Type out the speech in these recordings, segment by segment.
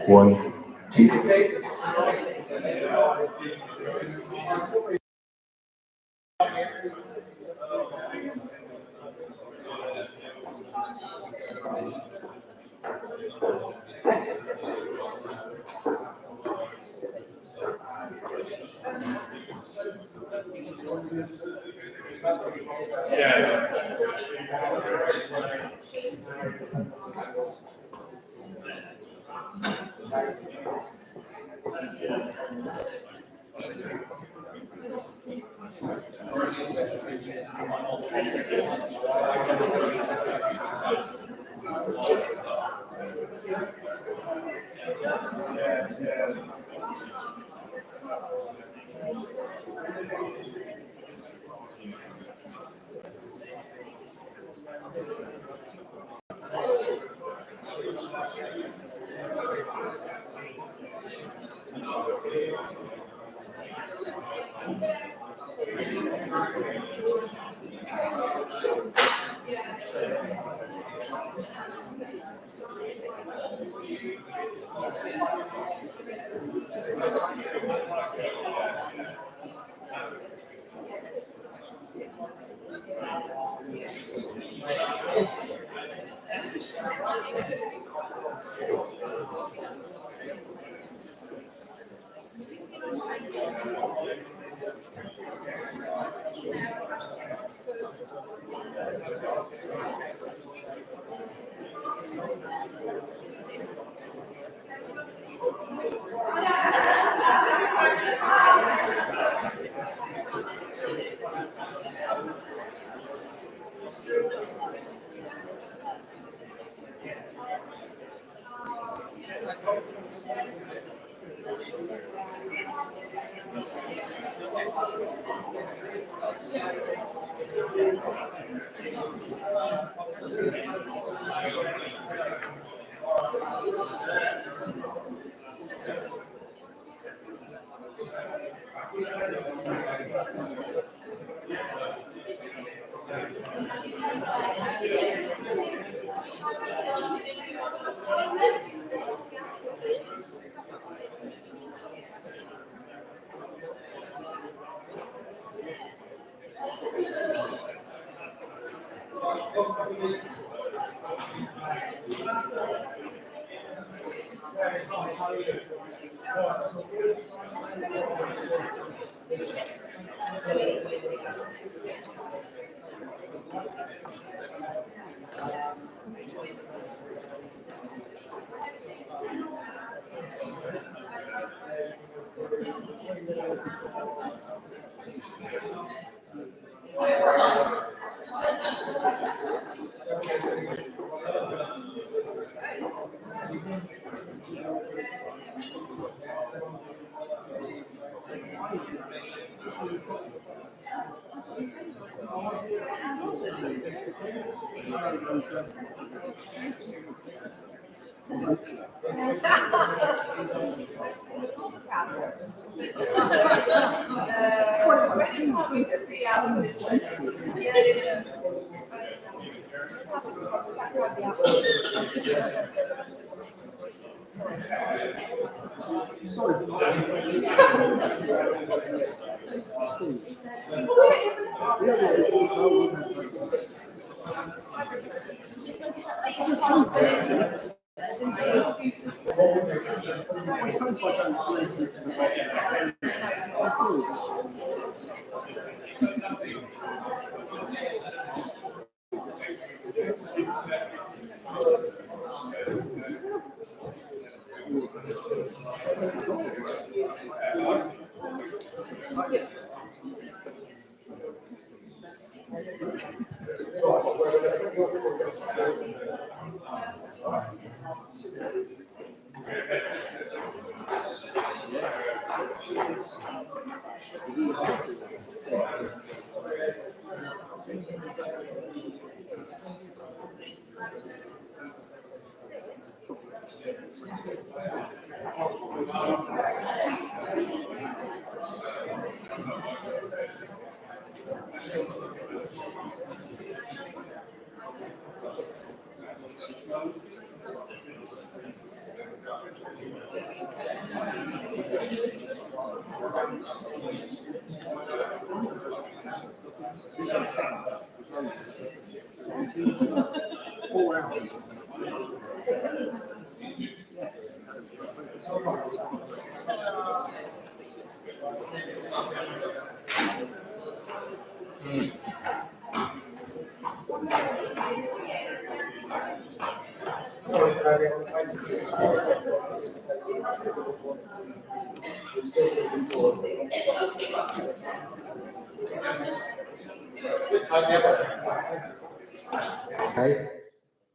One. Okay,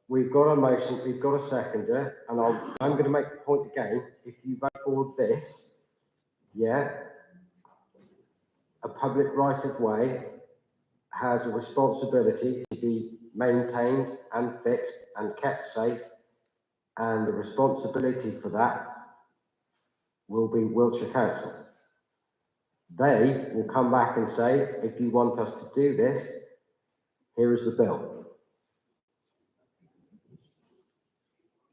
we've got a motion, we've got a seconder, and I'm going to make the point again. If you vote for this, yeah, a public right of way has a responsibility to be maintained and fixed and kept safe, and the responsibility for that will be Wiltshire Council. They will come back and say, if you want us to do this, here is the bill.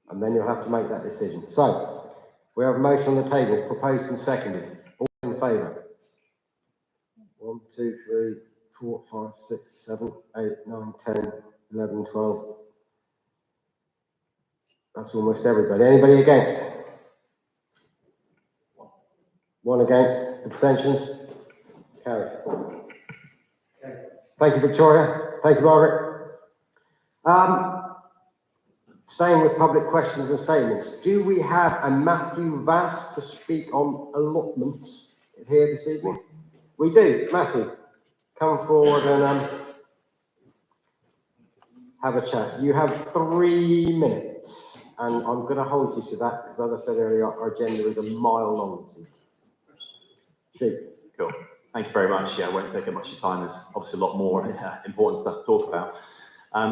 And then you'll have to make that decision. So, we have a motion on the table, proposed and seconded. All in favour? 1, 2, 3, 4, 5, 6, 7, 8, 9, 10, 11, 12. That's almost everybody. Anybody against? One against. Abstentions? Carried. Thank you, Victoria. Thank you, Margaret. Staying with public questions and statements, do we have a Matthew Vass to speak on allotments here this evening? We do. Matthew, come forward and have a chat. You have 3 minutes, and I'm going to hold you to that because, as I said earlier, our agenda is a mile long. Shoot. Cool. Thank you very much. Yeah, I won't take up much of your time. There's obviously a lot more important stuff to talk about.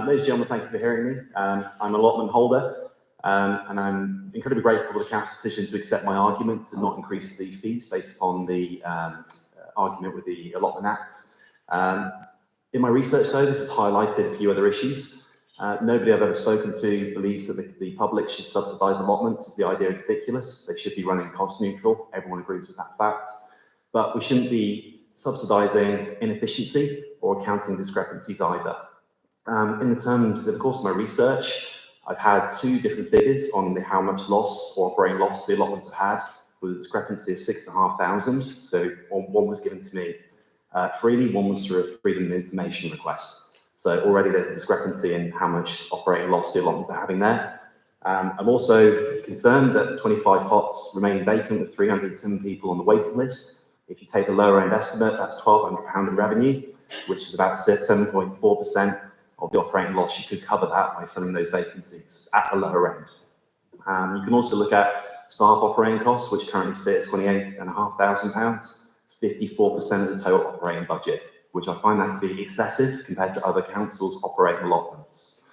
Ladies and gentlemen, thank you for hearing me. I'm an allotment holder, and I'm incredibly grateful for the council's decision to accept my argument to not increase the fees based upon the argument with the Allotment Act. In my research, though, this has highlighted a few other issues. Nobody I've ever spoken to believes that the public should subsidise allotments. The idea is ridiculous. They should be running cost neutral. Everyone agrees with that fact. But we shouldn't be subsidising inefficiency or accounting discrepancies either. In the terms of the course of my research, I've had 2 different figures on how much loss or operating loss the allotments have had, with a discrepancy of 6,500. So one was given to me freely, one was through a freedom of information request. So already there's a discrepancy in how much operating loss the allotments are having there. I'm also concerned that 25 plots remain vacant with 307 people on the waiting list. If you take the lower end estimate, that's £1,200 in revenue, which is about 7.4% of the operating loss. You could cover that by filling those vacancies at the lower end. You can also look at staff operating costs, which currently sit at £28,500. It's 54% of the total operating budget, which I find that to be excessive compared to other councils' operating allotments.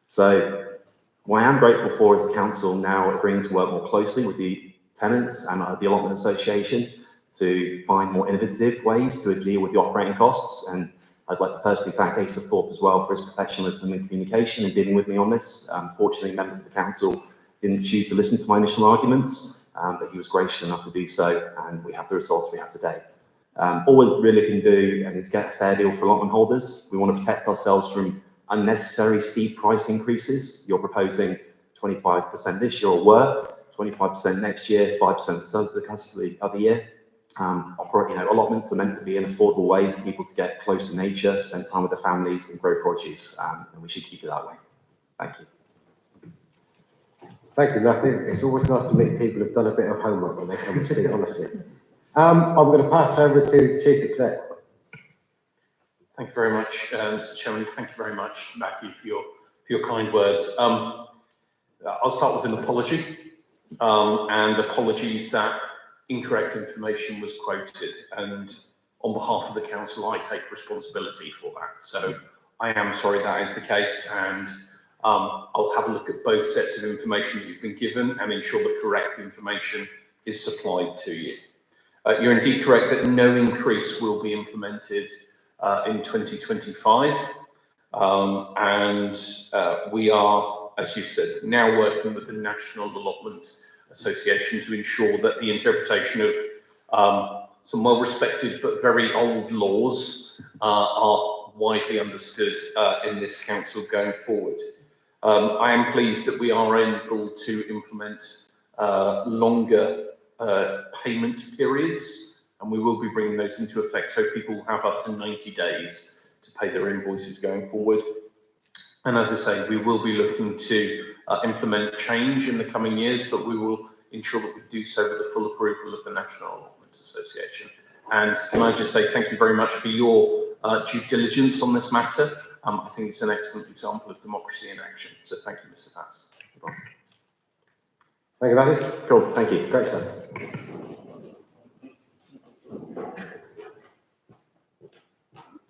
So what I am grateful for is the council now agreeing to work more closely with the tenants and the Allotment Association to find more innovative ways to deal with the operating costs. And I'd like to personally thank Asa Thorpe as well for his professionalism and communication in dealing with me on this. Fortunately, members of the council didn't choose to listen to my initial arguments, but he was gracious enough to do so, and we have the results we have today. All we really can do is get a fair deal for allotment holders. We want to protect ourselves from unnecessary steep price increases. You're proposing 25% this year, or were 25% next year, 5% the rest of the other year. Allotments are meant to be an affordable way for people to get close to nature, spend time with their families, and grow produce, and we should keep it that way. Thank you. Thank you, Matthew. It's always nice to meet people who've done a bit of homework when they come and speak, honestly. I'm going to pass over to Chief Exec. Thank you very much, Mr. Chairman. Thank you very much, Matthew, for your kind words. I'll start with an apology, and apologies that incorrect information was quoted, and on behalf of the council, I take responsibility for that. So I am sorry that is the case, and I'll have a look at both sets of information that you've been given and ensure the correct information is supplied to you. You're indeed correct that no increase will be implemented in 2025. We are, as you said, now working with the National Allotment Association to ensure that the interpretation of some well-respected but very old laws are widely understood in this council going forward. I am pleased that we are able to implement longer payment periods, and we will be bringing those into effect so people have up to 90 days to pay their invoices going forward. And as I say, we will be looking to implement change in the coming years, but we will ensure that we do so with the full approval of the National Allotment Association. And can I just say thank you very much for your due diligence on this matter. I think it's an excellent example of democracy in action. So thank you, Mr. Pass. Thank you, Matthew. Cool, thank you. Great stuff.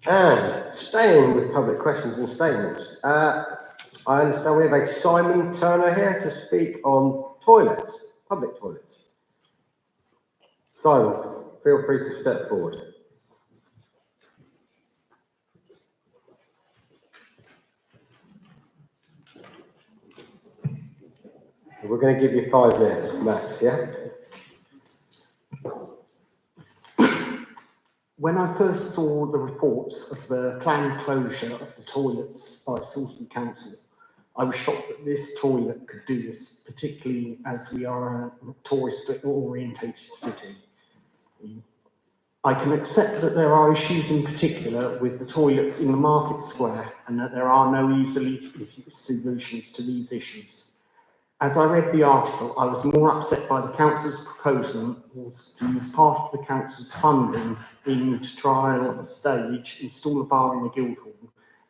And staying with public questions and statements, I understand we have a Simon Turner here to speak on toilets, public toilets. Simon, feel free to step forward. We're going to give you 5 minutes max, yeah? When I first saw the reports of the planned closure of the toilets by Salisbury Council, I was shocked that this toilet could do this, particularly as we are a tourist-orientated city. I can accept that there are issues in particular with the toilets in the market square and that there are no easily solutions to these issues. As I read the article, I was more upset by the council's proposal was to use part of the council's funding to try and at a stage install a bar in the Guildhall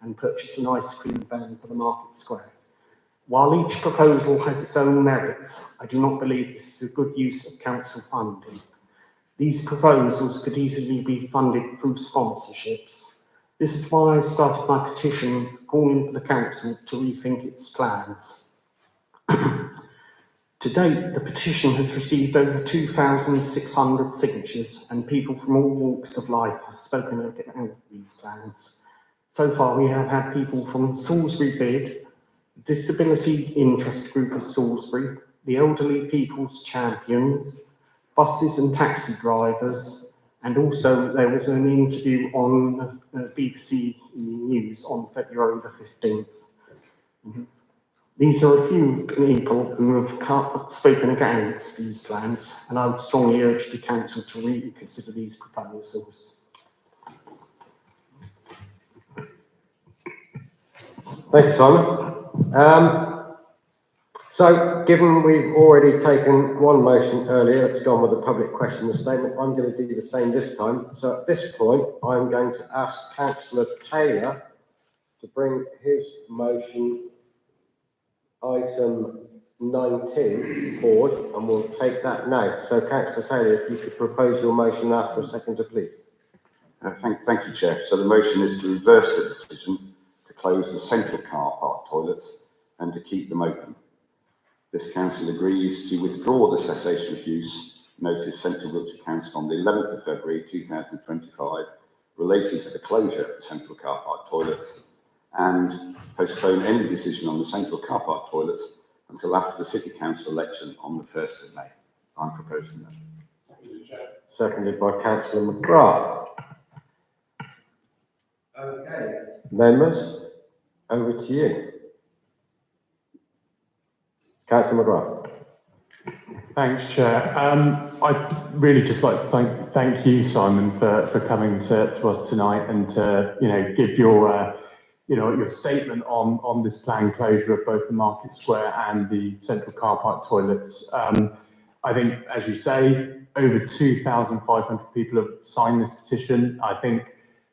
and purchase an ice cream van for the market square. While each proposal has its own merits, I do not believe this is a good use of council funding. These proposals could easily be funded through sponsorships. This is why I started my petition calling for the council to rethink its plans. To date, the petition has received over 2,600 signatures and people from all walks of life have spoken about these plans. So far, we have had people from Salisbury Bid, Disability Interest Group of Salisbury, the Elderly People's Champions, buses and taxi drivers, and also there was an interview on BBC News on February the 15th. These are a few people who have spoken against these plans, and I would strongly urge the council to reconsider these proposals. Thank you, Simon. So, given we've already taken one motion earlier, it's gone with a public question and statement, I'm going to do the same this time. So at this point, I'm going to ask Councillor Taylor to bring his motion item 19 forward, and we'll take that now. So, Councillor Taylor, if you could propose your motion and ask for a seconder, please. Thank you, Chair. So the motion is to reverse the decision to close the central car park toilets and to keep them open. This council agrees to withdraw the cessation of use notice sent to Wiltshire Council on the 11th of February 2025 relating to the closure of the central car park toilets and postpone any decision on the central car park toilets until after the City Council election on the 1st of May. I'm proposing that. Seconded by Councillor McGrath. Okay. Members, over to you. Councillor McGrath. Thanks, Chair. I'd really just like to thank you, Simon, for coming to us tonight and to give your your statement on this planned closure of both the Market Square and the central car park toilets. I think, as you say, over 2,500 people have signed this petition. I think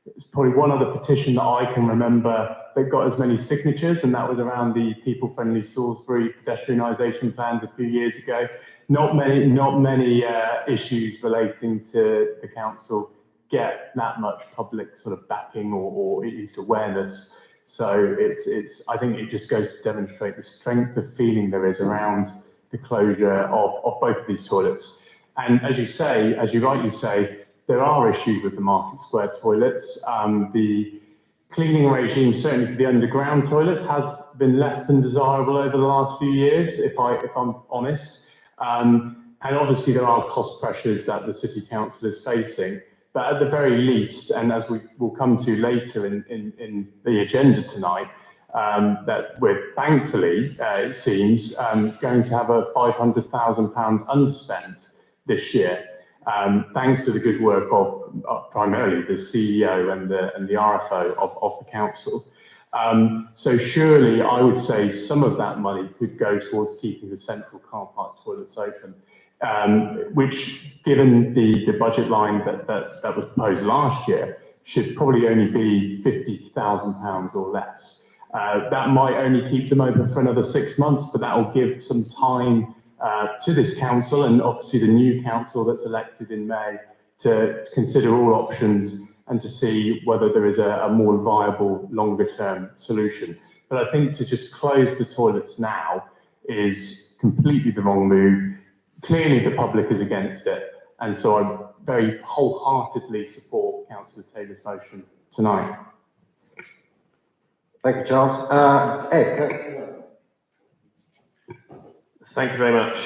it's probably one other petition that I can remember that got as many signatures, and that was around the people-friendly Salisbury pedestrianisation plans a few years ago. Not many issues relating to the council get that much public sort of backing or at least awareness. So I think it just goes to demonstrate the strength of feeling there is around the closure of both of these toilets. And as you rightly say, there are issues with the Market Square toilets. The cleaning regime, certainly for the underground toilets, has been less than desirable over the last few years, if I'm honest. And obviously there are cost pressures that the City Council is facing. But at the very least, and as we will come to later in the agenda tonight, that we're thankfully, it seems, going to have a £500,000 underspend this year, thanks to the good work of primarily the CEO and the RFO of the council. So surely I would say some of that money could go towards keeping the central car park toilets open, which, given the budget line that was proposed last year, should probably only be £50,000 or less. That might only keep them open for another 6 months, but that will give some time to this council and obviously the new council that's elected in May to consider all options and to see whether there is a more viable longer term solution. But I think to just close the toilets now is completely the wrong move. Clearly the public is against it, and so I very wholeheartedly support Councillor Taylor's motion tonight. Thank you, Charles. Ed, Thank you very much.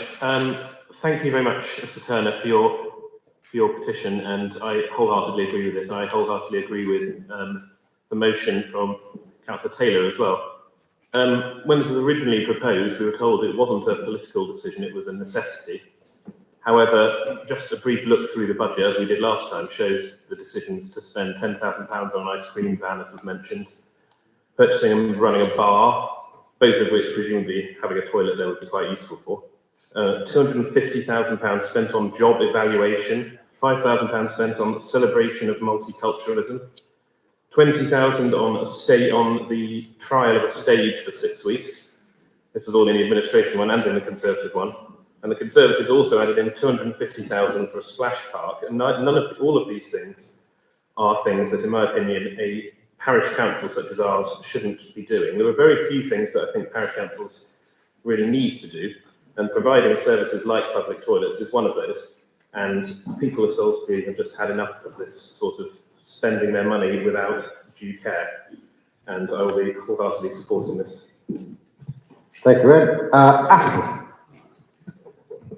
Thank you very much, Mr. Turner, for your petition, and I wholeheartedly agree with this. I wholeheartedly agree with the motion from Councillor Taylor as well. When it was originally proposed, we were told it wasn't a political decision, it was a necessity. However, just a brief look through the budget, as we did last time, shows the decisions to spend £10,000 on an ice cream van, as was mentioned, purchasing and running a bar, both of which presumably having a toilet there would be quite useful for. £250,000 spent on job evaluation, £5,000 spent on celebration of multiculturalism, £20,000 on the trial of a stage for 6 weeks. This is all in the administration one and in the Conservative one. And the Conservatives also added in £250,000 for a splash park. And all of these things are things that, in my opinion, a parish council such as ours shouldn't be doing. There are very few things that I think parish councils really need to do, and providing services like public toilets is one of those. And people of Salisbury have just had enough of this sort of spending their money without due care, and I will be wholeheartedly supporting this. thank you, Ed. Ashley.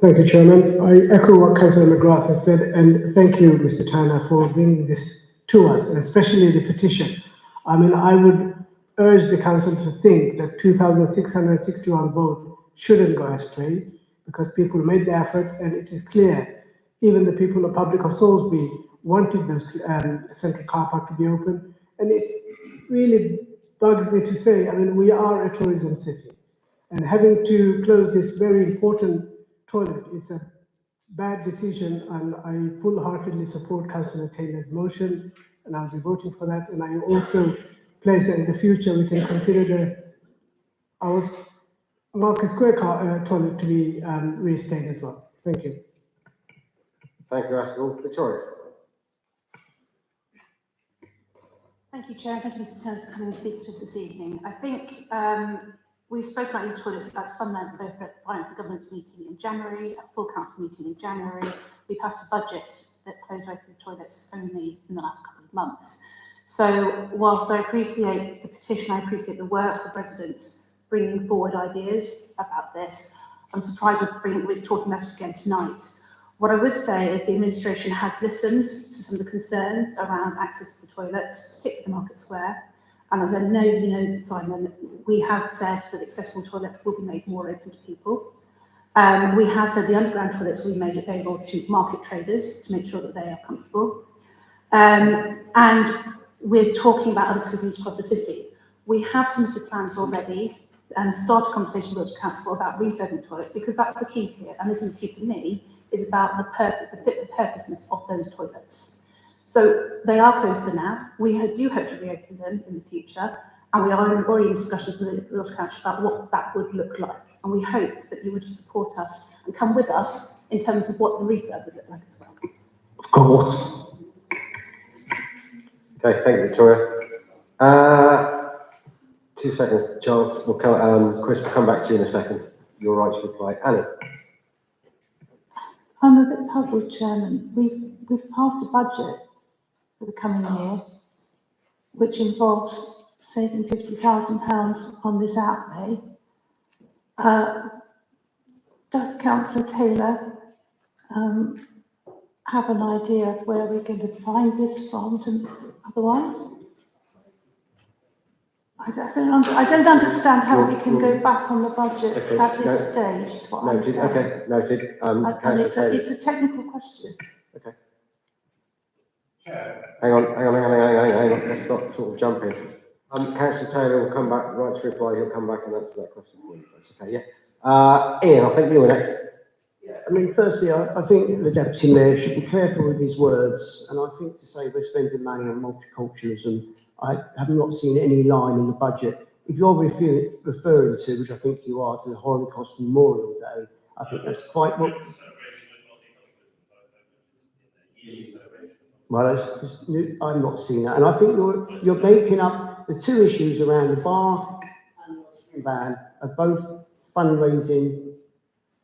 Thank you, Chairman. I echo what Councillor McGrath has said, and thank you, Mr. Turner, for bringing this to us, and especially the petition. I mean, I would urge the council to think that 2,661 vote shouldn't go astray, because people made the effort, and it is clear, even the people of public of Salisbury wanted those central car park to be open, and it really bugs me to say, I mean, we are a tourism city, and having to close this very important toilet is a bad decision, and I full-heartedly support Councillor Taylor's motion, and I'll be voting for that. And I also pledge that in the future we can consider our Market Square toilet to be restated as well. Thank you. Thank you, Ashley. Victoria. Thank you, Chair. Thank you, Mr. Turner, for coming and speaking to us this evening. I think we've spoken about these toilets at some length, both at Finance and Governance meeting in January, at full council meeting in January. We passed a budget that closed open these toilets only in the last couple of months. So whilst I appreciate the petition, I appreciate the work of residents bringing forward ideas about this, I'm surprised we're talking about it again tonight. What I would say is the administration has listened to some of the concerns around access to the toilets, particularly the Market Square. And as I know you know, Simon, we have said that accessible toilet will be made more open to people. We have said the underground toilets will be made available to market traders to make sure that they are comfortable. And we're talking about other facilities across the city. We have submitted plans already and started conversations with the council about refurbing toilets, because that's the key here, and this is the key for me, is about the fit for purposeness of those toilets. So they are closed for now. We do hope to reopen them in the future, and we are already in discussions with the Local Council about what that would look like. And we hope that you would support us and come with us in terms of what the refurb would look like as well. Of course. Okay, thank you, Victoria. 2 seconds, Charles. We'll come, Chris will come back to you in a second. You're right to reply. Annie. I'm a bit puzzled, Chairman. We've passed a budget for the coming year, which involves saving £50,000 on this outlay. Does Councillor Taylor have an idea of where we're going to find this from? Otherwise, I don't understand how we can go back on the budget at this stage. Is what I'm Noted. saying. Okay, noted. And it's a technical question. Okay. Hang on. Let's not sort of jump in. Councillor Taylor will come back, right to reply. He'll come back and answer that question for you. That's okay. Yeah. Ian, I think you were next. Yeah, I mean, firstly, I think the Deputy Mayor should be careful with his words, and I think to say we're spending money on multiculturalism, I have not seen any line in the budget. If you're referring to, which I think you are, to the Holocaust Memorial Day, I think that's quite what. Well, I've not seen that, and I think you're making up the two issues around the bar and the ban are both fundraising.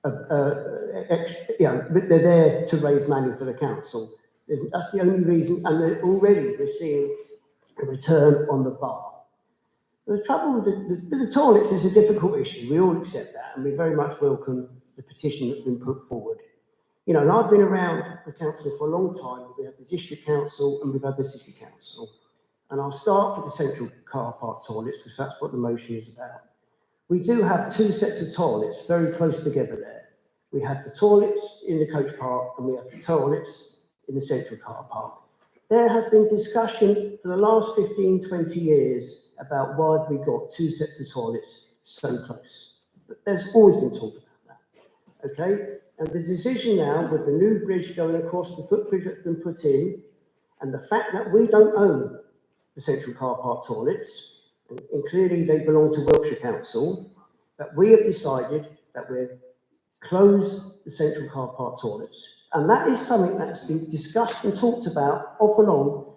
But they're there to raise money for the council. That's the only reason, and already we're seeing a return on the bar. The trouble with the toilets is a difficult issue. We all accept that, and we very much welcome the petition that's been put forward. You know, and I've been around the council for a long time. We have the district council and we've had the city council. And I'll start with the central car park toilets, because that's what the motion is about. We do have two sets of toilets very close together there. We have the toilets in the coach park and we have the toilets in the central car park. There has been discussion for the last 15, 20 years about why we got two sets of toilets so close. But there's always been talk about that, okay? And the decision now with the new bridge going across, the footbridge that's been put in, and the fact that we don't own the central car park toilets, and clearly they belong to Wiltshire Council, that we have decided that we'll close the central car park toilets. And that is something that's been discussed and talked about off and on.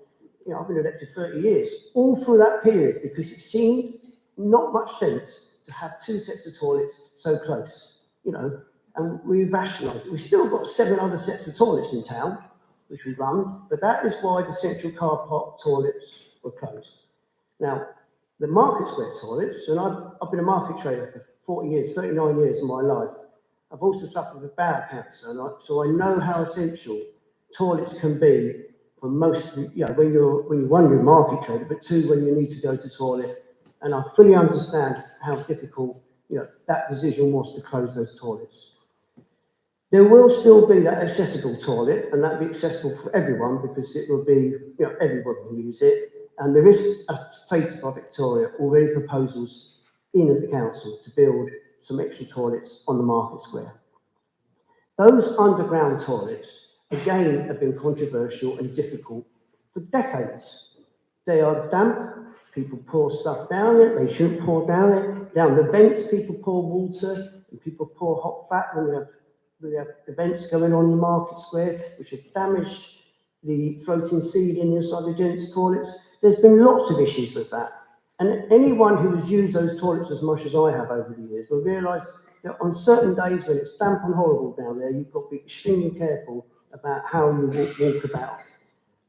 You know, I've been elected 30 years, all through that period, because it seemed not much sense to have two sets of toilets so close, you know, and we rationalised it. We've still got 7 other sets of toilets in town, which we run, but that is why the central car park toilets were closed. Now, the market square toilets, and I've been a market trader for 40 years, 39 years of my life. I've also suffered with bowel cancer, so I know how essential toilets can be for most, you know, when you're one, you're a market trader, but 2, when you need to go to the toilet. And I fully understand how difficult, you know, that decision was to close those toilets. There will still be that accessible toilet, and that'll be accessible for everyone because it will be, you know, everyone can use it. And there is, as stated by Victoria, already proposals in at the council to build some extra toilets on the market square. Those underground toilets, again, have been controversial and difficult for decades. They are damp, people pour stuff down it, they shouldn't pour down it. Down the vents, people pour water, and people pour hot fat when we have events going on in the market square, which have damaged the floating ceiling inside the gents' toilets. There's been lots of issues with that. And anyone who has used those toilets as much as I have over the years will realise that on certain days when it's damp and horrible down there, you've got to be extremely careful about how you walk about.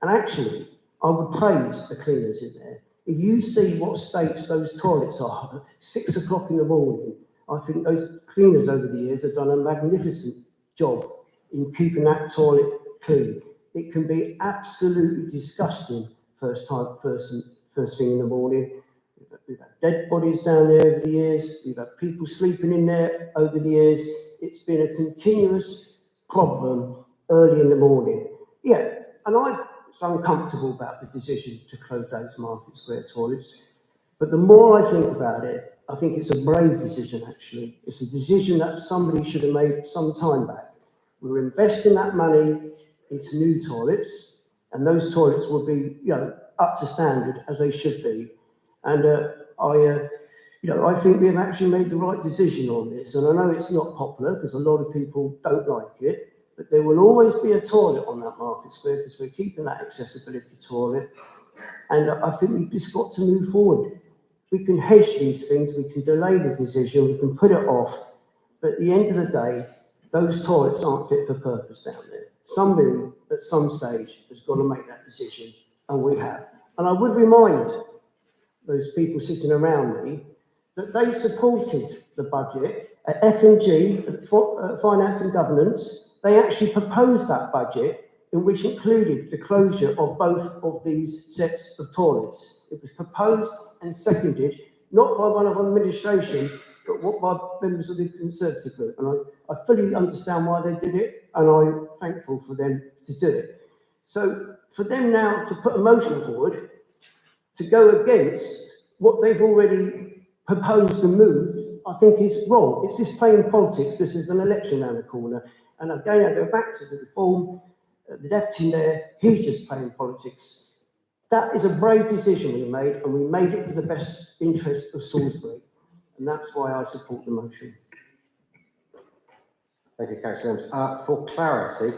And actually, I would praise the cleaners in there. If you see what states those toilets are at 6 o'clock in the morning, I think those cleaners over the years have done a magnificent job in keeping that toilet clean. It can be absolutely disgusting first thing in the morning. We've had dead bodies down there over the years. We've had people sleeping in there over the years. It's been a continuous problem early in the morning. Yeah, and I'm uncomfortable about the decision to close those market square toilets. But the more I think about it, I think it's a brave decision, actually. It's a decision that somebody should have made some time back. We're investing that money into new toilets, and those toilets will be, you know, up to standard as they should be. And I think we've actually made the right decision on this. And I know it's not popular because a lot of people don't like it, but there will always be a toilet on that market square because we're keeping that accessibility toilet. And I think we've just got to move forward. We can hedge these things, we can delay the decision, we can put it off, but at the end of the day, those toilets aren't fit for purpose down there. Somebody at some stage has got to make that decision, and we have. And I would remind those people sitting around me that they supported the budget at F&G, Finance and Governance. They actually proposed that budget, in which included the closure of both of these sets of toilets. It was proposed and seconded, not by one of administration, but by members of the Conservative group. And I fully understand why they did it, and I'm thankful for them to do it. So for them now to put a motion forward to go against what they've already proposed and moved, I think is wrong. It's just playing politics. This is an election around the corner. And again, I go back to the reform, the deputy there, he's just playing politics. That is a brave decision we made, and we made it for the best interest of Salisbury. And that's why I support the motion. Thank you, Councillor Eames. For clarity,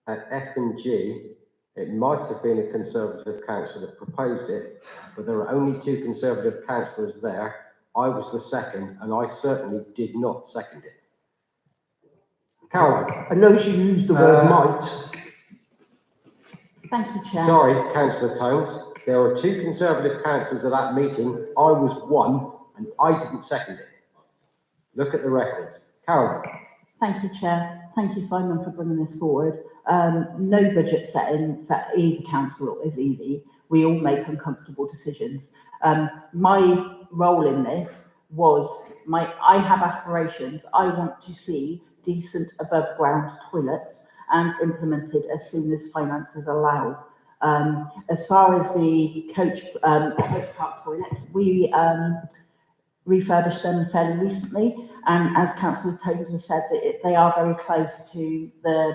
at F&G, it might have been a Conservative councillor that proposed it, but there were only 2 Conservative councillors there. I was the second, and I certainly did not second it. Caroline. I know she used the word might. Thank you, Chair. Sorry, Councillor Tones. There were 2 Conservative councillors at that meeting. I was one, and I didn't second it. Look at the records. Caroline. Thank you, Chair. Thank you, Simon, for bringing this forward. No budget setting for either council is easy. We all make uncomfortable decisions. My role in this was I have aspirations. I want to see decent above ground toilets and implemented as soon as finances allow. As far as the coach park toilets, we refurbished them fairly recently, and as Councillor Tones has said, that they are very close to the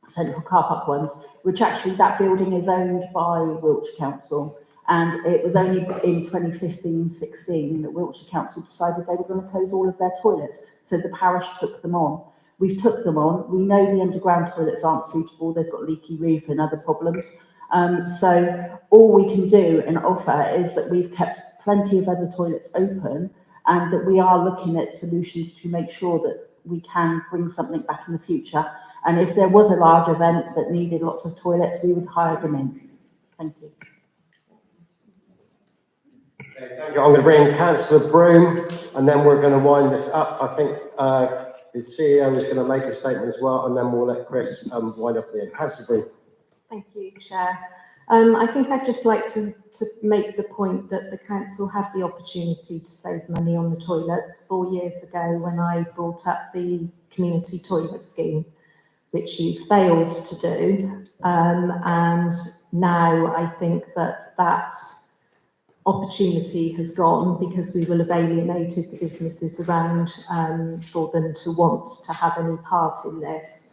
central car park ones, which actually that building is owned by Wiltshire Council, and it was only in 2015-16 that Wiltshire Council decided they were going to close all of their toilets, so the parish took them on. We've took them on. We know the underground toilets aren't suitable. They've got leaky roof and other problems. So all we can do and offer is that we've kept plenty of other toilets open, and that we are looking at solutions to make sure that we can bring something back in the future. And if there was a large event that needed lots of toilets, we would hire them in. Thank you. Thank you. I'm going to bring in Councillor Broom, and then we're going to wind this up. I think the CEO is going to make a statement as well, and then we'll let Chris wind up the end. Councillor Broom. Thank you, Chair. I think I'd just like to make the point that the council had the opportunity to save money on the toilets 4 years ago when I brought up the community toilet scheme, which you failed to do. And now I think that opportunity has gone because we will have alienated the businesses around for them to want to have any part in this.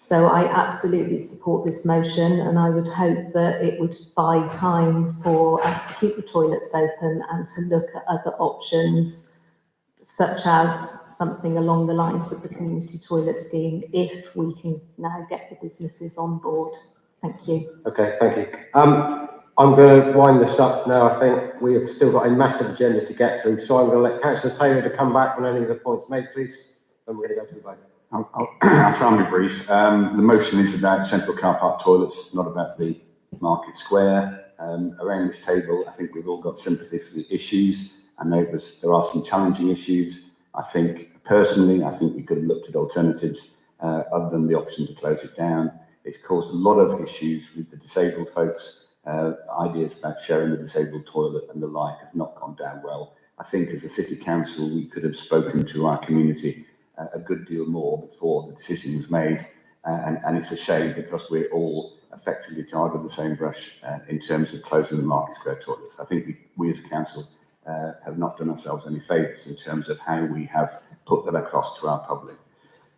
So I absolutely support this motion, and I would hope that it would buy time for us to keep the toilets open and to look at other options, such as something along the lines of the community toilet scheme, if we can now get the businesses on board. Thank you. Okay, thank you. I'm going to wind this up now. I think we have still got a massive agenda to get through, so I'm going to let Councillor Taylor to come back on any of the points made, please. Then we're going to go to the vote. I'll try and be brief. The motion is about central car park toilets, not about the market square. Around this table, I think we've all got sympathy for the issues. I know there are some challenging issues. I think, personally, we could have looked at alternatives other than the option to close it down. It's caused a lot of issues with the disabled folks. Ideas about sharing the disabled toilet and the like have not gone down well. I think as a city council, we could have spoken to our community a good deal more before the decision was made, and it's a shame because we're all effectively tarred with the same brush in terms of closing the market square toilets. I think we as a council have not done ourselves any favours in terms of how we have put that across to our public.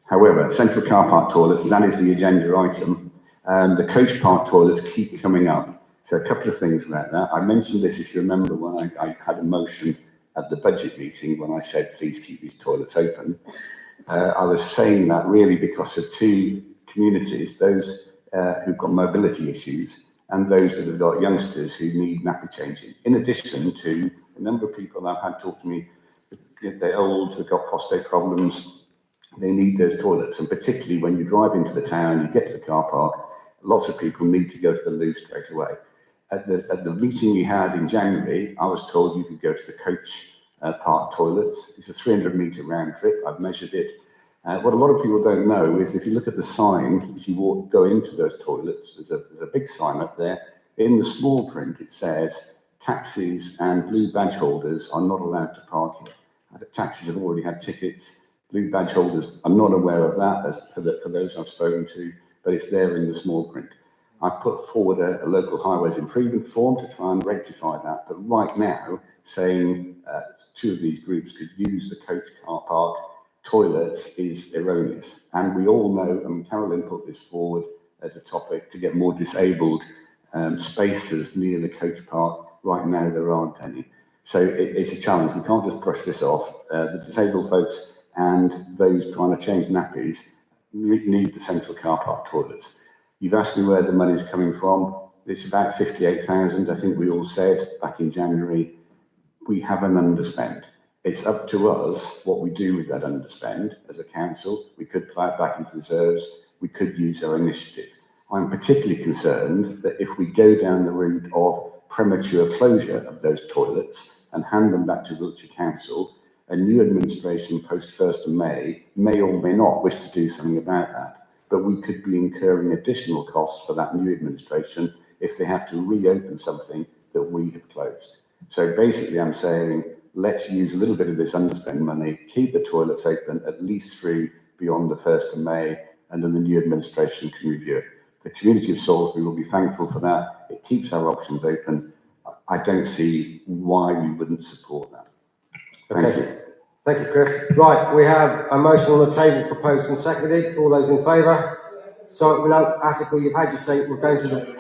However, central car park toilets, that is the agenda item. The coach park toilets keep coming up. So a couple of things about that. I mentioned this, if you remember, when I had a motion at the budget meeting when I said, please keep these toilets open. I was saying that really because of 2 communities, those who've got mobility issues and those that have got youngsters who need nappy changing, in addition to a number of people I've had talk to me, they're old, they've got prostate problems, they need those toilets. And particularly when you drive into the town, you get to the car park, lots of people need to go to the loo straight away. At the meeting we had in January, I was told you could go to the coach park toilets. It's a 300-metre round trip. I've measured it. What a lot of people don't know is if you look at the sign, as you go into those toilets, there's a big sign up there. In the small print, it says, taxis and blue badge holders are not allowed to park here. The taxis have already had tickets. Blue badge holders, I'm not aware of that as for those I've spoken to, but it's there in the small print. I put forward a local highways improvement form to try and rectify that, but right now, saying two of these groups could use the coach car park toilets is erroneous. And we all know, and Carolyn put this forward as a topic, to get more disabled spaces near the coach park. Right now, there aren't any. So it's a challenge. We can't just brush this off. The disabled folks and those trying to change nappies need the central car park toilets. You've asked me where the money's coming from. It's about 58,000. I think we all said back in January, we have an underspend. It's up to us what we do with that underspend as a council. We could plough it back into reserves. We could use our initiative. I'm particularly concerned that if we go down the route of premature closure of those toilets and hand them back to Wiltshire Council, a new administration post 1st of May or may not wish to do something about that. But we could be incurring additional costs for that new administration if they have to reopen something that we have closed. So basically I'm saying, let's use a little bit of this underspend money, keep the toilets open at least through beyond the 1st of May, and then the new administration can review it. The community of Salisbury will be thankful for that. It keeps our options open. I don't see why we wouldn't support that. Thank you. Thank you, Chris. Right, we have a motion on the table proposed and seconded. All those in favour? So, Attica, you've had your seat. We're going to the...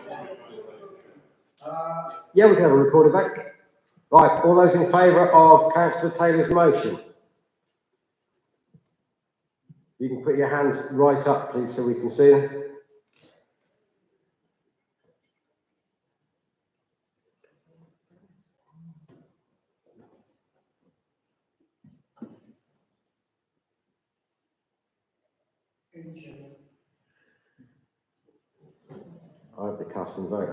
Yeah, we can have a recorded vote. Right, all those in favour of Councillor Taylor's motion? You can put your hands right up, please, so we can see them. I have the casting vote.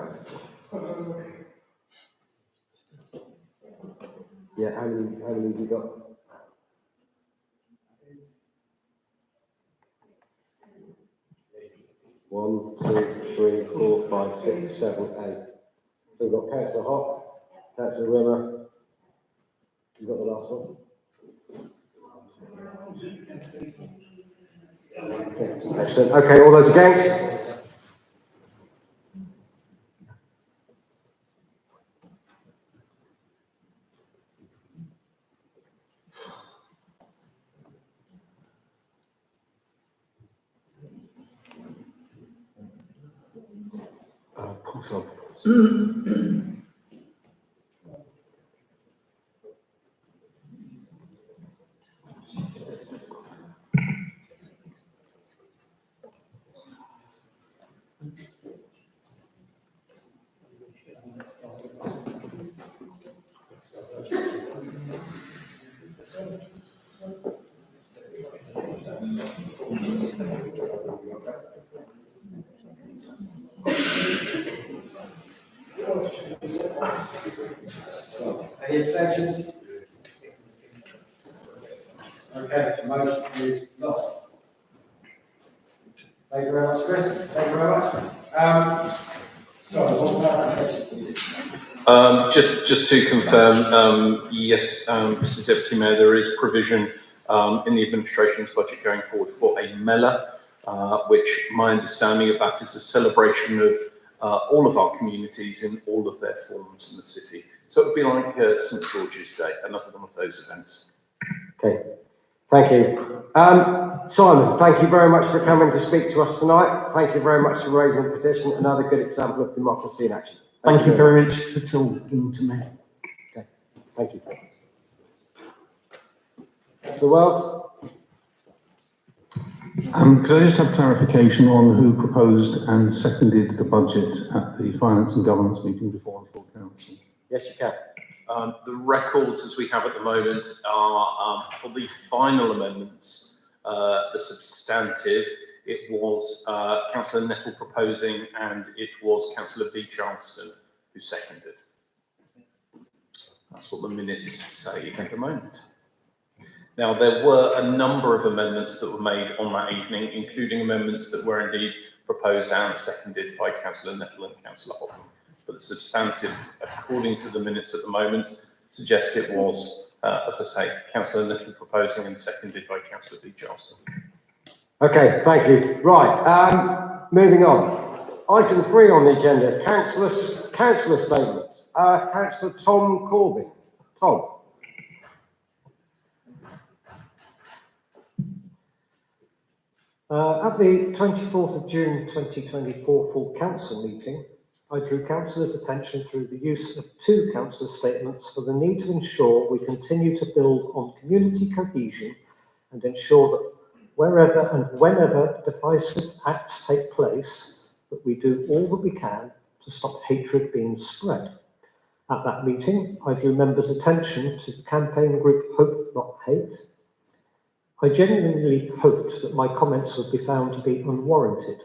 Yeah, how many have you got? One, two, three, four, 5, 6, 7, 8. So we've got Councillor Hott, Councillor Rimmer. You've got the last one. Excellent. Okay, all those against? Pulse on. Any abstentions? Okay, the motion is lost. Thank you very much, Chris. Thank you very much. Sorry, what was that? Just to confirm, yes, Mr. Deputy Mayor, there is provision in the administration's budget going forward for a Mela, which my understanding of that is a celebration of all of our communities in all of their forms in the city. So it would be like St George's Day, another one of those events. Okay, thank you. Simon, thank you very much for coming to speak to us tonight. Thank you very much for raising the petition. Another good example of democracy in action. Thank you very much for talking to me. Okay, thank you. Mr. Wells? Could I just have clarification on who proposed and seconded the budget at the Finance and Governance meeting before the full council? Yes, you can. The records as we have at the moment are for the final amendments, the substantive. It was Councillor Nettle proposing, and it was Councillor B. Charleston who seconded. That's what the minutes say at the moment. Now, there were a number of amendments that were made on that evening, including amendments that were indeed proposed and seconded by Councillor Nettle and Councillor Hoppen. But the substantive, according to the minutes at the moment, suggests it was, as I say, Councillor Nettle proposing and seconded by Councillor B. Charleston. Okay, thank you. Right, moving on. Item 3 on the agenda, councillor statements. Councillor Tom Corbyn. Tom. At the 24th of June 2024 full council meeting, I drew councillors' attention through the use of 2 councillor statements for the need to ensure we continue to build on community cohesion and ensure that wherever and whenever divisive acts take place, that we do all that we can to stop hatred being spread. At that meeting, I drew members' attention to the campaign group Hope Not Hate. I genuinely hoped that my comments would be found to be unwarranted,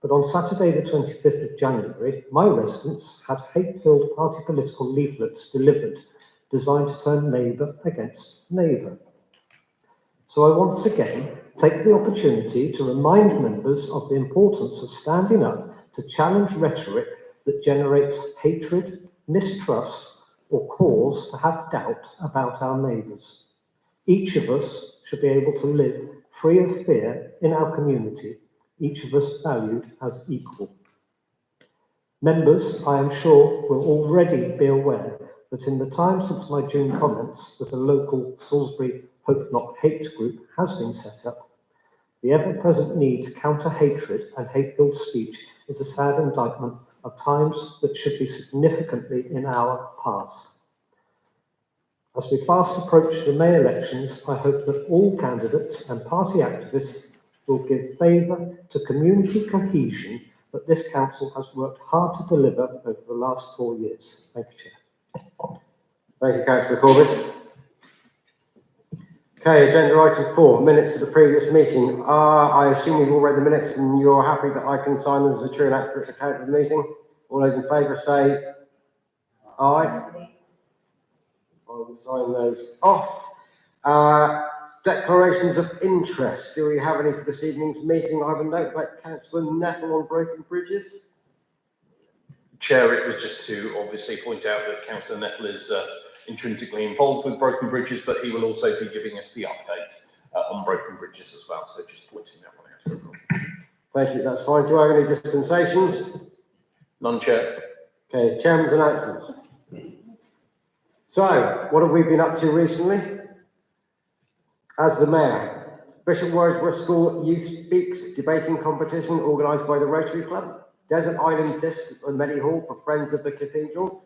but on Saturday the 25th of January, my residents had hate-filled party political leaflets delivered, designed to turn neighbour against neighbour. So I once again take the opportunity to remind members of the importance of standing up to challenge rhetoric that generates hatred, mistrust, or cause to have doubt about our neighbours. Each of us should be able to live free of fear in our community, each of us valued as equal. Members, I am sure, will already be aware that in the time since my June comments that a local Salisbury Hope Not Hate group has been set up, the ever-present need to counter hatred and hate-filled speech is a sad indictment of times that should be significantly in our past. As we fast approach the May elections, I hope that all candidates and party activists will give favour to community cohesion that this council has worked hard to deliver over the last 4 years. Thank you, Chair. Thank you, Councillor Corbyn. Okay, agenda item 4, minutes of the previous meeting. I assume you've all read the minutes and you're happy that I can sign them as a true and accurate account of the meeting. All those in favour say aye. I will sign those off. Declarations of interest. Do we have any for this evening's meeting? I have a note about Councillor Nettle on broken bridges. Chair, it was just to obviously point out that Councillor Nettle is intrinsically involved with broken bridges, but he will also be giving us the update on broken bridges as well. So just pointing that one out. Thank you, that's fine. Do I have any dispensations? None, Chair. Okay, Chairman's announcements. So, what have we been up to recently? As the Mayor, Bishop Wordsworth School Youth Speaks debating competition organised by the Rotary Club, Desert Island Disc at Meddy Hall for Friends of the Cathedral,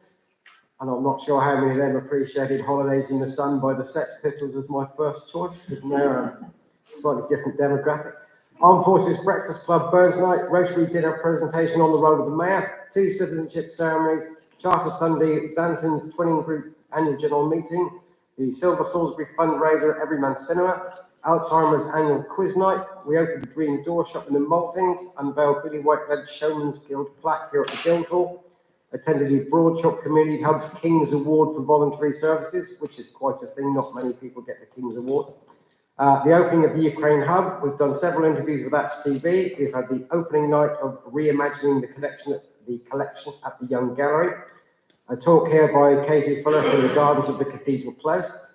and I'm not sure how many of them appreciated Holidays in the Sun by the Sex Pistols as my first choice, because they're a slightly different demographic. Armed Forces Breakfast Club Burns Night, Rotary dinner presentation on the role of the Mayor, 2 citizenship ceremonies, Charter Sunday, Xanton's Twinning Group annual general meeting, the Silver Salisbury fundraiser at Everyman's Cinema, Alzheimer's annual quiz night. We opened the Dream Door Shop in the Maltings, unveiled Billy Whitehead's Showman's Guild plaque here at the Guildhall, attended the Broadshot Community Hub's King's Award for Voluntary Services, which is quite a thing, not many people get the King's Award. The opening of the Ukraine Hub, we've done several interviews with That's TV. We've had the opening night of reimagining the collection at the Young Gallery. A talk here by Katie Fuller from the Gardens of the Cathedral Close.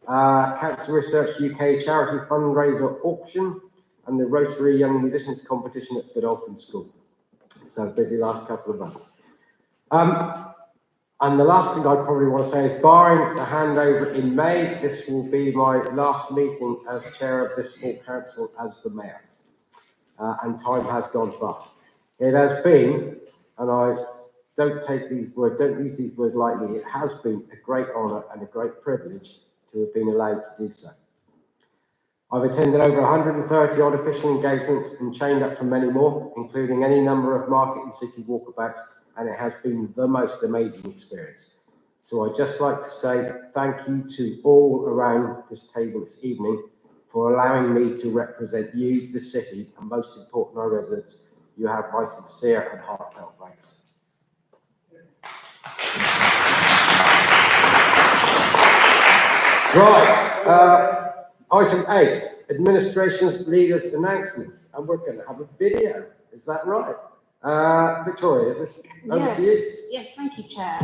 Cancer Research UK charity fundraiser auction, and the Rotary Young Musicians competition at Godolphin School. So busy last couple of months. And the last thing I probably want to say is, barring the handover in May, this will be my last meeting as chair of this full council as the Mayor. And time has gone fast. It has been, and I don't use these words lightly, it has been a great honour and a great privilege to have been allowed to do so. I've attended over 130 odd official engagements and chained up for many more, including any number of market and city walkabouts, and it has been the most amazing experience. So I'd just like to say thank you to all around this table this evening for allowing me to represent you, the city, and most important, our residents. You have my sincere and heartfelt thanks. Right, item 8, administration's leaders' announcements, and we're going to have a video. Is that right? Victoria, is this over to you? Yes, thank you, Chair.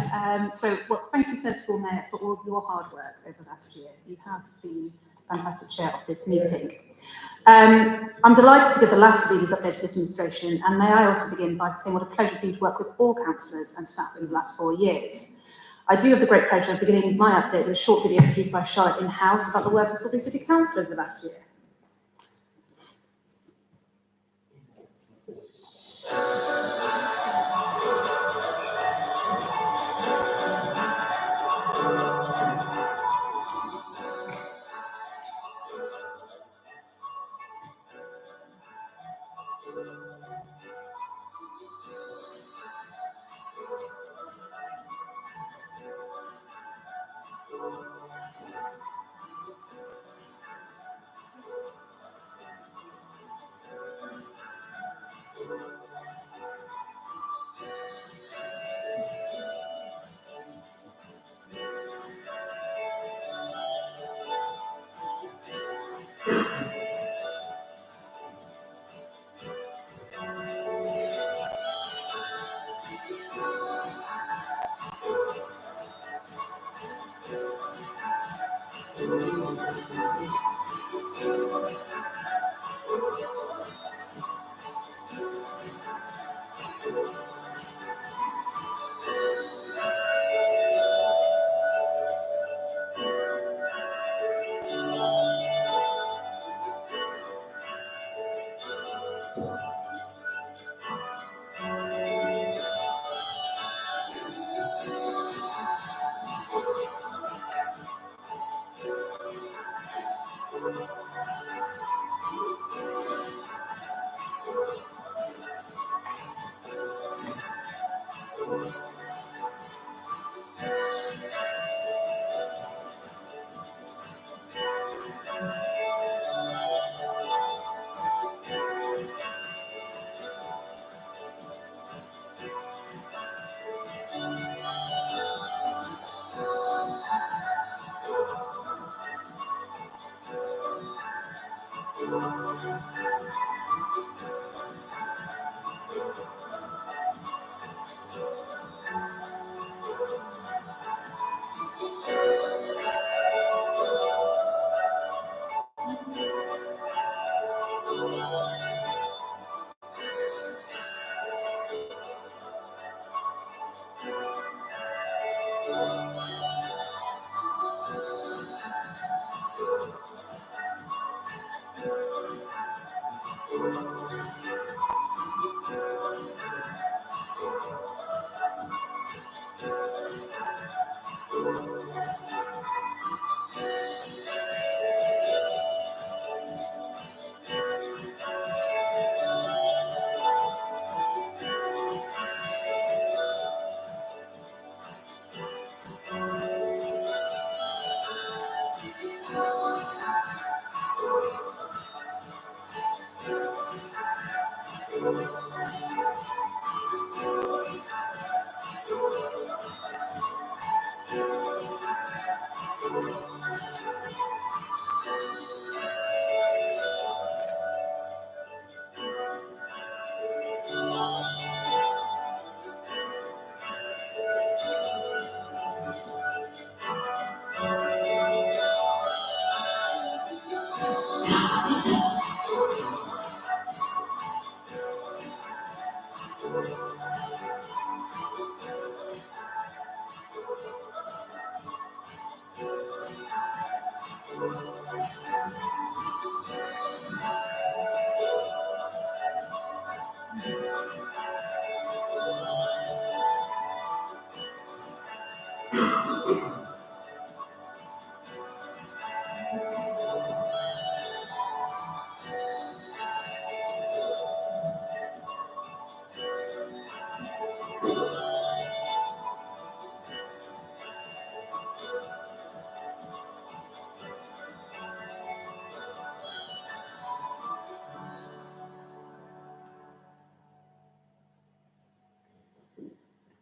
Well, thank you first of all, Mayor, for all of your hard work over last year. You have been a fantastic chair of this meeting. I'm delighted to give the last leaders update to this administration, and may I also begin by saying what a pleasure it's been to work with all councillors and staff in the last 4 years. I do have the great pleasure of beginning my update with a short video produced by Charlotte in-house about the work of Salisbury City Council over the last year.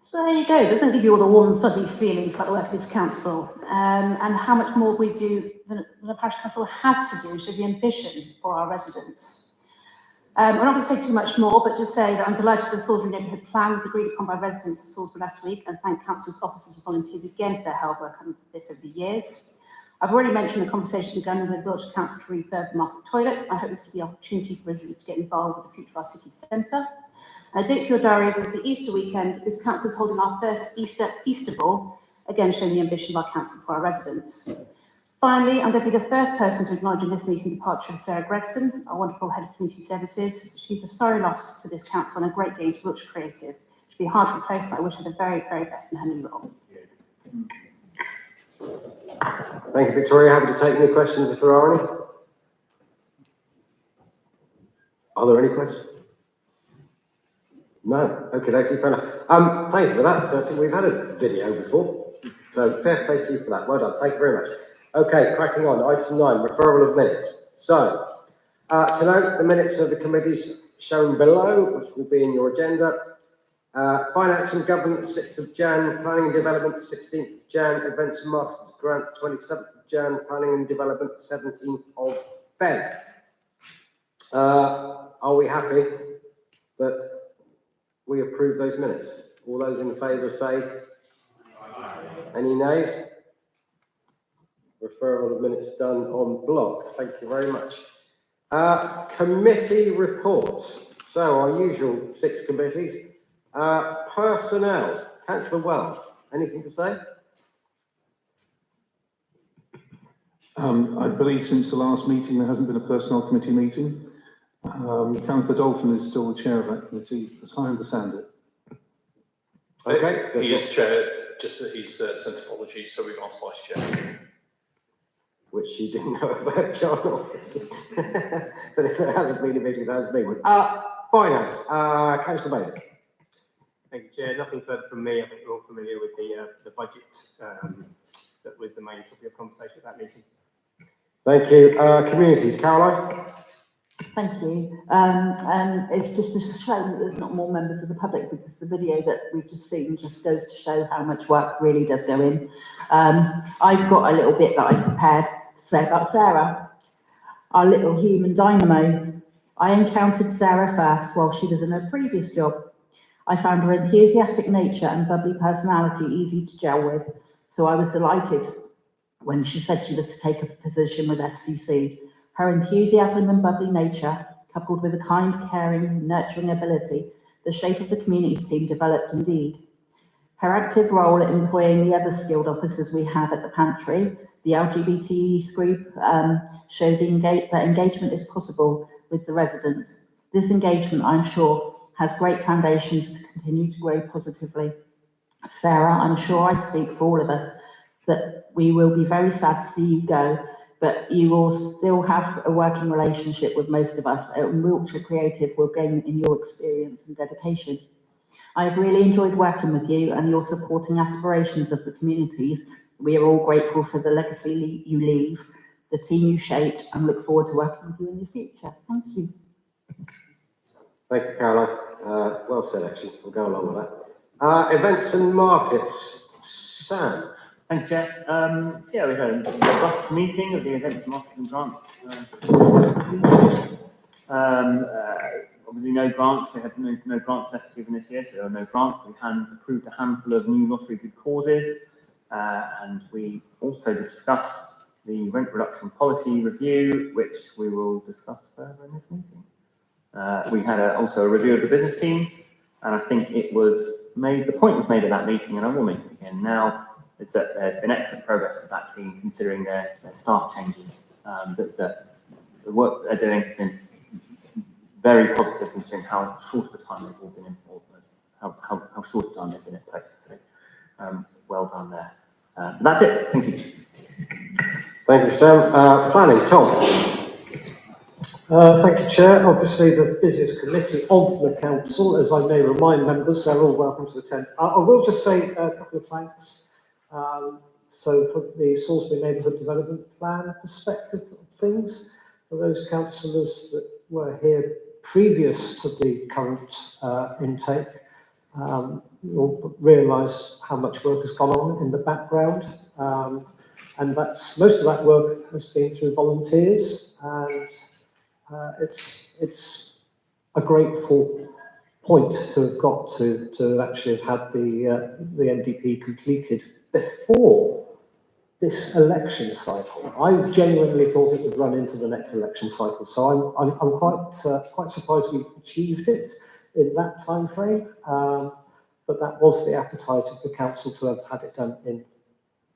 So there you go. Doesn't it give you all the warm and fuzzy feelings about the work of this council, and how much more we do than the parish council has to do to the ambition for our residents. I'm not going to say too much more, but just say that I'm delighted the Salisbury neighbourhood plan was agreed upon by residents of Salisbury last week, and thank council's officers and volunteers again for their hard work on this over the years. I've already mentioned the conversation begun with Wiltshire Council to refurb the market toilets. I hope this is the opportunity for residents to get involved with the future of our city centre. I date for your diaries as the Easter weekend. This council is holding our first Easter Ball, again showing the ambition of our council for our residents. Finally, I'm going to be the first person to acknowledge in this meeting the departure of Sarah Gregson, our wonderful head of community services. She's a sorry loss to this council and a great gain to Wiltshire Creative. She'll be hard to replace, but I wish her the very, very best in her new role. Thank you, Victoria. Happy to take any questions if there are any. Are there any questions? No. Okay, fair enough. Thank you for that. I don't think we've had a video before. So fair play to you for that. Well done. Thank you very much. Okay, cracking on. Item 9, referral of minutes. So, to note, the minutes of the committees shown below, which will be in your agenda. Finance and Governance, 6th of Jan. Planning and Development, 16th of Jan. Events and Marketing Grants, 27th of Jan. Planning and Development, 17th of Feb. Are we happy that we approve those minutes? All those in favour say aye. Any nays? Referral of minutes done on block. Thank you very much. Committee reports. So our usual 6 committees. Personnel. Councillor Wells, anything to say? I believe since the last meeting there hasn't been a personnel committee meeting. Councillor Dalton is still the chair of that committee, as I understand it. Okay. He is chair, just that he's sent apologies, so we've asked vice chair. Which you didn't know about, John, obviously. But if there hasn't been a meeting, there has been one. Finance, Councillor Baines. Thank you, Chair. Nothing further from me. I think we're all familiar with the budget that was the main topic of conversation at that meeting. Thank you. Communities, Caroline. Thank you. And it's just a shame that there's not more members of the public, because the video that we've just seen just goes to show how much work really does go in. I've got a little bit that I prepared to say about Sarah, our little human dynamo. I encountered Sarah first while she was in her previous job. I found her enthusiastic nature and bubbly personality easy to gel with, so I was delighted when she said she was to take a position with SCC. Her enthusiasm and bubbly nature, coupled with a kind, caring, nurturing ability, the shape of the communities team developed indeed. Her active role in employing the other skilled officers we have at the pantry, the LGBT youth group, showed that engagement is possible with the residents. This engagement, I'm sure, has great foundations to continue to grow positively. Sarah, I'm sure I speak for all of us that we will be very sad to see you go, but you will still have a working relationship with most of us, and Wiltshire Creative will gain in your experience and dedication. I have really enjoyed working with you and your supporting aspirations of the communities. We are all grateful for the legacy you leave, the team you shaped, and look forward to working with you in the future. Thank you. Thank you, Caroline. Well said, actually. We'll go along with that. Events and markets. Sam. Thanks, Chair. Yeah, we had a robust meeting of the Events, Markets and Grants. Obviously, no grants. We had no grants left given this year, so there are no grants. We approved a handful of new lottery good causes, and we also discussed the rent reduction policy review, which we will discuss further in this meeting. We had also a review of the business team, and I think it was made, the point was made at that meeting, and I will make it again now, is that there's been excellent progress with that team considering their staff changes. That the work they're doing has been very positive considering how short of a time they've all been in, how short a time they've been in place. So well done there. That's it. Thank you. Thank you, Sam. Planning, Tom. Thank you, Chair. Obviously, the busiest committee of the council, as I may remind members, they're all welcome to attend. I will just say a couple of thanks. So, for the Salisbury Neighbourhood Development Plan perspective of things, for those councillors that were here previous to the current intake, you'll realise how much work has gone on in the background. And most of that work has been through volunteers, and it's a grateful point to have got to actually have had the NDP completed before this election cycle. I genuinely thought it would run into the next election cycle, so I'm quite surprised we achieved it in that time frame. But that was the appetite of the council to have had it done in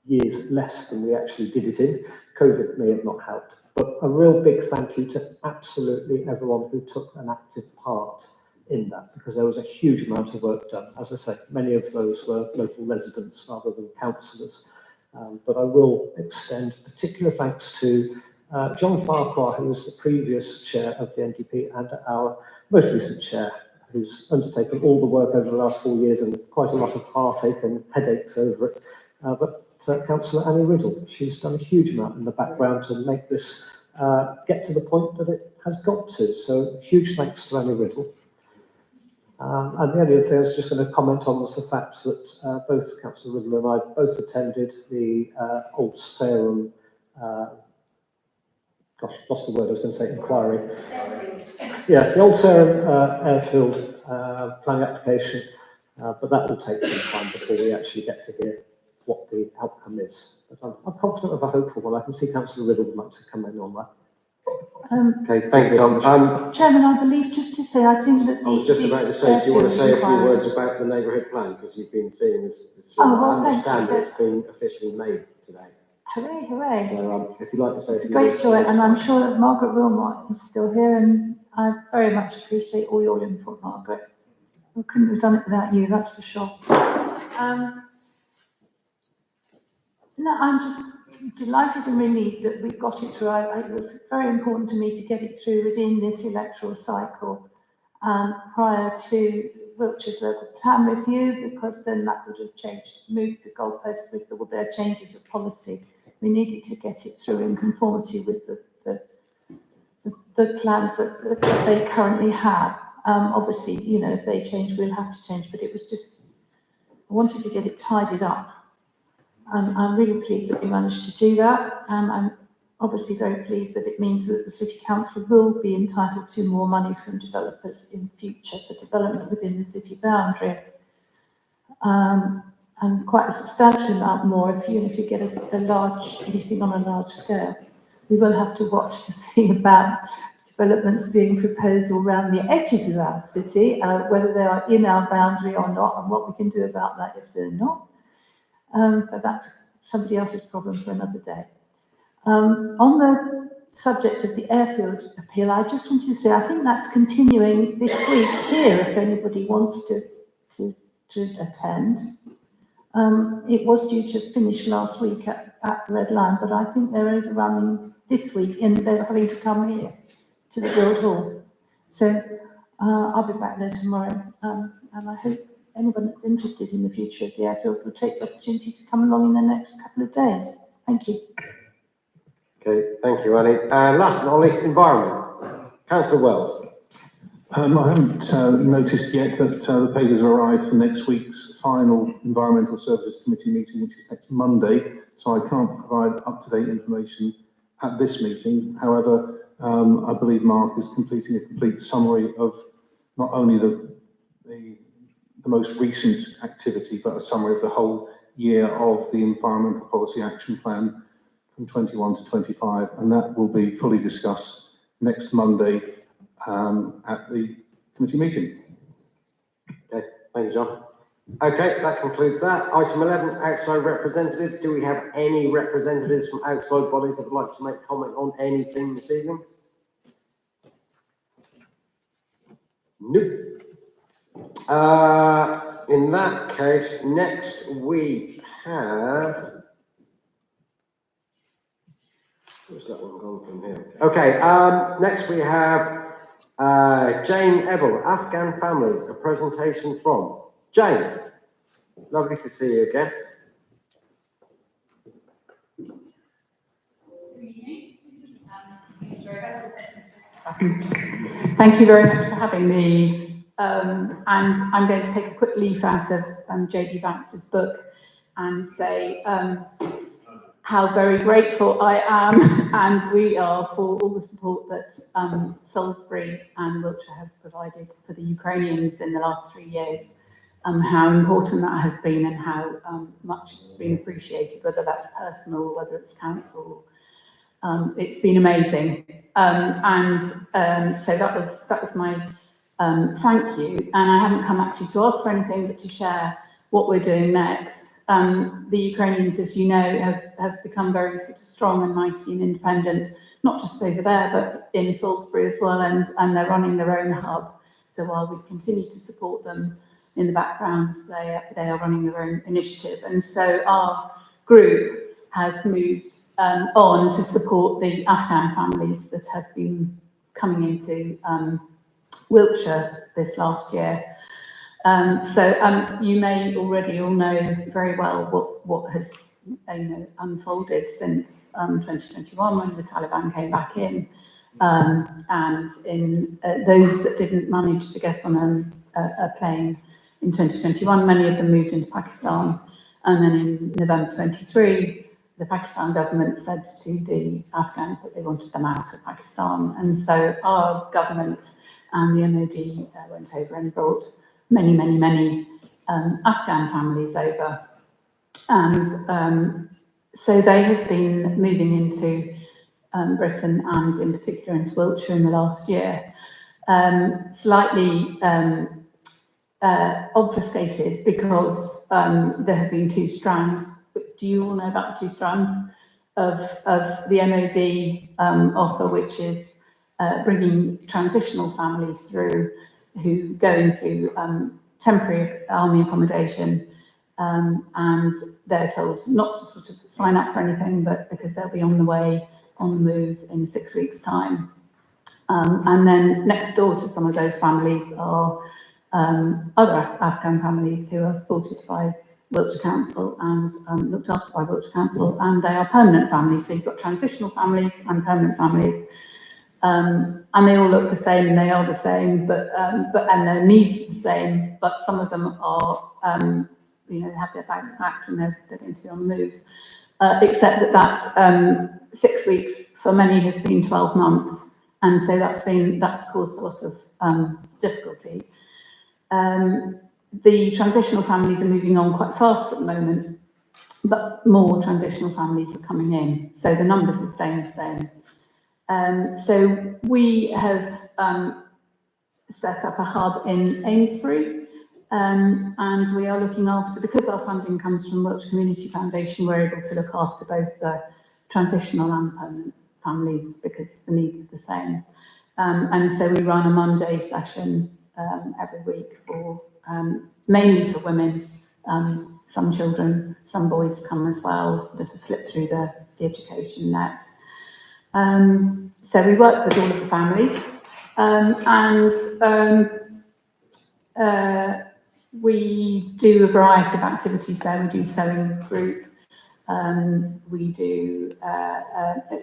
years less than we actually did it in. COVID may have not helped, but a real big thank you to absolutely everyone who took an active part in that, because there was a huge amount of work done. As I say, many of those were local residents rather than councillors. But I will extend particular thanks to John Farquhar, who was the previous chair of the NDP, and our most recent chair, who's undertaken all the work over the last 4 years and quite a lot of heartache and headaches over it. But Councillor Annie Riddle, she's done a huge amount in the background to make this get to the point that it has got to. So huge thanks to Annie Riddle. And the only other thing I was just going to comment on was the fact that both Councillor Riddle and I both attended the Old Sarum, gosh, lost the word I was going to say, inquiry. Yes, the Old Sarum airfield planning application, but that will take some time before we actually get to hear what the outcome is. But I'm confident of a hopeful one. I can see Councillor Riddle would like to come in on that. Okay, thank you, Tom. Chairman, I believe, just to say, I think that I was just about to say, do you want to say a few words about the neighbourhood plan, because you've been seeing this? Oh, well, I understand that it's been officially made today. Hooray, hooray. So if you'd like to say It's a great joy, and I'm sure that Margaret Wilmot is still here, and I very much appreciate all your input, Margaret. We couldn't have done it without you, that's for sure. No, I'm just delighted and relieved that we've got it through. It was very important to me to get it through within this electoral cycle prior to Wiltshire's local plan review, because then that would have moved the goalposts with all their changes of policy. We needed to get it through in conformity with the plans that they currently have. Obviously, you know, if they change, we'll have to change, but it was just, I wanted to get it tidied up. I'm really pleased that we managed to do that, and I'm obviously very pleased that it means that the City Council will be entitled to more money from developers in future for development within the city boundary, and quite a substantial amount more if you get anything on a large scale. We will have to watch to see about developments being proposed all around the edges of our city, whether they are in our boundary or not, and what we can do about that if they're not. But that's somebody else's problem for another day. On the subject of the airfield appeal, I just wanted to say I think that's continuing this week here, if anybody wants to attend. It was due to finish last week at the Red Line, but I think they're overrunning this week, and they're having to come here to the Guildhall. So I'll be back there tomorrow, and I hope anyone that's interested in the future of the airfield will take the opportunity to come along in the next couple of days. Thank you. Okay, thank you, Annie. Last but not least, environment. Councillor Wells. I haven't noticed yet that the papers have arrived for next week's final Environmental Services Committee meeting, which is next Monday, so I can't provide up-to-date information at this meeting. However, I believe Mark is completing a complete summary of not only the most recent activity, but a summary of the whole year of the Environmental Policy Action Plan from 21 to 25, and that will be fully discussed next Monday at the committee meeting. Okay, thank you, John. Okay, that concludes that. Item 11, outside representatives. Do we have any representatives from outside bodies that would like to make comment on anything this evening? Nope. In that case, next we have. Where's that one gone from here? Okay, next we have Jane Ebel, Afghan Families, a presentation from Jane. Lovely to see you again. Thank you very much for having me. and I'm going to take a quick leaf out of J.D. Banks's book and say how very grateful I am, and we are, for all the support that Salisbury and Wiltshire have provided for the Ukrainians in the last 3 years, how important that has been and how much it's been appreciated, whether that's personal, whether it's council. It's been amazing. So that was my thank you. And I haven't come actually to ask for anything, but to share what we're doing next. The Ukrainians, as you know, have become very sort of strong and mighty and independent, not just over there, but in Salisbury as well, and they're running their own hub. So while we continue to support them in the background, they are running their own initiative. And so our group has moved on to support the Afghan families that have been coming into Wiltshire this last year. You may already all know very well what has unfolded since 2021 when the Taliban came back in, and in those that didn't manage to get on a plane in 2021, many of them moved into Pakistan, and then in November 23, the Pakistan government said to the Afghans that they wanted them out of Pakistan, and so our government and the MOD went over and brought many Afghan families over, and so they have been moving into Britain and in particular into Wiltshire in the last year, slightly obfuscated because there have been two strands. Do you all know about the two strands of the MOD offer, which is bringing transitional families through who go into temporary army accommodation, and they're told not to sort of sign up for anything, but because they'll be on the move in 6 weeks' time. And then next door to some of those families are other Afghan families who are supported by Wiltshire Council and looked after by Wiltshire Council, and they are permanent families. So you've got transitional families and permanent families. And they all look the same, and they are the same, and their needs are the same. But some of them are, have their bags packed and they're going to be on the move. Except that 6 weeks for many has been 12 months, and so that's caused a lot of difficulty. The transitional families are moving on quite fast at the moment, but more transitional families are coming in, so the numbers are staying the same. So we have set up a hub in Amesbury, and we are looking after, because our funding comes from Wiltshire Community Foundation, we're able to look after both the transitional and permanent families because the needs are the same. And so we run a Monday session every week for mainly for women, some children, some boys come as well that have slipped through the education net. So we work with all of the families, and we do a variety of activities there. We do sewing group, we do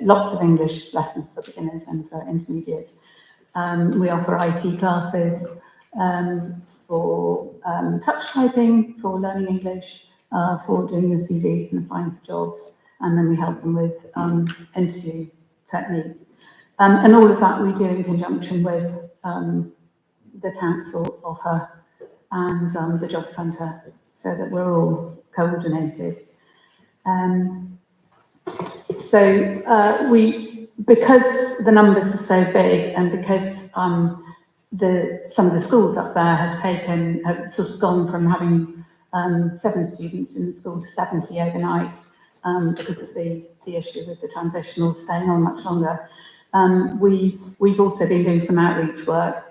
lots of English lessons for beginners and for intermediates. We offer IT classes for touch typing, for learning English, for doing your CVs and applying for jobs, and then we help them with interview technique. And all of that we do in conjunction with the council offer and the job centre, so that we're all coordinated. Because the numbers are so big, and because some of the schools up there have sort of gone from having 7 students in the school to 70 overnight, because of the issue with the transitional staying on much longer. We've also been doing some outreach work.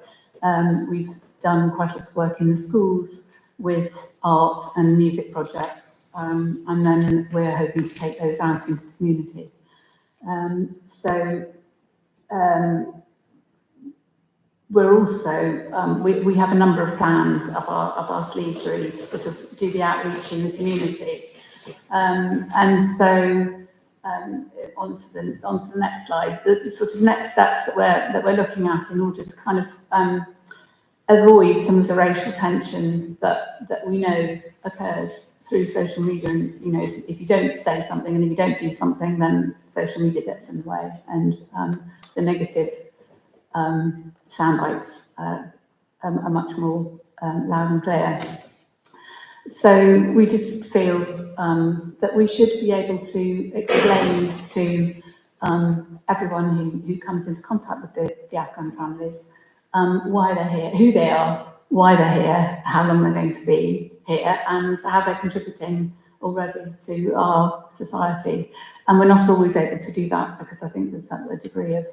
We've done quite a lot of work in the schools with art and music projects, and then we're hoping to take those out into the community. We're also, we have a number of plans up our sleeves really to sort of do the outreach in the community. Onto the next slide, the sort of next steps that we're looking at in order to kind of avoid some of the racial tension that we know occurs through social media. And, you know, if you don't say something and if you don't do something, then social media gets in the way, and the negative sound bites are much more loud and clear. So we just feel that we should be able to explain to everyone who comes into contact with the Afghan families why they're here, who they are, why they're here, how long they're going to be here, and how they're contributing already to our society. And we're not always able to do that because I think there's a degree of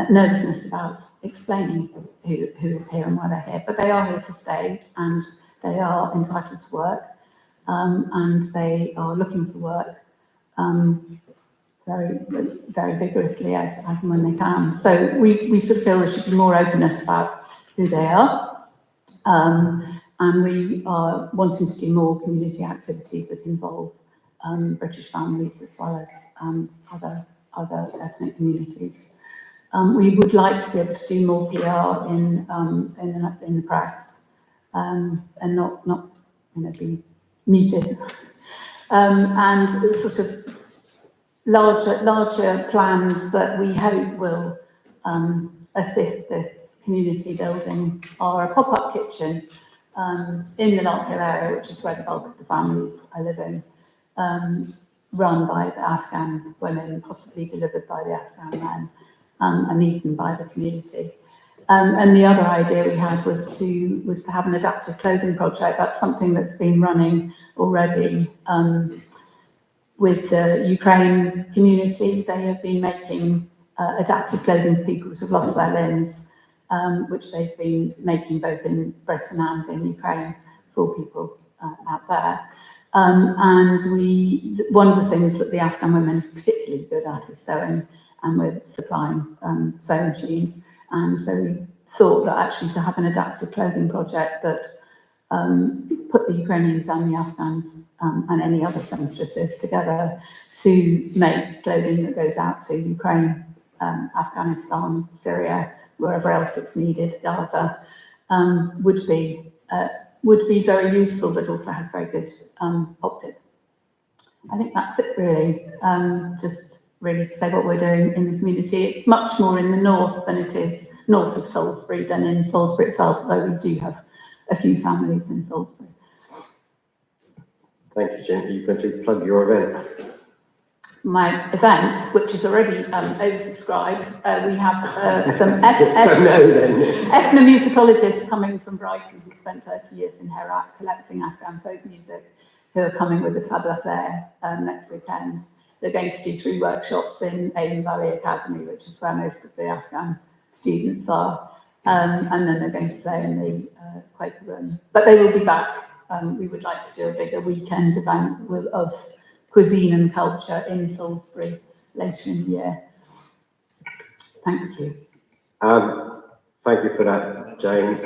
nervousness about explaining who is here and why they're here. But they are here to stay, and they are entitled to work, and they are looking for work very, very vigorously as and when they can. So we sort of feel there should be more openness about who they are, and we are wanting to do more community activities that involve British families as well as other ethnic communities. We would like to be able to do more PR in the press, and not you know, be muted, and sort of larger plans that we hope will assist this community building are a pop-up kitchen in the Larkhill area, which is where the bulk of the families are living, run by the Afghan women, possibly delivered by the Afghan men, and eaten by the community. And the other idea we had was to have an adaptive clothing project. That's something that's been running already with the Ukraine community. They have been making adaptive clothing for people who have lost their limbs, which they've been making both in Britain and in Ukraine for people out there. And one of the things that the Afghan women are particularly good at is sewing, and we're supplying sewing machines. And so we thought that actually to have an adaptive clothing project that put the Ukrainians and the Afghans and any other seamstresses together to make clothing that goes out to Ukraine, Afghanistan, Syria, wherever else it's needed, Gaza, would be very useful, but also have very good optics. I think that's it really. Just really to say what we're doing in the community. It's much more in the north than it is north of Salisbury than in Salisbury itself, though we do have a few families in Salisbury. Thank you, Jane. You're going to plug your event. My event, which is already oversubscribed, we have some ethnomusicologists coming from Brighton who spent 30 years in Herat collecting Afghan folk music, who are coming with a tabla there next weekend. They're going to do 3 workshops in Avon Valley Academy, which is where most of the Afghan students are, and then they're going to play in the Quaker Room. But they will be back. We would like to do a bigger weekend event of cuisine and culture in Salisbury later in the year. Thank you. Thank you for that, Jane.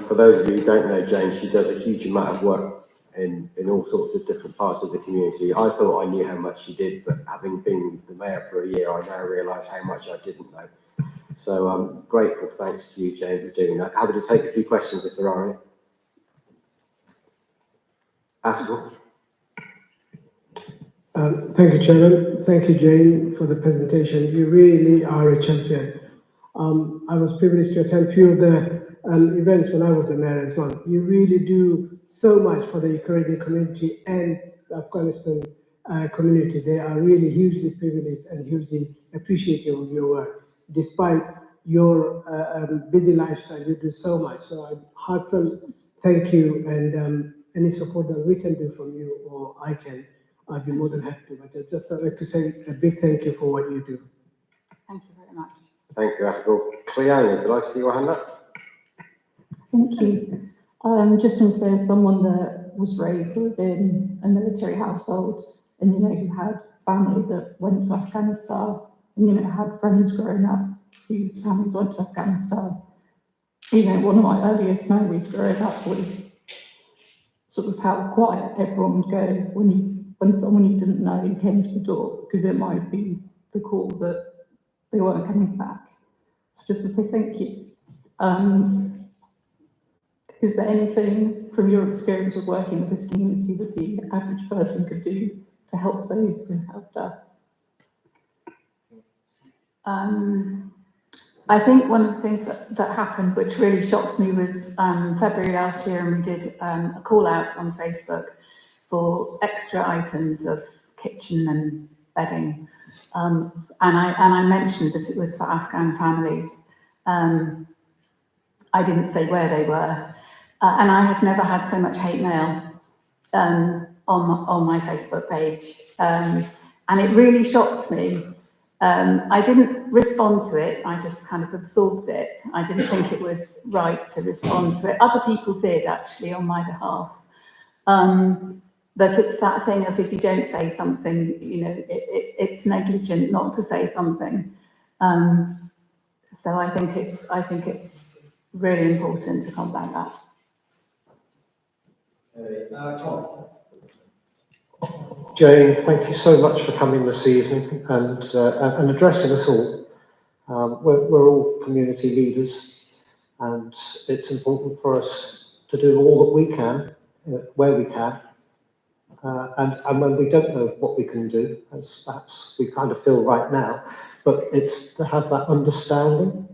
For those of you who don't know Jane, she does a huge amount of work in all sorts of different parts of the community. I thought I knew how much she did, but having been the mayor for a year, I now realise how much I didn't know. So I'm grateful, thanks to you, Jane, for doing that. Happy to take a few questions if there are any. Askell. Thank you, Chairman. Thank you, Jane, for the presentation. You really are a champion. I was privileged to attend a few of the events when I was the mayor as well. You really do so much for the Ukrainian community and the Afghanistan community. They are really hugely privileged and hugely appreciative of your work. Despite your busy lifestyle, you do so much. So I'm heartfelt thank you, and any support that we can do from you or I can, I'd be more than happy to. But I'd just like to say a big thank you for what you do. Thank you very much. Thank you, Askell. Cleona, did I see your hand up? Thank you. Just want to say, as someone that was raised within a military household, and who had family that went to Afghanistan, and had friends growing up whose families went to Afghanistan. One of my earliest memories growing up was sort of how quiet everyone would go when someone you didn't know came to the door, because it might be the call that they weren't coming back. So just to say thank you. is there anything from your experience of working with this community that the average person could do to help those who helped us? I think one of the things that happened, which really shocked me, was February last year, and we did a call out on Facebook for extra items of kitchen and bedding. And I mentioned that it was for Afghan families. I didn't say where they were. And I have never had so much hate mail on my Facebook page. And it really shocked me. I didn't respond to it, I just kind of absorbed it. I didn't think it was right to respond to it. Other people did, actually, on my behalf. But it's that thing of, if you don't say something, you know, it's negligent not to say something. So I think it's really important to combat that. Tom. Jane, thank you so much for coming this evening and addressing us all. We're all community leaders, and it's important for us to do all that we can, where we can, and when we don't know what we can do, as perhaps we kind of feel right now, but it's to have that understanding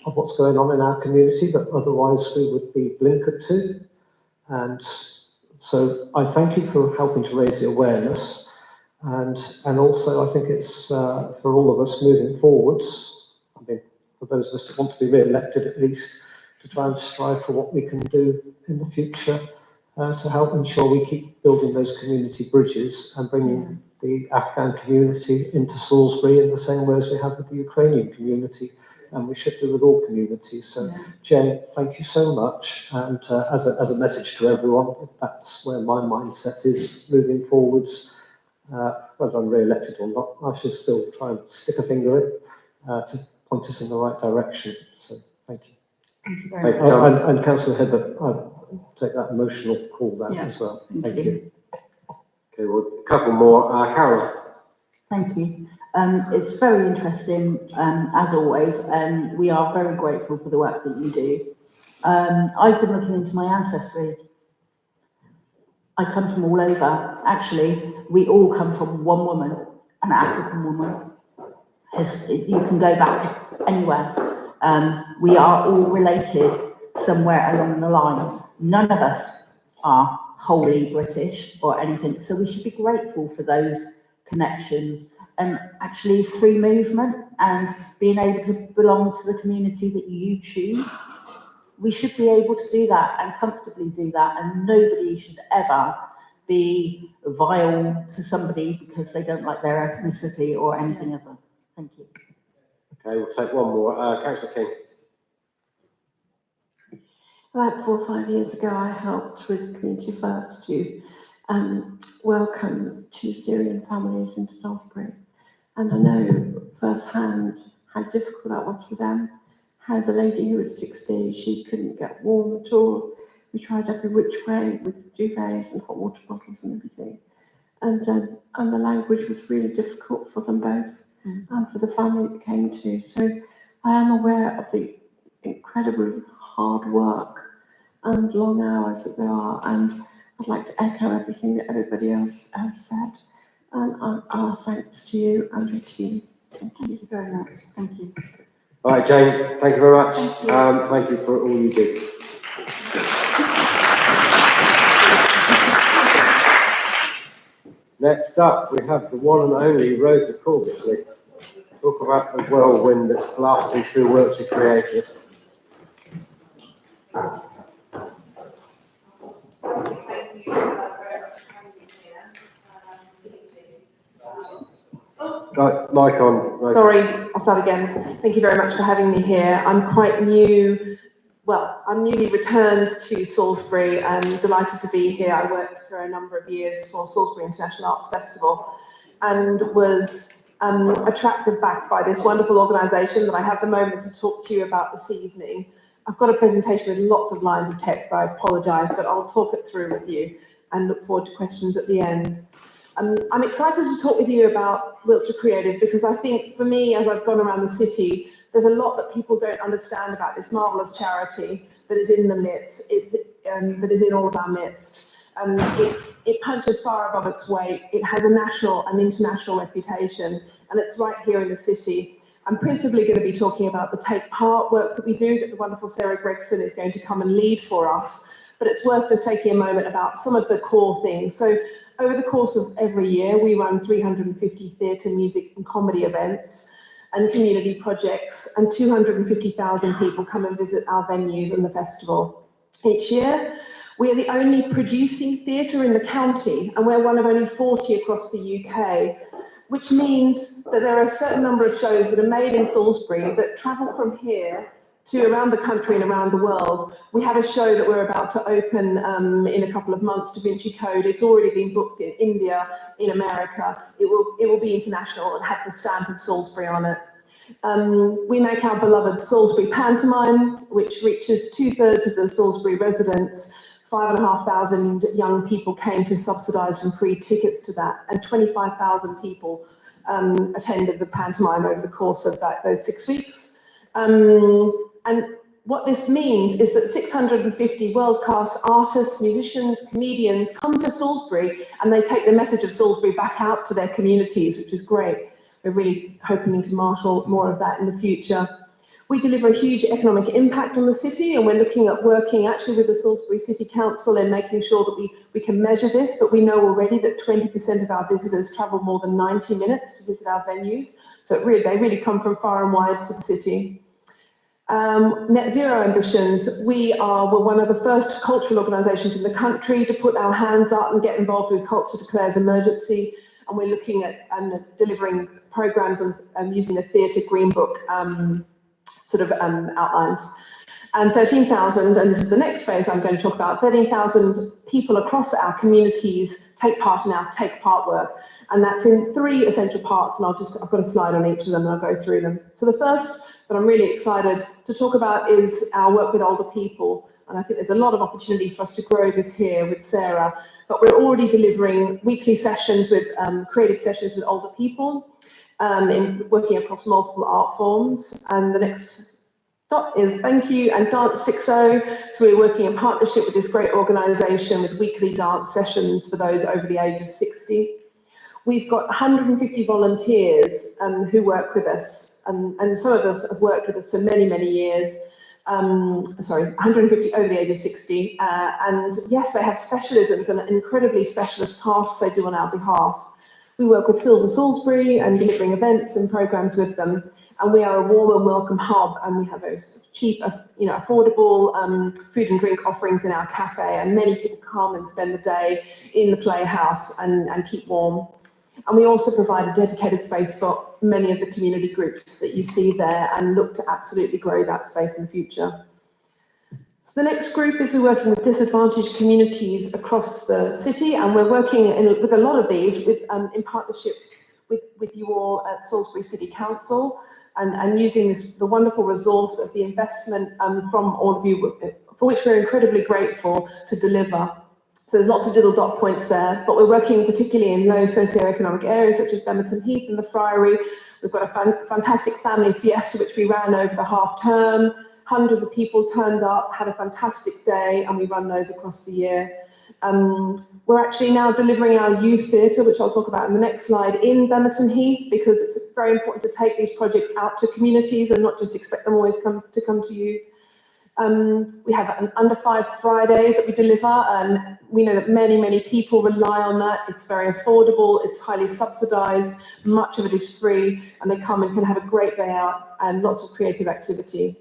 of what's going on in our community that otherwise we would be blinkered to. And so I thank you for helping to raise the awareness, and also I think it's for all of us moving forwards, I mean, for those of us that want to be re-elected at least, to try and strive for what we can do in the future to help ensure we keep building those community bridges and bringing the Afghan community into Salisbury in the same way as we have with the Ukrainian community. And we should do with all communities. So, Jane, thank you so much. And as a message to everyone, that's where my mindset is moving forwards. Whether I'm re-elected or not, I should still try and stick a finger in to point us in the right direction. So, thank you. Thank you very much. And Councillor Heather, I'll take that emotional call back as well. Thank you. Okay, well, a couple more. Carol. Thank you. It's very interesting, as always, and we are very grateful for the work that you do. I've been looking into my ancestry. I come from all over. Actually, we all come from one woman, an African woman. You can go back anywhere. We are all related somewhere along the line. None of us are wholly British or anything, so we should be grateful for those connections. And actually free movement and being able to belong to the community that you choose. We should be able to do that and comfortably do that, and nobody should ever be vile to somebody because they don't like their ethnicity or anything other. Thank you. Okay, we'll take one more. Councillor King. About 4 or 5 years ago, I helped with Community First to welcome 2 Syrian families into Salisbury. And I know firsthand how difficult that was for them, how the lady who was 60, she couldn't get warm at all. We tried every which way with duvets and hot water bottles and everything. And the language was really difficult for them both and for the family that came to. So I am aware of the incredibly hard work and long hours that there are. And I'd like to echo everything that everybody else has said. And our thanks to you and your team. Thank you very much. Thank you. All right, Jane, thank you very much. Thank you. Thank you for all you do. Next up, we have the one and only Rosa Corbishley. Talk about the whirlwind that's blasting through Wiltshire Creative. Right, mic on. Rosa. Sorry, I'll start again. Thank you very much for having me here. I'm quite new. Well, I'm newly returned to Salisbury. I'm delighted to be here. I worked for a number of years for Salisbury International Arts Festival and was attracted back by this wonderful organisation that I have the moment to talk to you about this evening. I've got a presentation with lots of lines of text, so I apologise, but I'll talk it through with you and look forward to questions at the end. I'm excited to talk with you about Wiltshire Creative because I think for me, as I've gone around the city, there's a lot that people don't understand about this marvellous charity that is in the midst, that is in all of our midst. It punches far above its weight. It has a national and international reputation, and it's right here in the city. I'm principally going to be talking about the Take Part work that we do, that the wonderful Sarah Gregson is going to come and lead for us. But it's worth just taking a moment about some of the core things. So over the course of every year, we run 350 theatre, music and comedy events and community projects, and 250,000 people come and visit our venues and the festival each year. We are the only producing theatre in the county, and we're one of only 40 across the UK, which means that there are a certain number of shows that are made in Salisbury that travel from here to around the country and around the world. We have a show that we're about to open in a couple of months, Da Vinci Code. It's already been booked in India, in America. It will be international and have the stamp of Salisbury on it. We make our beloved Salisbury pantomime, which reaches 2/3 of the Salisbury residents. 5,500 young people came to subsidised and free tickets to that, and 25,000 people attended the pantomime over the course of those 6 weeks. And what this means is that 650 world-class artists, musicians, comedians come to Salisbury, and they take the message of Salisbury back out to their communities, which is great. We're really hoping to marshal more of that in the future. We deliver a huge economic impact on the city, and we're looking at working actually with the Salisbury City Council and making sure that we can measure this, but we know already that 20% of our visitors travel more than 90 minutes to visit our venues. So they really come from far and wide to the city. Net zero ambitions. We're one of the first cultural organisations in the country to put our hands up and get involved with Culture Declares Emergency, and we're looking at delivering programmes and using the Theatre Green Book outlines. And 13,000, and this is the next phase I'm going to talk about, 13,000 people across our communities take part in our Take Part work. And that's in 3 essential parts, and I've got a slide on each of them and I'll go through them. So the first that I'm really excited to talk about is our work with older people. And I think there's a lot of opportunity for us to grow this here with Sarah, but we're already delivering weekly sessions with creative sessions with older people, working across multiple art forms. And the next dot is thank you, and Dance 60. So we're working in partnership with this great organisation with weekly dance sessions for those over the age of 60. We've got 150 volunteers who work with us, and some of us have worked with us for many, many years. 150 over the age of 60. And yes, they have specialisms and incredibly specialist tasks they do on our behalf. We work with Silver Salisbury and delivering events and programmes with them. And we are a warm and welcome hub, and we have very cheap, affordable food and drink offerings in our cafe, and many people come and spend the day in the playhouse and keep warm. And we also provide a dedicated space for many of the community groups that you see there, and look to absolutely grow that space in the future. So the next group is we're working with disadvantaged communities across the city, and we're working with a lot of these in partnership with you all at Salisbury City Council, and using the wonderful resource of the investment from all of you, for which we're incredibly grateful to deliver. So there's lots of little dot points there, but we're working particularly in low socioeconomic areas such as Bemerton Heath and the Friary. We've got a fantastic family fiesta which we ran over the half term. Hundreds of people turned up, had a fantastic day, and we run those across the year. We're actually now delivering our youth theatre, which I'll talk about in the next slide, in Bemerton Heath, because it's very important to take these projects out to communities and not just expect them always to come to you. We have an Under 5 Fridays that we deliver, and we know that many, many people rely on that. It's very affordable, it's highly subsidised, much of it is free, and they come and can have a great day out and lots of creative activity.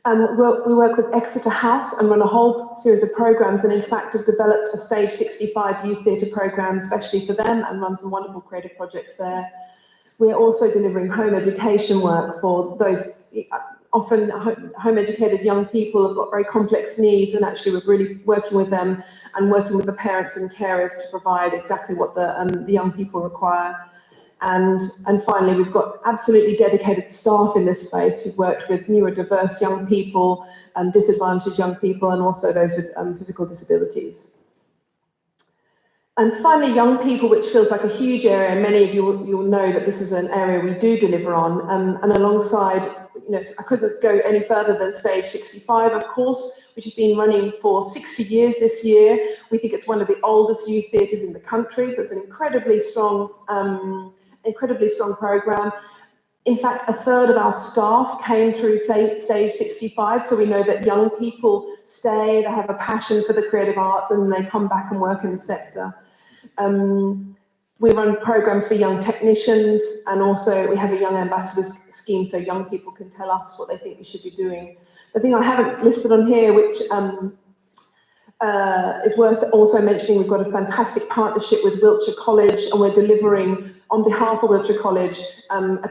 We work with Exeter House and run a whole series of programmes, and in fact have developed a Stage 65 youth theatre programme especially for them, and run some wonderful creative projects there. We're also delivering home education work for those often home-educated young people who've got very complex needs, and actually we're really working with them and working with the parents and carers to provide exactly what the young people require. And finally, we've got absolutely dedicated staff in this space who've worked with neurodiverse young people, disadvantaged young people, and also those with physical disabilities. And finally, young people, which feels like a huge area. Many of you will know that this is an area we do deliver on. And alongside, I couldn't go any further than Stage 65, of course, which has been running for 60 years this year. We think it's one of the oldest youth theatres in the country, so it's an incredibly strong programme. In fact, a third of our staff came through Stage 65, so we know that young people stay, they have a passion for the creative arts, and they come back and work in the sector. We run programs for young technicians, and also we have a young ambassadors scheme, so young people can tell us what they think we should be doing. The thing I haven't listed on here, which is worth also mentioning, we've got a fantastic partnership with Wiltshire College, and we're delivering on behalf of Wiltshire College a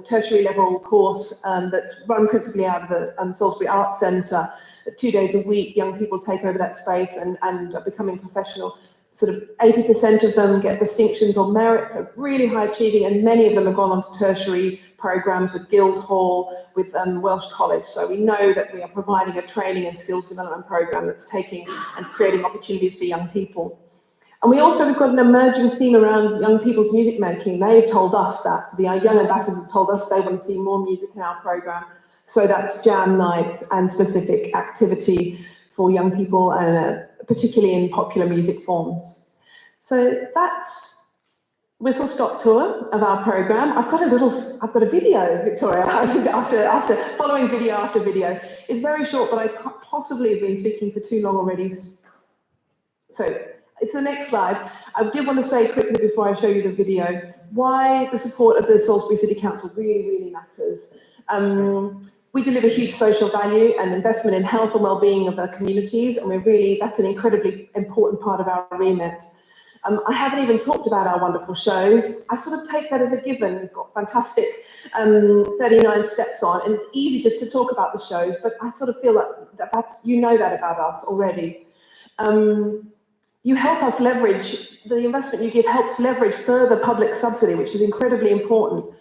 tertiary level course that's run principally out of the Salisbury Arts Centre. 2 days a week, young people take over that space and are becoming professional. Sort of 80% of them get distinctions or merits, so really high achieving, and many of them have gone on to tertiary programs with Guildhall, with Welsh College. So we know that we are providing a training and skills development program that's taking and creating opportunities for young people. And we've got an emerging theme around young people's music making. They've told us that. So our young ambassadors have told us they want to see more music in our program. So that's jam nights and specific activity for young people, and particularly in popular music forms. So that's whistle stop tour of our program. I've got a video, Victoria, after following video after video. It's very short, but I possibly have been speaking for too long already. So it's the next slide. I did want to say quickly before I show you the video, why the support of the Salisbury City Council really, really matters. We deliver huge social value and investment in health and well-being of our communities, and that's an incredibly important part of our remit. I haven't even talked about our wonderful shows. I sort of take that as a given. We've got fantastic 39 steps on, and it's easy just to talk about the shows, but I sort of feel that you know that about us already. You help us leverage, the investment you give helps leverage further public subsidy, which is incredibly important.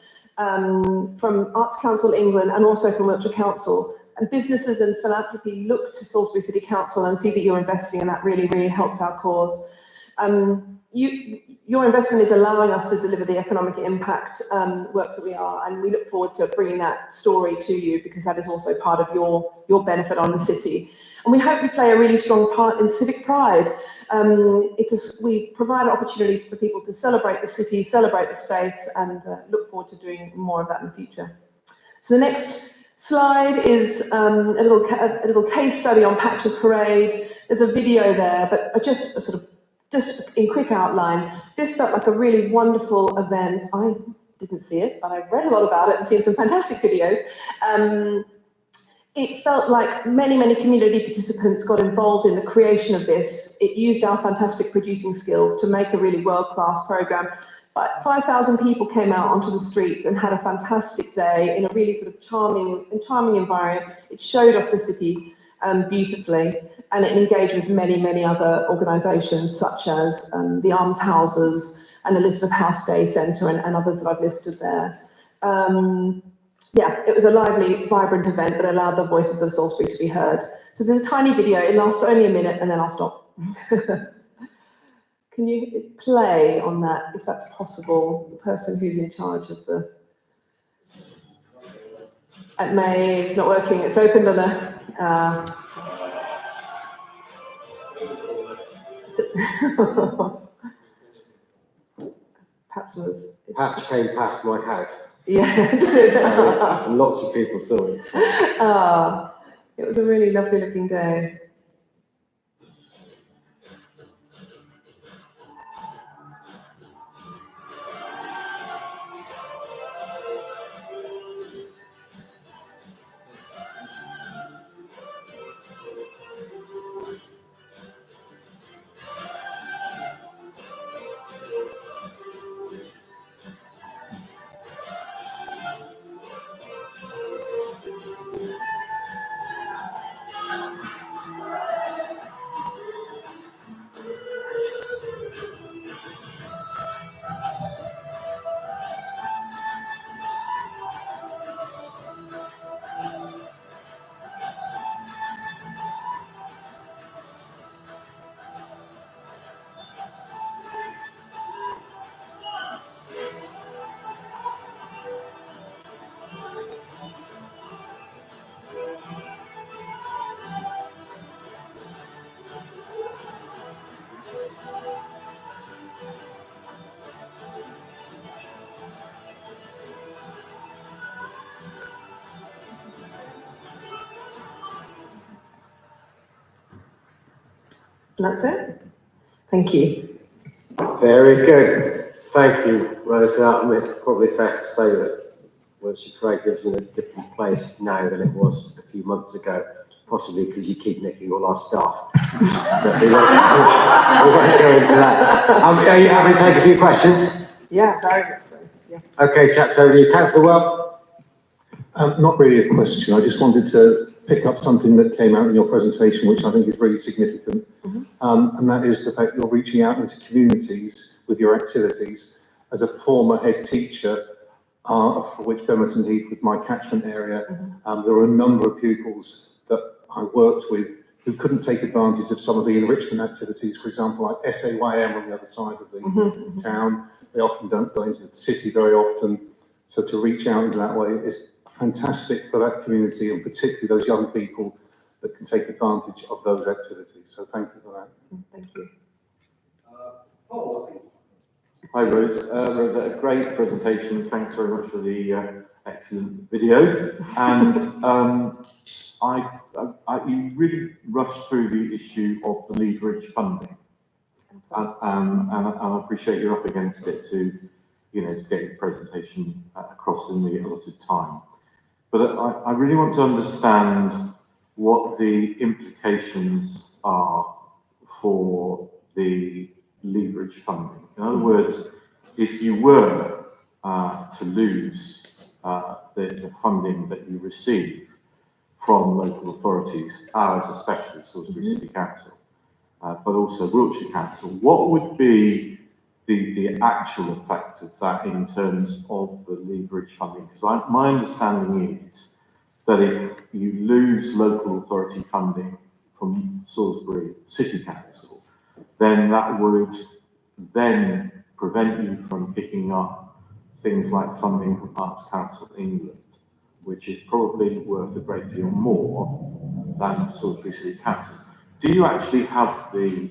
From Arts Council England and also from Wiltshire Council. And businesses and philanthropy look to Salisbury City Council and see that you're investing, and that really, really helps our cause. Your investment is allowing us to deliver the economic impact work that we are, and we look forward to bringing that story to you, because that is also part of your benefit on the city. And we hope we play a really strong part in civic pride. We provide opportunities for people to celebrate the city, celebrate the space, and look forward to doing more of that in the future. So the next slide is a little case study on Patches Parade. There's a video there, but just in quick outline, this felt like a really wonderful event. I didn't see it, but I've read a lot about it and seen some fantastic videos. It felt like many, many community participants got involved in the creation of this. It used our fantastic producing skills to make a really world-class program. But 5,000 people came out onto the streets and had a fantastic day in a really sort of charming environment. It showed off the city beautifully, and it engaged with many, many other organisations, such as the Almshouses and Elizabeth House Day Centre and others that I've listed there. Yeah, it was a lively, vibrant event that allowed the voices of Salisbury to be heard. So there's a tiny video, it lasts only a minute, and then I'll stop. Can you play on that, if that's possible, the person who's in charge of the... At May, it's not working, it's opened on a... Patch came past my house. Yeah. And lots of people saw it. It was a really lovely looking day. And that's it. Thank you. Very good. Thank you, Rosa. I mean, it's probably fair to say that Wiltshire Creative's in a different place now than it was a few months ago, possibly because you keep nicking all our staff. But we won't go into that. Are you happy to take a few questions? Yeah, very much so. Yeah. Okay, chaps, over to you. Councillor Wells? Not really a question. I just wanted to pick up something that came out in your presentation, which I think is really significant. And that is the fact you're reaching out into communities with your activities. As a former head teacher, for which Bemerton Heath was my catchment area, there were a number of pupils that I worked with who couldn't take advantage of some of the enrichment activities, for example, like SAYM on the other side of the town. They often don't go into the city very often. So to reach out in that way is fantastic for that community, and particularly those young people that can take advantage of those activities. So thank you for that. Thank you. Hi Rose. Rosa, a great presentation. Thanks very much for the excellent video. And you really rushed through the issue of the leverage funding. And I appreciate you're up against it to get your presentation across in the allotted time. But I really want to understand what the implications are for the leverage funding. In other words, if you were to lose the funding that you receive from local authorities, ours especially, Salisbury City Council, but also Wiltshire Council, what would be the actual effect of that in terms of the leverage funding? Because my understanding is that if you lose local authority funding from Salisbury City Council, then that would then prevent you from picking up things like funding from Arts Council England, which is probably worth a great deal more than Salisbury City Council. Do you actually have the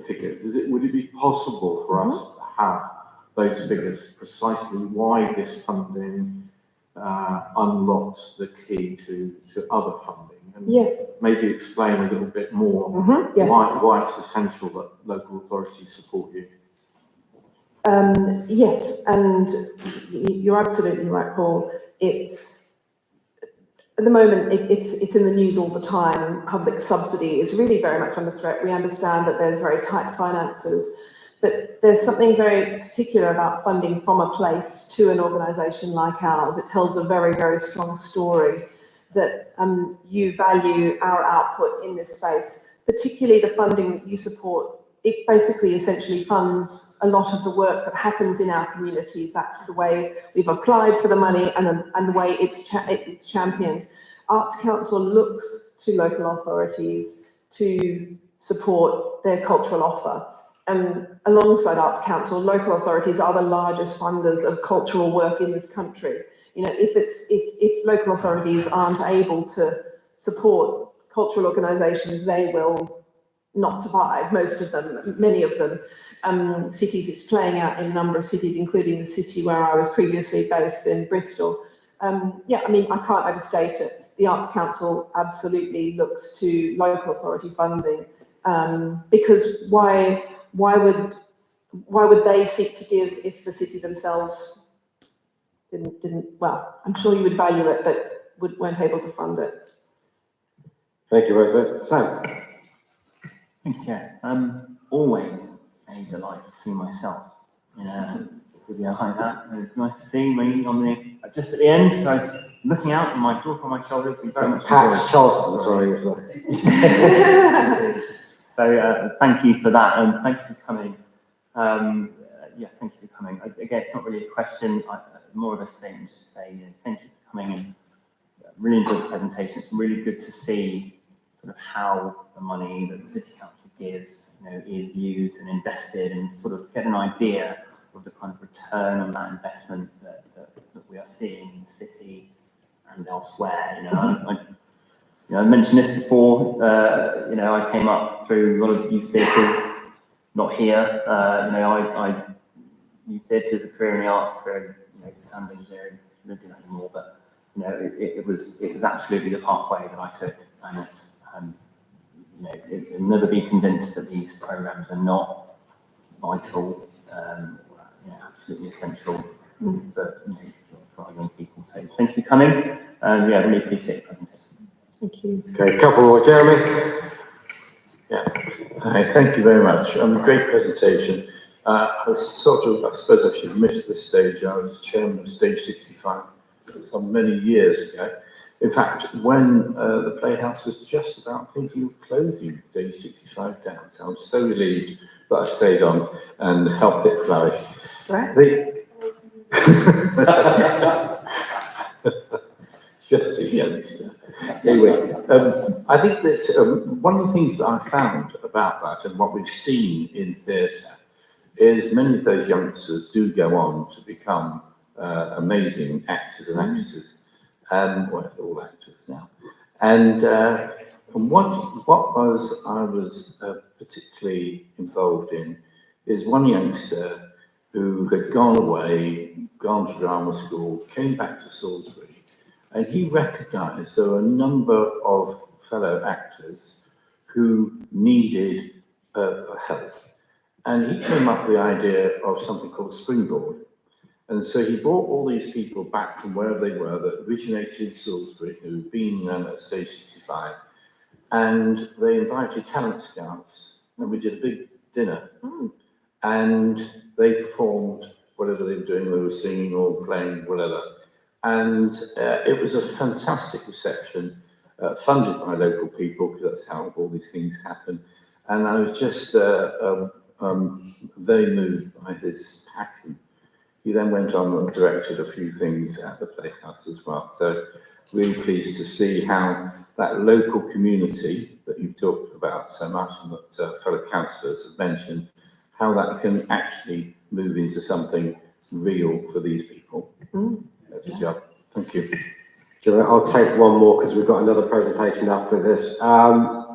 figures? Would it be possible for us to have those figures, precisely why this funding unlocks the key to other funding? And maybe explain a little bit more why it's essential that local authorities support you. Yes, and you're absolutely right, Paul. At the moment, it's in the news all the time. Public subsidy is really very much under threat. We understand that there's very tight finances, but there's something very particular about funding from a place to an organisation like ours. It tells a very, very strong story that you value our output in this space, particularly the funding that you support. It basically essentially funds a lot of the work that happens in our communities. That's the way we've applied for the money and the way it's championed. Arts Council looks to local authorities to support their cultural offer. And alongside Arts Council, local authorities are the largest funders of cultural work in this country. If local authorities aren't able to support cultural organisations, they will not survive, most of them, many of them. Cities, it's playing out in a number of cities, including the city where I was previously based in Bristol. I can't overstate it. The Arts Council absolutely looks to local authority funding, because why would they seek to give if the city themselves didn't, well, I'm sure you would value it, but weren't able to fund it. Thank you, Rosa. Sam? Thank you, Chair. Always a delight to see myself in a video like that. It's nice to see me just at the end. So I was looking out and my door on my shoulders. Pat Charleston, sorry. So thank you for that, and thank you for coming. Thank you for coming. Again, it's not really a question, more of a statement to say, thank you for coming and really enjoyed the presentation. It's really good to see sort of how the money that the City Council gives, is used and invested, and sort of get an idea of the kind of return on that investment that we are seeing in the city and elsewhere. I mentioned this before. I came up through a lot of youth theatres, not here. I youth theatres, a career in the arts, career, sound engineering. I don't do that anymore, but it was absolutely the pathway that I took, and it's it'll never be convinced that these programmes are not vital, absolutely essential for, for our young people. So thank you for coming, and yeah, really appreciate it. Thank you. Okay, a couple more, Jeremy. Yeah. Hi, thank you very much. Great presentation. I suppose I should admit at this stage, I was chairman of Stage 65 some many years ago. In fact, when the Playhouse was just about thinking of closing Stage 65 down, so I'm so relieved that I stayed on and helped it flourish. Right. Just a youngster. Anyway, I think that one of the things that I found about that and what we've seen in theatre is many of those youngsters do go on to become amazing actors and actresses, well, all actors now. And what I was particularly involved in is one youngster who had gone away, gone to drama school, came back to Salisbury, and he recognised there were a number of fellow actors who needed help. And he came up with the idea of something called Springboard. And so he brought all these people back from wherever they were that originated in Salisbury, who'd been at Stage 65, and they invited talent scouts, and we did a big dinner. And they performed whatever they were doing, they were singing or playing, whatever. And it was a fantastic reception, funded by local people, because that's how all these things happen. And I was just very moved by his passion. He then went on and directed a few things at the Playhouse as well. So really pleased to see how that local community that you talked about so much and that fellow councillors have mentioned, how that can actually move into something real for these people. That's a job. Thank you. I'll take one more because we've got another presentation after this.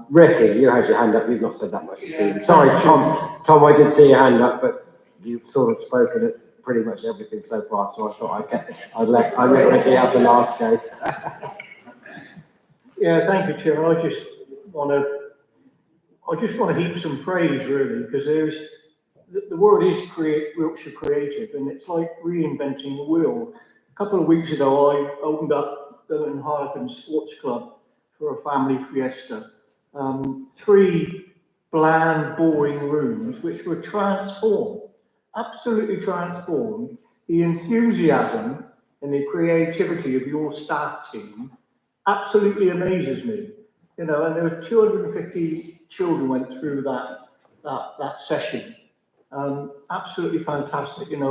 Ricky, you had your hand up. You've not said that much this evening. Sorry, Tom, I did see your hand up, but you've sort of spoken at pretty much everything so far, so I thought I'd let Ricky have the last go. Yeah, thank you, Chair. I just want to heap some praise, really, because the word is Wiltshire creative, and it's like reinventing the wheel. A couple of weeks ago, I opened up the Harlequin Sports Club for a family fiesta. 3 bland, boring rooms, which were transformed, absolutely transformed. The enthusiasm and the creativity of your staff team absolutely amazes me. And there were 250 children went through that session. Absolutely fantastic, and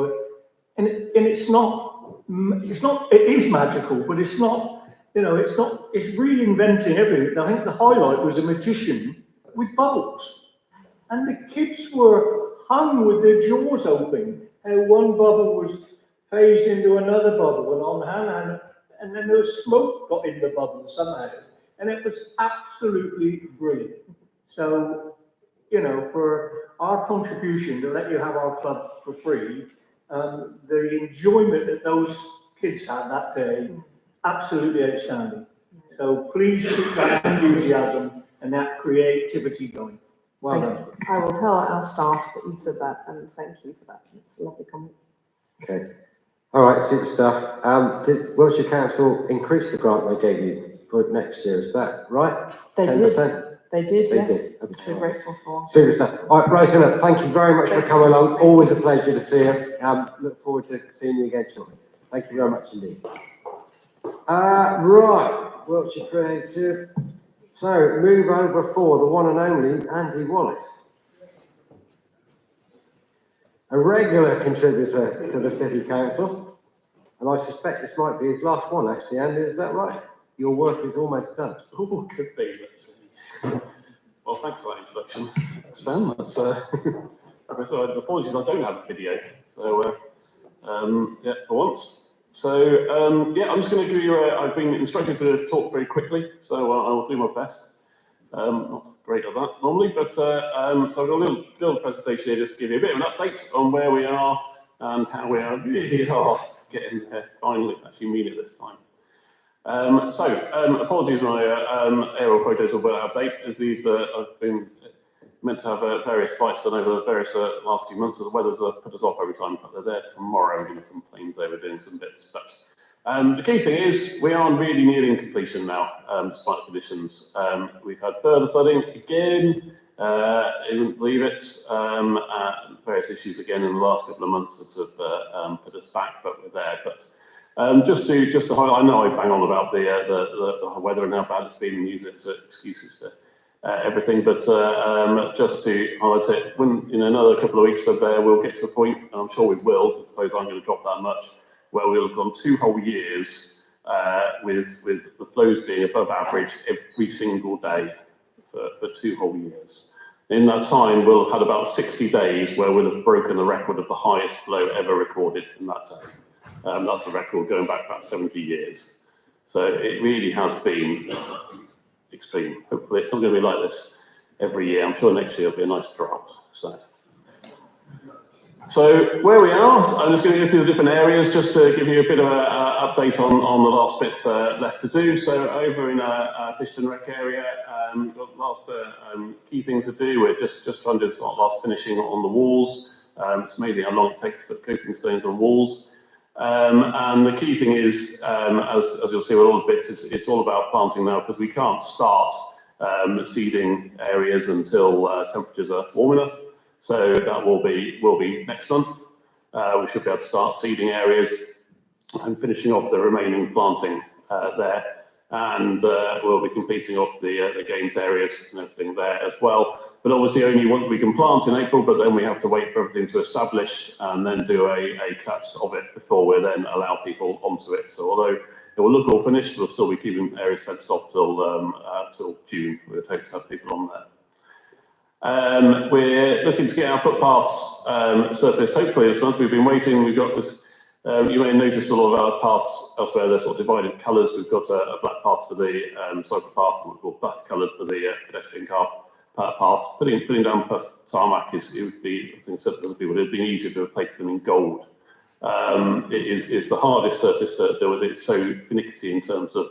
it's not, it is magical, but it's not, it's reinventing everything. I think the highlight was a magician with bubbles, and the kids were hung with their jaws open, how one bubble was phased into another bubble, and on hand, and then there was smoke got in the bubble somehow, and it was absolutely brilliant. So, for our contribution to let you have our club for free, the enjoyment that those kids had that day, absolutely outstanding. So please keep that enthusiasm and that creativity going. Well done. I will tell our staff that you said that, and thank you for that. It's a lovely comment. Okay. All right, super stuff. Did Wiltshire Council increase the grant they gave you for next year? Is that right? They 10%? did. They did, yes. Did. Okay. We're grateful for. Super stuff. All right, Rosanna, thank you very much for coming along. Always a pleasure to see you. Look forward to seeing you again shortly. Thank you very much indeed. Right, Wiltshire Creative. So, move over for the one and only Andy Wallace. A regular contributor to the City Council. And I suspect this might be his last one, actually, Andy. Is that right? Your work is almost done. Oh, could be, let's see. Well, thanks for that introduction, Stan. That's, so apologies, I don't have a video. So, yeah, for once. So, yeah, I'm just going to give you, I've been instructed to talk very quickly, so I will do my best. Not great at that normally, but so I've got a little presentation here just to give you a bit of an update on where we are and how we really are getting there finally, actually mean it this time. Apologies, my aerial photos are well out of date, as these I've been meant to have various flights done over the various last few months, so the weather's put us off every time, but they're there tomorrow, some planes over doing some bits. But the key thing is we are really nearing completion now, despite the conditions. We've had further flooding again, you wouldn't believe it, various issues again in the last couple of months that have put us back, but we're there. But just to highlight, I know I bang on about the weather and how bad it's been and use it as excuses for everything, but just to highlight it, when in another couple of weeks we'll get to a point, and I'm sure we will, I suppose I'm going to drop that much, where we'll have gone 2 whole years with the flows being above average every single day for 2 whole years. In that time, we'll have had about 60 days where we'll have broken the record of the highest flow ever recorded in that day. That's a record going back about 70 years. So it really has been extreme. Hopefully it's not going to be like this every year. I'm sure next year will be a nice drought. So where we are, I'm just going to go through the different areas just to give you a bit of an update on the last bits left to do. So over in Fishton Rec area, we've got last key things to do. We're just trying to do sort of last finishing on the walls. It's amazing how long it takes to put coping stones on walls. And the key thing is, as you'll see with all the bits, it's all about planting now, because we can't start seeding areas until temperatures are warm enough. So that will be next month. We should be able to start seeding areas and finishing off the remaining planting there. And we'll be completing off the games areas and everything there as well. But obviously only once we can plant in April, but then we have to wait for everything to establish and then do a cut of it before we then allow people onto it. So although it will look all finished, we'll still be keeping areas fenced off till June. We would hope to have people on there. We're looking to get our footpaths surfaced hopefully this month. We've been waiting. We've got this. You may have noticed a lot of our paths elsewhere, they're sort of divided colours. We've got a black path for the cycle path, and we've got buff coloured for the pedestrian path. Putting down buff tarmac it would be, I think certain people, it would be easier to replace them in gold. It's the hardest surface to deal with. It's so finicky in terms of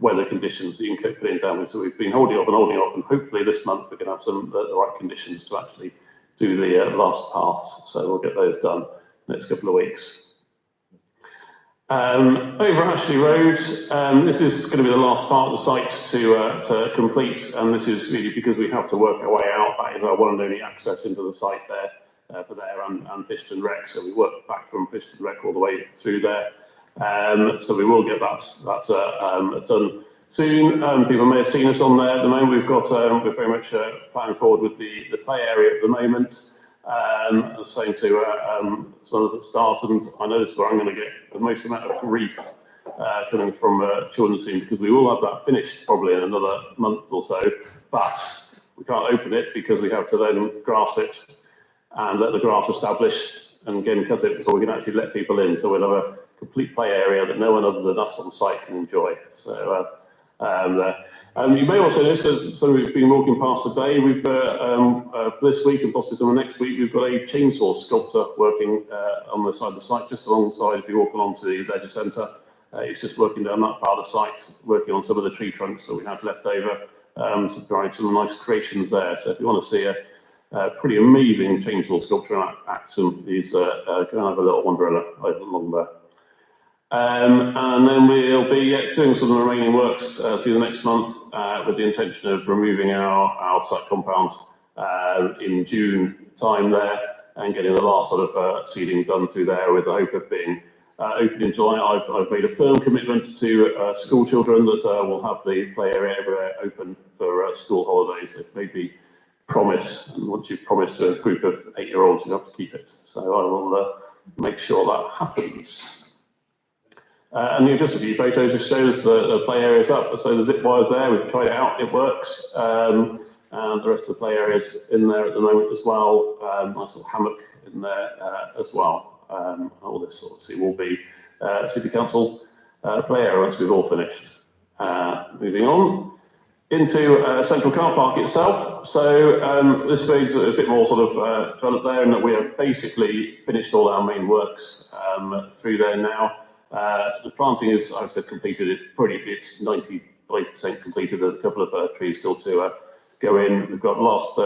weather conditions that you can put it down with. So we've been holding off, and hopefully this month we're going to have some the right conditions to actually do the last paths. So we'll get those done next couple of weeks. Over Ashley Road, this is going to be the last part of the site to complete, and this is really because we have to work our way out. That is our one and only access into the site there, for there and Fishton Rec. So we work back from Fishton Rec all the way through there. So we will get that done soon. People may have seen us on there at the moment. We're very much planning forward with the play area at the moment. Same to some that started, and I know this is where I'm going to get the most amount of grief coming from children's team, because we will have that finished probably in another month or so, but we can't open it because we have to then grass it and let the grass establish and again cut it before we can actually let people in. So we'll have a complete play area that no one other than us on site can enjoy. So you may also notice that some of you have been walking past today. We've for this week and possibly some next week, we've got a chainsaw sculptor working on the side of the site, just alongside if you walk along to the leisure centre. It's just working down that part of the site, working on some of the tree trunks that we had left over to provide some nice creations there. So if you want to see a pretty amazing chainsaw sculpture in action, please go and have a little wander along there. And then we'll be doing some of the remaining works through the next month with the intention of removing our site compound in June time there and getting the last sort of seeding done through there with the hope of being open in July. I've made a firm commitment to school children that will have the play area everywhere open for school holidays. It may be promise, and once you've promised to a group of 8-year-olds, you have to keep it. So I will make sure that happens. And just a few photos just shows the play areas up. So the zip wire's there, we've tried it out, it works. And the rest of the play areas in there at the moment as well. Nice little hammock in there as well. All this obviously will be City Council play area once we've all finished. Moving on into Central Car Park itself. So this is a bit more sort of developed there, in that we have basically finished all our main works through there now. The planting is, I've said, completed. It's 95% completed. There's a couple of trees still to go in. We've got last a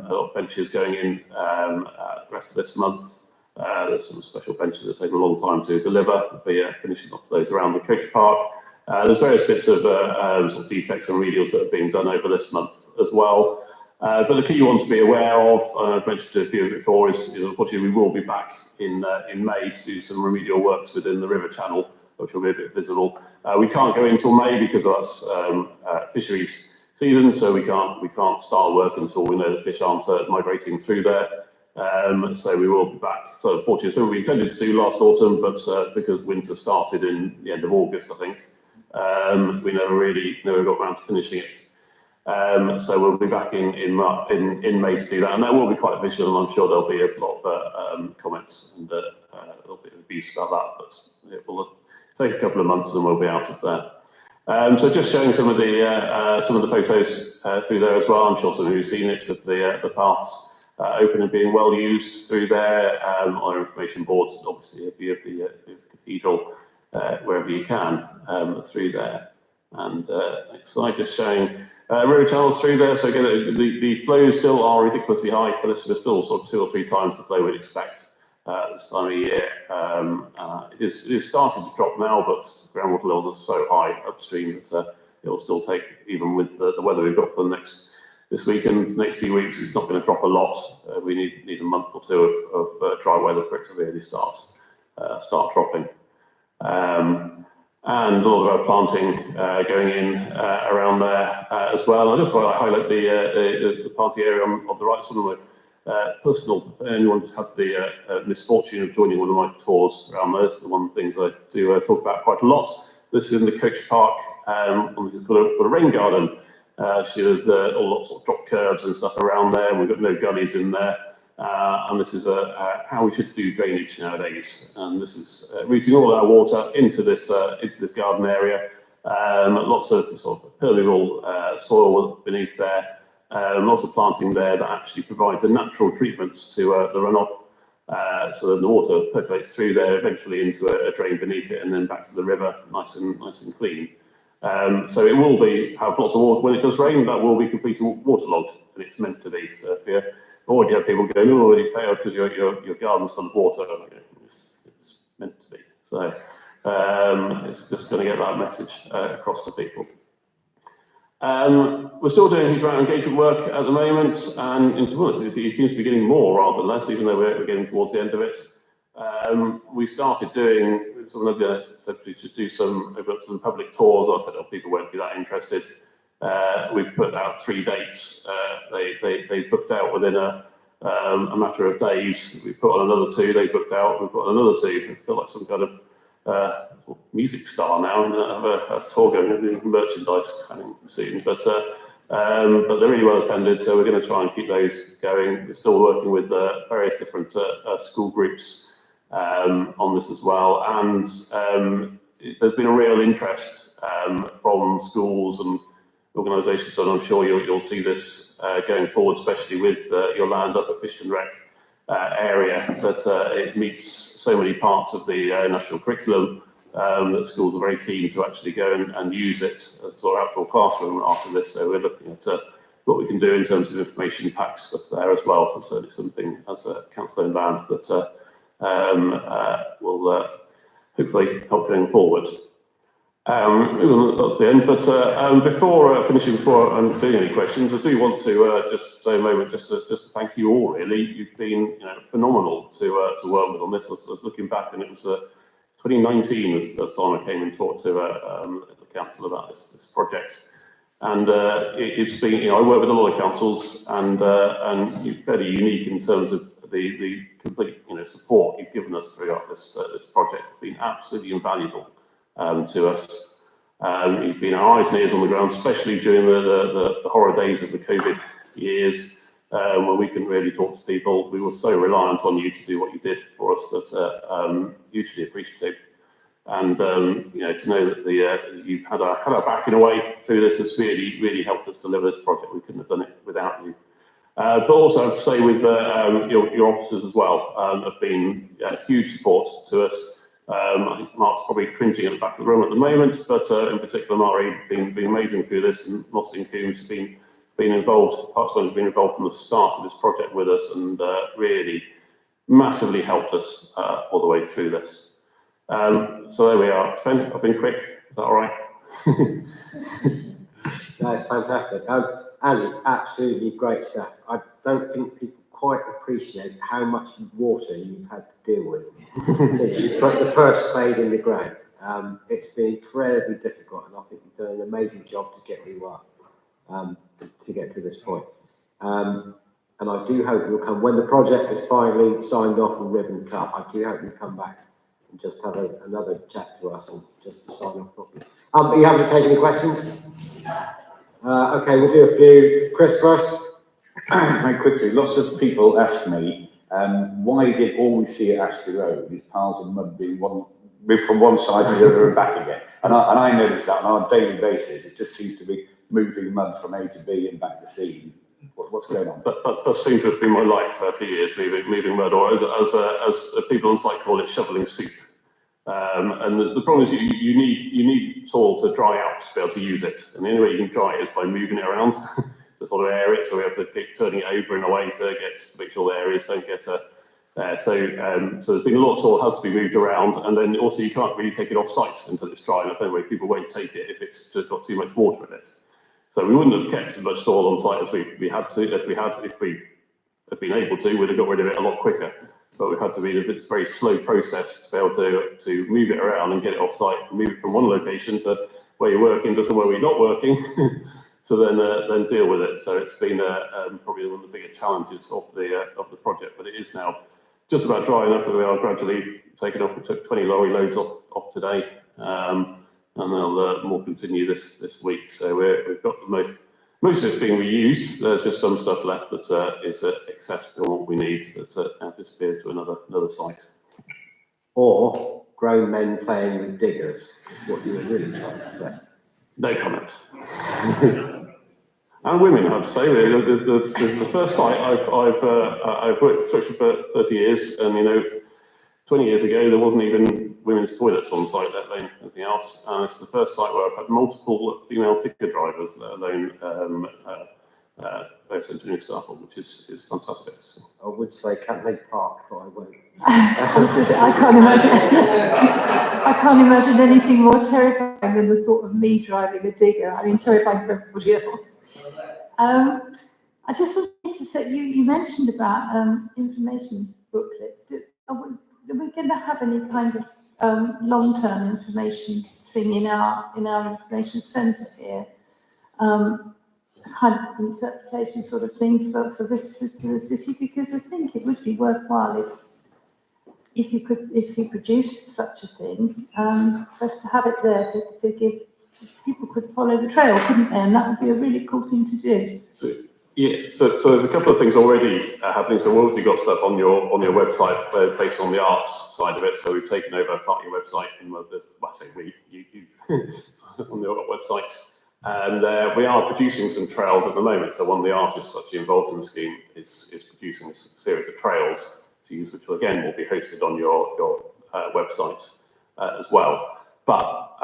lot of benches going in the rest of this month. There's some special benches that take a long time to deliver. We'll be finishing off those around the coach park. There's various bits of sort of defects and remedials that have been done over this month as well. But the key one to be aware of, I've mentioned a few of it before, is unfortunately we will be back in May to do some remedial works within the river channel, which will be a bit visible. We can't go into May because that's fisheries season, so we can't start work until we know the fish aren't migrating through there. So we will be back. So unfortunately, so we intended to do last autumn, but because winter started in the end of August, I think, we never got around to finishing it. So we'll be back in May to do that, and that will be quite visual, and I'm sure there'll be a lot of comments and a little bit of abuse about that, but it will take a couple of months and we'll be out of there. So just showing some of the photos through there as well. I'm sure some of you've seen it, with the paths open and being well used through there. On our information boards, obviously a view of the cathedral wherever you can through there. And next slide, just showing river channels through there. So again, the flows still are ridiculously high for this. We're still sort of 2 or 3 times the flow we'd expect this time of year. It is starting to drop now, but groundwater levels are so high upstream that it will still take, even with the weather we've got for this week and next few weeks, it's not going to drop a lot. We need a month or two of dry weather for it to really start dropping. And a lot of our planting going in around there as well. I just want to highlight the planting area on the right. Some of my personal, if anyone has had the misfortune of joining one of my tours around there, it's the one of the things I do talk about quite a lot. This is in the coach park, we've got a rain garden. There's all lots of drop curbs and stuff around there. We've got no gullies in there. And this is how we should do drainage nowadays. And this is routing all our water into this garden area. Lots of sort of permeable soil beneath there. Lots of planting there that actually provides a natural treatment to the runoff, so that the water percolates through there, eventually into a drain beneath it, and then back to the river, nice and clean. So it will have lots of water when it does rain. That will be completely waterlogged, and it's meant to be. So if you already have people going, oh, you failed because your garden's full of water. It's meant to be. So it's just going to get that message across to people. We're still doing huge amount of engagement work at the moment, and to be honest, it seems to be getting more rather than less, even though we're getting towards the end of it. We started doing, someone said we should do some public tours. I said, oh, people won't be that interested. We've put out 3 dates. They booked out within a matter of days. We put on another 2. They booked out. We've got another 2. I feel like some kind of music star now, and have a tour going and doing merchandise coming soon. But they're really well attended, so we're going to try and keep those going. We're still working with various different school groups on this as well, and there's been a real interest from schools and organisations, and I'm sure you'll see this going forward, especially with your land up at Fish and Rec area, that it meets so many parts of the national curriculum that schools are very keen to actually go and use it as our outdoor classroom after this. So we're looking at what we can do in terms of information packs stuff there as well. So certainly something as a council band that will hopefully help going forward. That's the end. But before finishing, before I'm doing any questions, I do want to just say a moment just to thank you all. Really, you've been phenomenal to work with on this. I was looking back, and it was 2019 was the first time I came and talked to the council about this project. And it's been, I work with a lot of councils, and you're fairly unique in terms of the complete support you've given us throughout this project. It's been absolutely invaluable to us. You've been our eyes and ears on the ground, especially during the horror days of the COVID years, when we couldn't really talk to people. We were so reliant on you to do what you did for us that hugely appreciative. And to know that you've had our back in a way through this has really helped us deliver this project. We couldn't have done it without you. But also, I have to say, with your officers as well, have been huge support to us. I think Mark's probably cringing at the back of the room at the moment, but in particular, Mari been amazing through this, and Mostyn Coombs been involved. Parksman's been involved from the start of this project with us, and really massively helped us all the way through this. So there we are. Sven, I've been quick. Is that all right? That's fantastic. Ali, absolutely great stuff. I don't think people quite appreciate how much water you've had to deal with since you put the first spade in the ground. It's been incredibly difficult, and I think you've done an amazing job to get where you are, to get to this point. And I do hope you'll come, when the project is finally signed off and ribbon cut, I do hope you'll come back and just have another chat to us and just to sign off properly. Are you happy to take any questions? Okay, we'll do a few. Chris first. Very quickly, lots of people ask me, why is it all we see at Ashley Road is piles of mud being moved from one side to the other and back again? And I notice that on a daily basis. It just seems to be moving mud from A to B and back to C. What's going on? That seems to have been my life for years, moving mud, or as people on site call it, shoveling soup. And the problem is you need soil to dry out to be able to use it, and the only way you can dry it is by moving it around to sort of air it. So we have to keep turning it over in a way to make sure the areas don't get so there's been a lot of soil has to be moved around, and then also you can't really take it off site until it's dry enough. Anyway, people won't take it if it's just got too much water in it. So we wouldn't have kept as much soil on site as we had to. If we had been able to, we'd have got rid of it a lot quicker. But we had to be it's a very slow process to be able to move it around and get it off site, move it from one location to where you're working to where we're not working, to then deal with it. So it's been probably one of the bigger challenges of the project. But it is now just about dry enough that we are gradually taking off. We took 20 lorry loads off today, and they'll more continue this week. So we've got most of it's being reused. There's just some stuff left that is excess from what we need that now disappears to another site. Or grown men playing with diggers, is what you were really trying to say. No comment. And women, I'd say. The first site I've worked construction for 30 years, and 20 years ago there wasn't even women's toilets on site, let alone anything else. And it's the first site where I've had multiple female digger drivers, let alone various engineering staff, which is fantastic. So. I would say Cantley Park, but I won't. I can't imagine anything more terrifying than the thought of me driving a digger. I mean, terrifying for everybody else. I just wanted to say, you mentioned about information booklets. Are we going to have any kind of long-term information thing in our information centre here? Kind of interpretation sort of thing for visitors to the city, because I think it would be worthwhile if you produced such a thing, for us to have it there to give people could follow the trail, couldn't they? And that would be a really cool thing to do. So there's a couple of things already happening. So we've obviously got stuff on your website based on the arts side of it. So we've taken over part of your website, and I say you on the website. And we are producing some trails at the moment. So one of the artists actually involved in the scheme is producing a series of trails to use, which again will be hosted on your website as well. But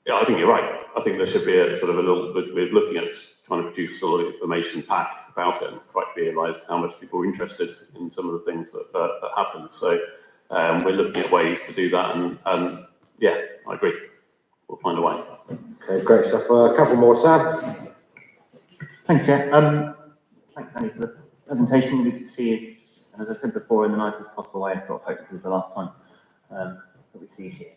yeah, I think you're right. I think there should be a sort of a little bit. We're looking at trying to produce a lot of information pack about it and try to realise how much people are interested in some of the things that happen. So we're looking at ways to do that, and yeah, I agree. We'll find a way. Okay, great stuff. A couple more, Sam. Thanks, Chair. Thanks, Andy, for the presentation. Good to see you. And as I said before, in the nicest possible way, I sort of hope this is the last time that we see you here.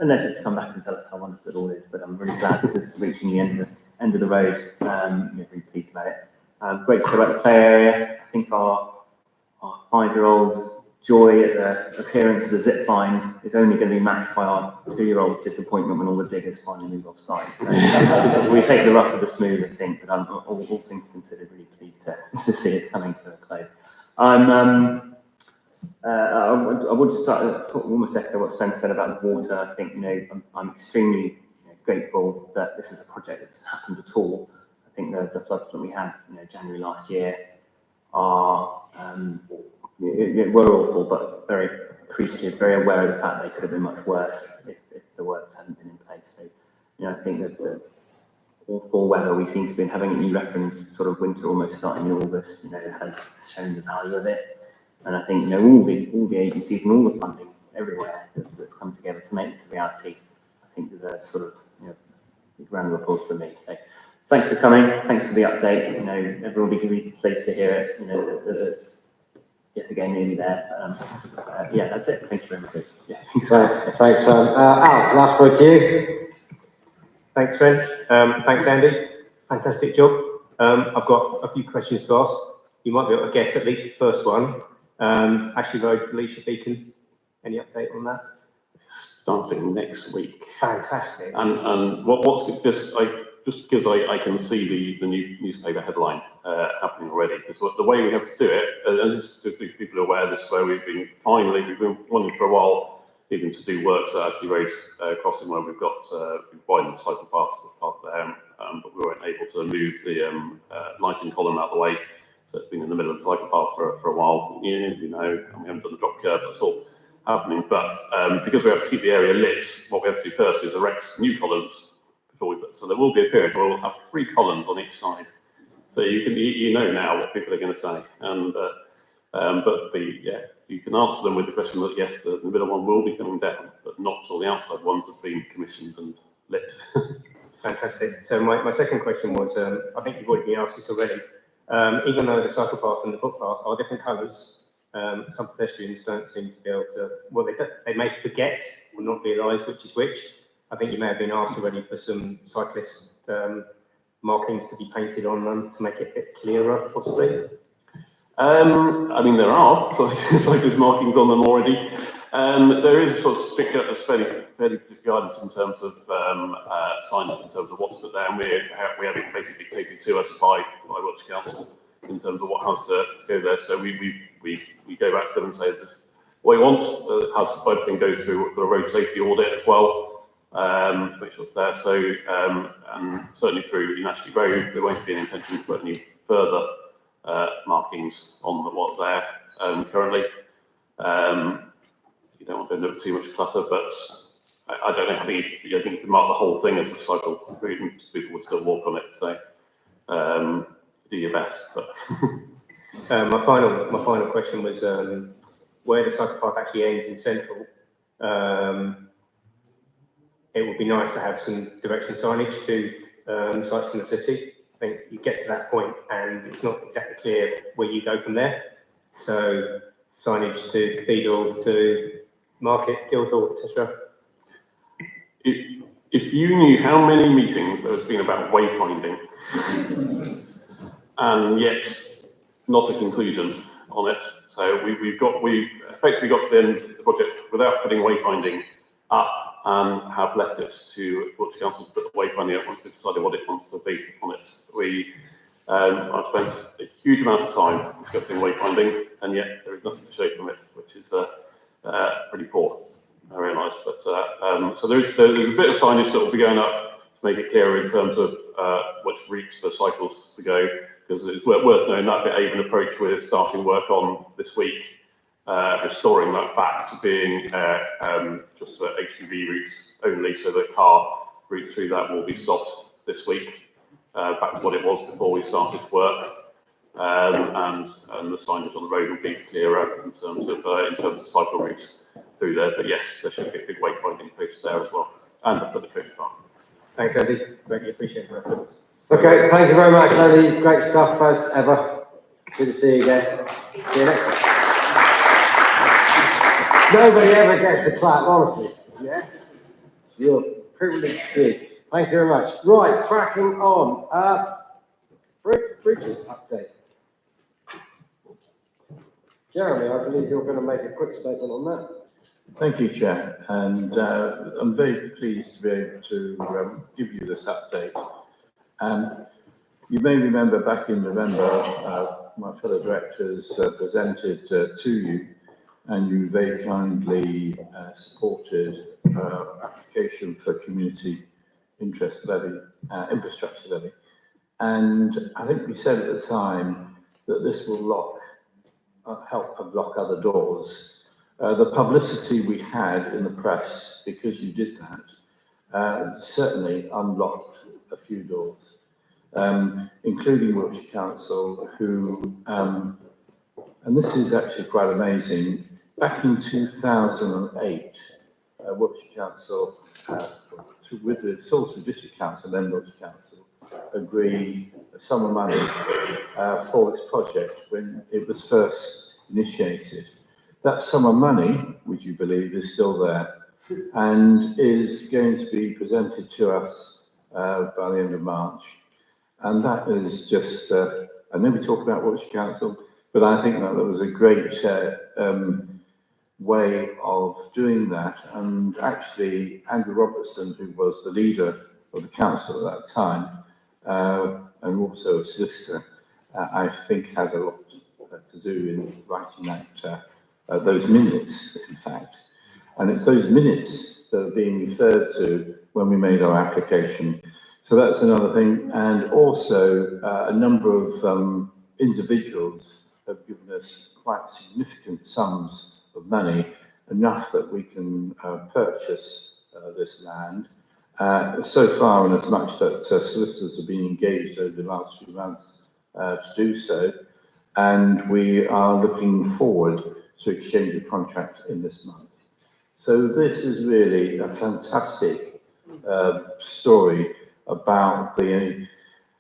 Unless it's come back and tell us how wonderful it all is, but I'm really glad this is reaching the end of the road. Really pleased about it. Great to hear about the play area. I think our 5-year-old's joy at the appearance of the zip line is only going to be matched by our 2-year-old's disappointment when all the diggers finally move off site. So we take the rough with the smooth, I think, but I'm all things considered really pleased to see it's coming to a close. I want to start almost echo what Sven said about the water. I think I'm extremely grateful that this is a project that's happened at all. I think the floods that we had January last year are were awful, but very appreciative, very aware of the fact they could have been much worse if the works hadn't been in place. So, I think that the awful weather we seem to be having, and you reference sort of winter almost starting in August, has shown the value of it. And I think, all the agencies and all the funding everywhere that's come together to make this a reality, I think deserves sort of, big round of applause for me. So thanks for coming. Thanks for the update. Everyone will be pleased to hear it. It's yet again nearly there. Yeah, that's it. Thank you very much. Yeah. Thanks, Al, last word to you. Thanks, Sven. Thanks, Andy. Fantastic job. I've got a few questions to ask. You might be able to guess at least the first one. Ashley Road, Alicia Beacon. Any update on that? Starting next week. Fantastic. And what's it, just because I can see the new newspaper headline happening already, because the way we have to do it, as people are aware, this is where we've been wanting for a while, even to do works at Ashley Road crossing, where we've widened the cycle path there, but we weren't able to move the lighting column out of the way, so it's been in the middle of the cycle path for a while. And we haven't done the drop curb, that's all happening, but because we have to keep the area lit, what we have to do first is erect new columns before we so there will be a period where we'll have 3 columns on each side, so you know now what people are going to say, and you can answer them with the question that yes, the middle one will be coming down, but not till the outside ones have been commissioned and lit. Fantastic. So my second question was, I think you've already been asked this already. Even though the cycle path and the footpath are different colours, some pedestrians don't seem to be able to, well, they may forget or not realise which is which. I think you may have been asked already for some cyclist markings to be painted on them to make it a bit clearer, possibly. I mean, there are cyclist markings on them already. There is sort of fairly guidance in terms of signage, in terms of what's put there, and we have it basically taken to us by Wiltshire Council in terms of what has to go there. So we go back to them and say, is this what you want? Has both thing goes through a road safety audit as well, to make sure it's there. So and certainly through Ashley Road, there won't be an intention to put any further markings on what's there currently. You don't want to end up with too much clutter, but I don't know. I think you can mark the whole thing as a cycle route, and people would still walk on it. So do your best. But my final question was where the cycle path actually ends in Central. It would be nice to have some direction signage to sites in the city. I think you get to that point and it's not exactly clear where you go from there. So signage to Cathedral, to Market, Guildhall, etc. If you knew how many meetings there has been about wayfinding, and yet not a conclusion on it. So we've effectively got to the end of the project without putting wayfinding up, and have left it to Wiltshire Council to put the wayfinding up once they've decided what it wants to be on it. I've spent a huge amount of time discussing wayfinding, and yet there is nothing to show from it, which is pretty poor, I realise. But so there's a bit of signage that will be going up to make it clearer in terms of which routes for cycles to go, because it's worth knowing that bit even approach we're starting work on this week, restoring that back to being just for HGV routes only, so the car route through that will be stopped this week, back to what it was before we started work, and the signage on the road will be clearer in terms of cycle routes through there. But yes, there should be a big wayfinding post there as well, and up at the coach park. Thanks, Andy. Greatly appreciate it. Okay, thank you very much, Andy. Great stuff as ever. Good to see you again. See you next time. Nobody ever gets a clap, honestly. Yeah? You're privileged kid. Thank you very much. Right, cracking on. Bridges update. Jeremy, I believe you're going to make a quick statement on that. Thank you, Chair, and I'm very pleased to be able to give you this update. You may remember back in November, my fellow directors presented to you, and you very kindly supported application for community interest levy, infrastructure levy. And I think we said at the time that this will help unlock other doors the publicity we had in the press, because you did that, certainly unlocked a few doors, including Wiltshire Council, who, and this is actually quite amazing, back in 2008, Wiltshire Council, with the Salisbury District Council, then Wiltshire Council, agreed a sum of money for this project when it was first initiated. That sum of money, would you believe, is still there and is going to be presented to us by the end of March. And that is just, I know we talk about Wiltshire Council, but I think that was a great way of doing that. And actually, Andrew Robertson, who was the leader of the council at that time, and also a solicitor, I think had a lot to do in writing that, those minutes, in fact. And it's those minutes that are being referred to when we made our application. So that's another thing. And also, a number of individuals have given us quite significant sums of money, enough that we can purchase this land. So far, and as much that solicitors have been engaged over the last few months to do so, and we are looking forward to exchange of contracts in this month. So this is really a fantastic story about the,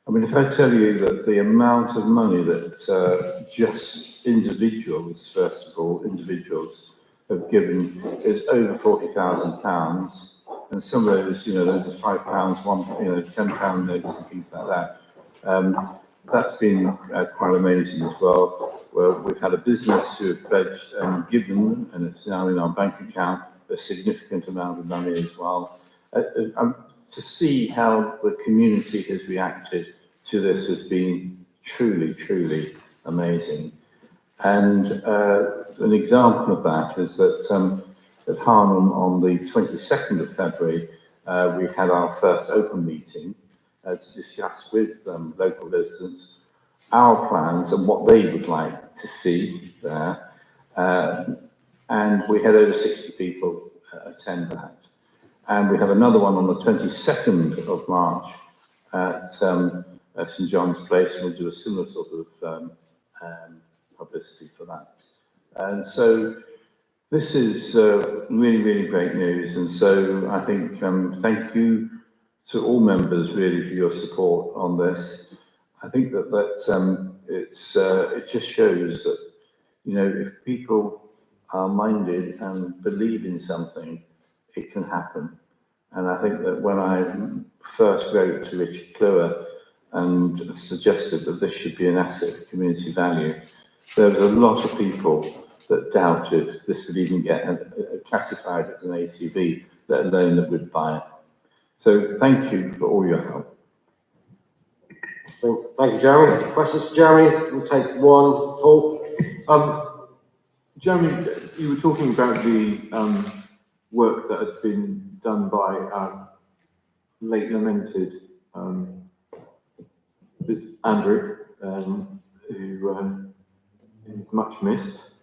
I mean, if I tell you that the amount of money that just individuals, first of all, individuals have given is over £40,000, and some of those, you know, those £5, £10 notes and things like that. That's been quite amazing as well. Well, we've had a business who have pledged and given, and it's now in our bank account, a significant amount of money as well. To see how the community has reacted to this has been truly, truly amazing. And an example of that is that at Harnham on the 22nd of February, we had our first open meeting to discuss with local residents our plans and what they would like to see there. And we had over 60 people attend that. And we have another one on the 22nd of March at St John's Place, and we'll do a similar sort of publicity for that. And so this is really, really great news. And so I think thank you to all members really for your support on this. I think that it just shows that, you know, if people are minded and believe in something, it can happen. And I think that when I first wrote to Richard Kluwer and suggested that this should be an asset of community value, there was a lot of people that doubted this would even get classified as an ACV, let alone that would buy it. So thank you for all your help. Thank you, Jeremy. Questions for Jeremy? We'll take one. Paul? Jeremy, you were talking about the work that had been done by late lamented Andrew, who is much missed,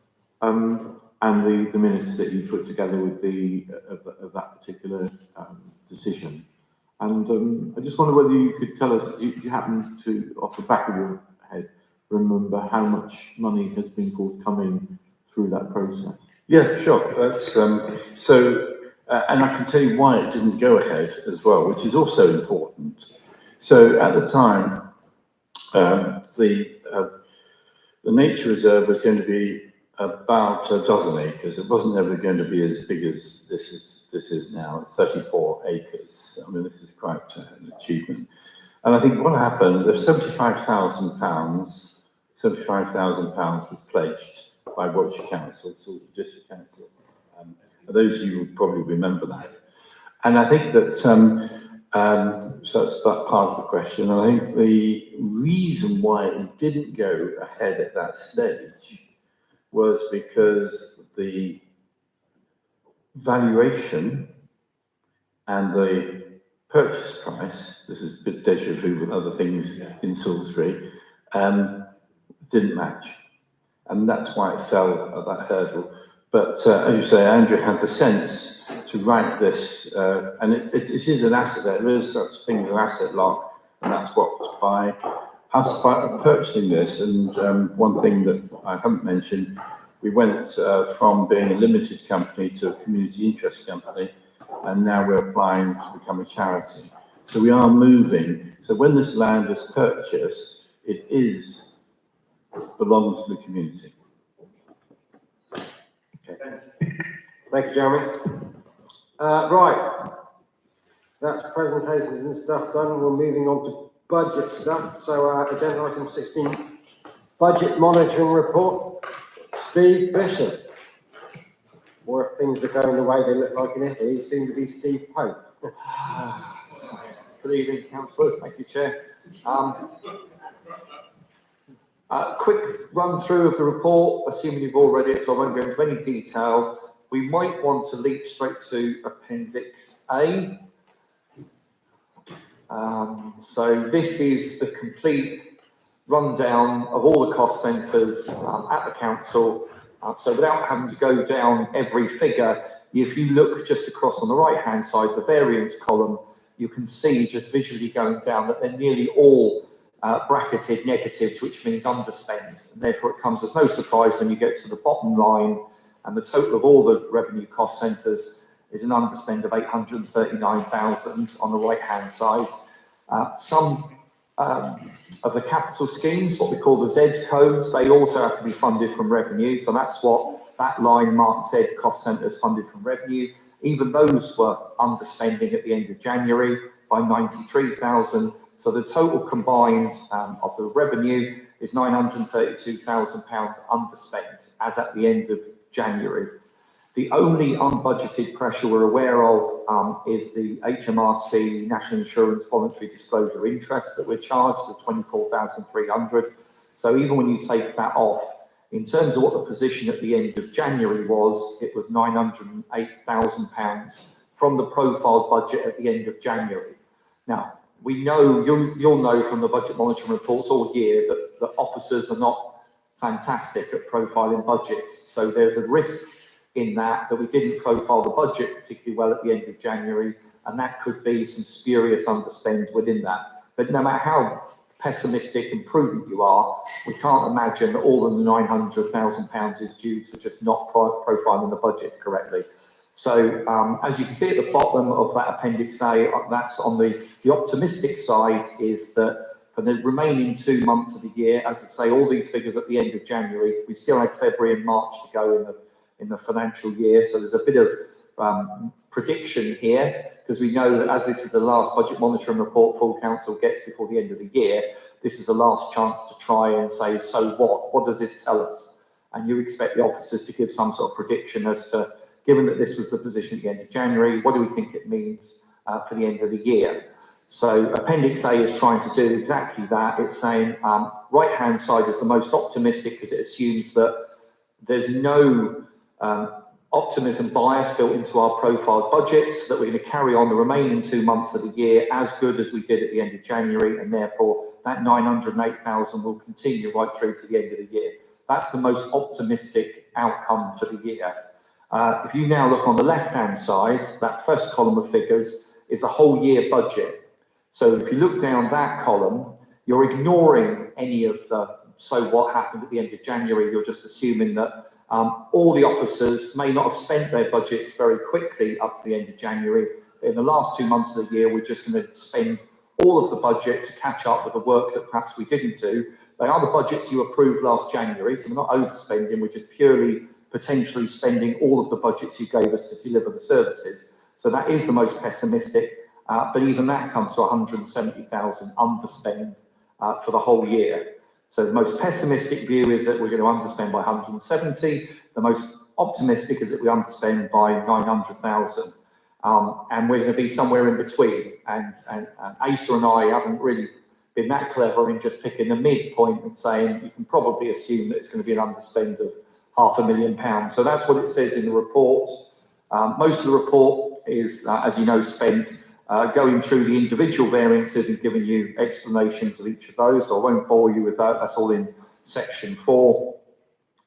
and the minutes that you put together with of that particular decision. And I just wonder whether you could tell us, if you happen to, off the back of your head, remember how much money has been forthcoming through that process? Yeah, sure. That's and I can tell you why it didn't go ahead as well, which is also important. So at the time, the nature reserve was going to be about a dozen acres. It wasn't ever going to be as big as this is now, 34 acres. I mean, this is quite an achievement. And I think what happened, there's £75,000 was pledged by Wiltshire Council, Salisbury District Council. Those of you will probably remember that. And I think that, so that's that part of the question. And I think the reason why it didn't go ahead at that stage was because the valuation and the purchase price, this is a bit deja vu with other things in Salisbury, didn't match. And that's why it fell at that hurdle. But as you say, Andrew had the sense to write this, and it is an asset. There is such thing as an asset lock, and that's what's by us purchasing this. And one thing that I haven't mentioned, we went from being a limited company to a community interest company, and now we're applying to become a charity. So we are moving. So when this land is purchased, it belongs to the community. Okay. Thank you, Jeremy. Right, that's presentations and stuff done. We're moving on to budget stuff. So agenda item 16, budget monitoring report. Steve Bishop. Or if things are going the way they look like in Italy, seem to be Steve Pope. Good evening, councillors. Thank you, Chair. Quick run through of the report, assuming you've all read it, so I won't go into any detail. We might want to leap straight to Appendix A. So this is the complete rundown of all the cost centres at the council. So without having to go down every figure, if you look just across on the right-hand side, the variance column, you can see just visually going down that they're nearly all bracketed negatives, which means underspends. And therefore, it comes as no surprise when you get to the bottom line, and the total of all the revenue cost centres is an underspend of 839,000 on the right-hand side. Some of the capital schemes, what we call the ZEDS codes, they also have to be funded from revenue. So that's what that line marked Z cost centres funded from revenue. Even those were underspending at the end of January by 93,000. So the total combined of the revenue is £932,000 underspent as at the end of January. The only unbudgeted pressure we're aware of is the HMRC National Insurance Voluntary Disclosure Interest that we're charged at 24,300. So even when you take that off, in terms of what the position at the end of January was, it was £908,000 from the profiled budget at the end of January. Now, we know, you'll know from the budget monitoring reports all year that officers are not fantastic at profiling budgets. So there's a risk in that we didn't profile the budget particularly well at the end of January, and that could be some spurious underspend within that. But no matter how pessimistic and prudent you are, we can't imagine that all of the £900,000 is due to just not profiling the budget correctly. So as you can see at the bottom of that Appendix A, that's on the optimistic side, is that for the remaining 2 months of the year, as I say, all these figures at the end of January, we still have February and March to go in the financial year. So there's a bit of prediction here, because we know that as this is the last budget monitoring report full council gets before the end of the year, this is the last chance to try and say, so what? What does this tell us? And you expect the officers to give some sort of prediction as to, given that this was the position at the end of January, what do we think it means for the end of the year? So Appendix A is trying to do exactly that. It's saying right-hand side is the most optimistic because it assumes that there's no optimism bias built into our profiled budgets, that we're going to carry on the remaining 2 months of the year as good as we did at the end of January, and therefore that 908,000 will continue right through to the end of the year. That's the most optimistic outcome for the year. If you now look on the left-hand side, that first column of figures is the whole year budget. So if you look down that column, you're ignoring any of the so what happened at the end of January. You're just assuming that all the officers may not have spent their budgets very quickly up to the end of January. But in the last 2 months of the year, we're just going to spend all of the budget to catch up with the work that perhaps we didn't do. They are the budgets you approved last January, so we're not overspending, we're just purely potentially spending all of the budgets you gave us to deliver the services. So that is the most pessimistic, but even that comes to 170,000 underspend for the whole year. So the most pessimistic view is that we're going to underspend by 170. The most optimistic is that we underspend by 900,000. And we're going to be somewhere in between. And Asa and I haven't really been that clever in just picking the midpoint and saying you can probably assume that it's going to be an underspend of £500,000. So that's what it says in the report. Most of the report is, as you know, spent going through the individual variances and giving you explanations of each of those. So I won't bore you with that. That's all in section 4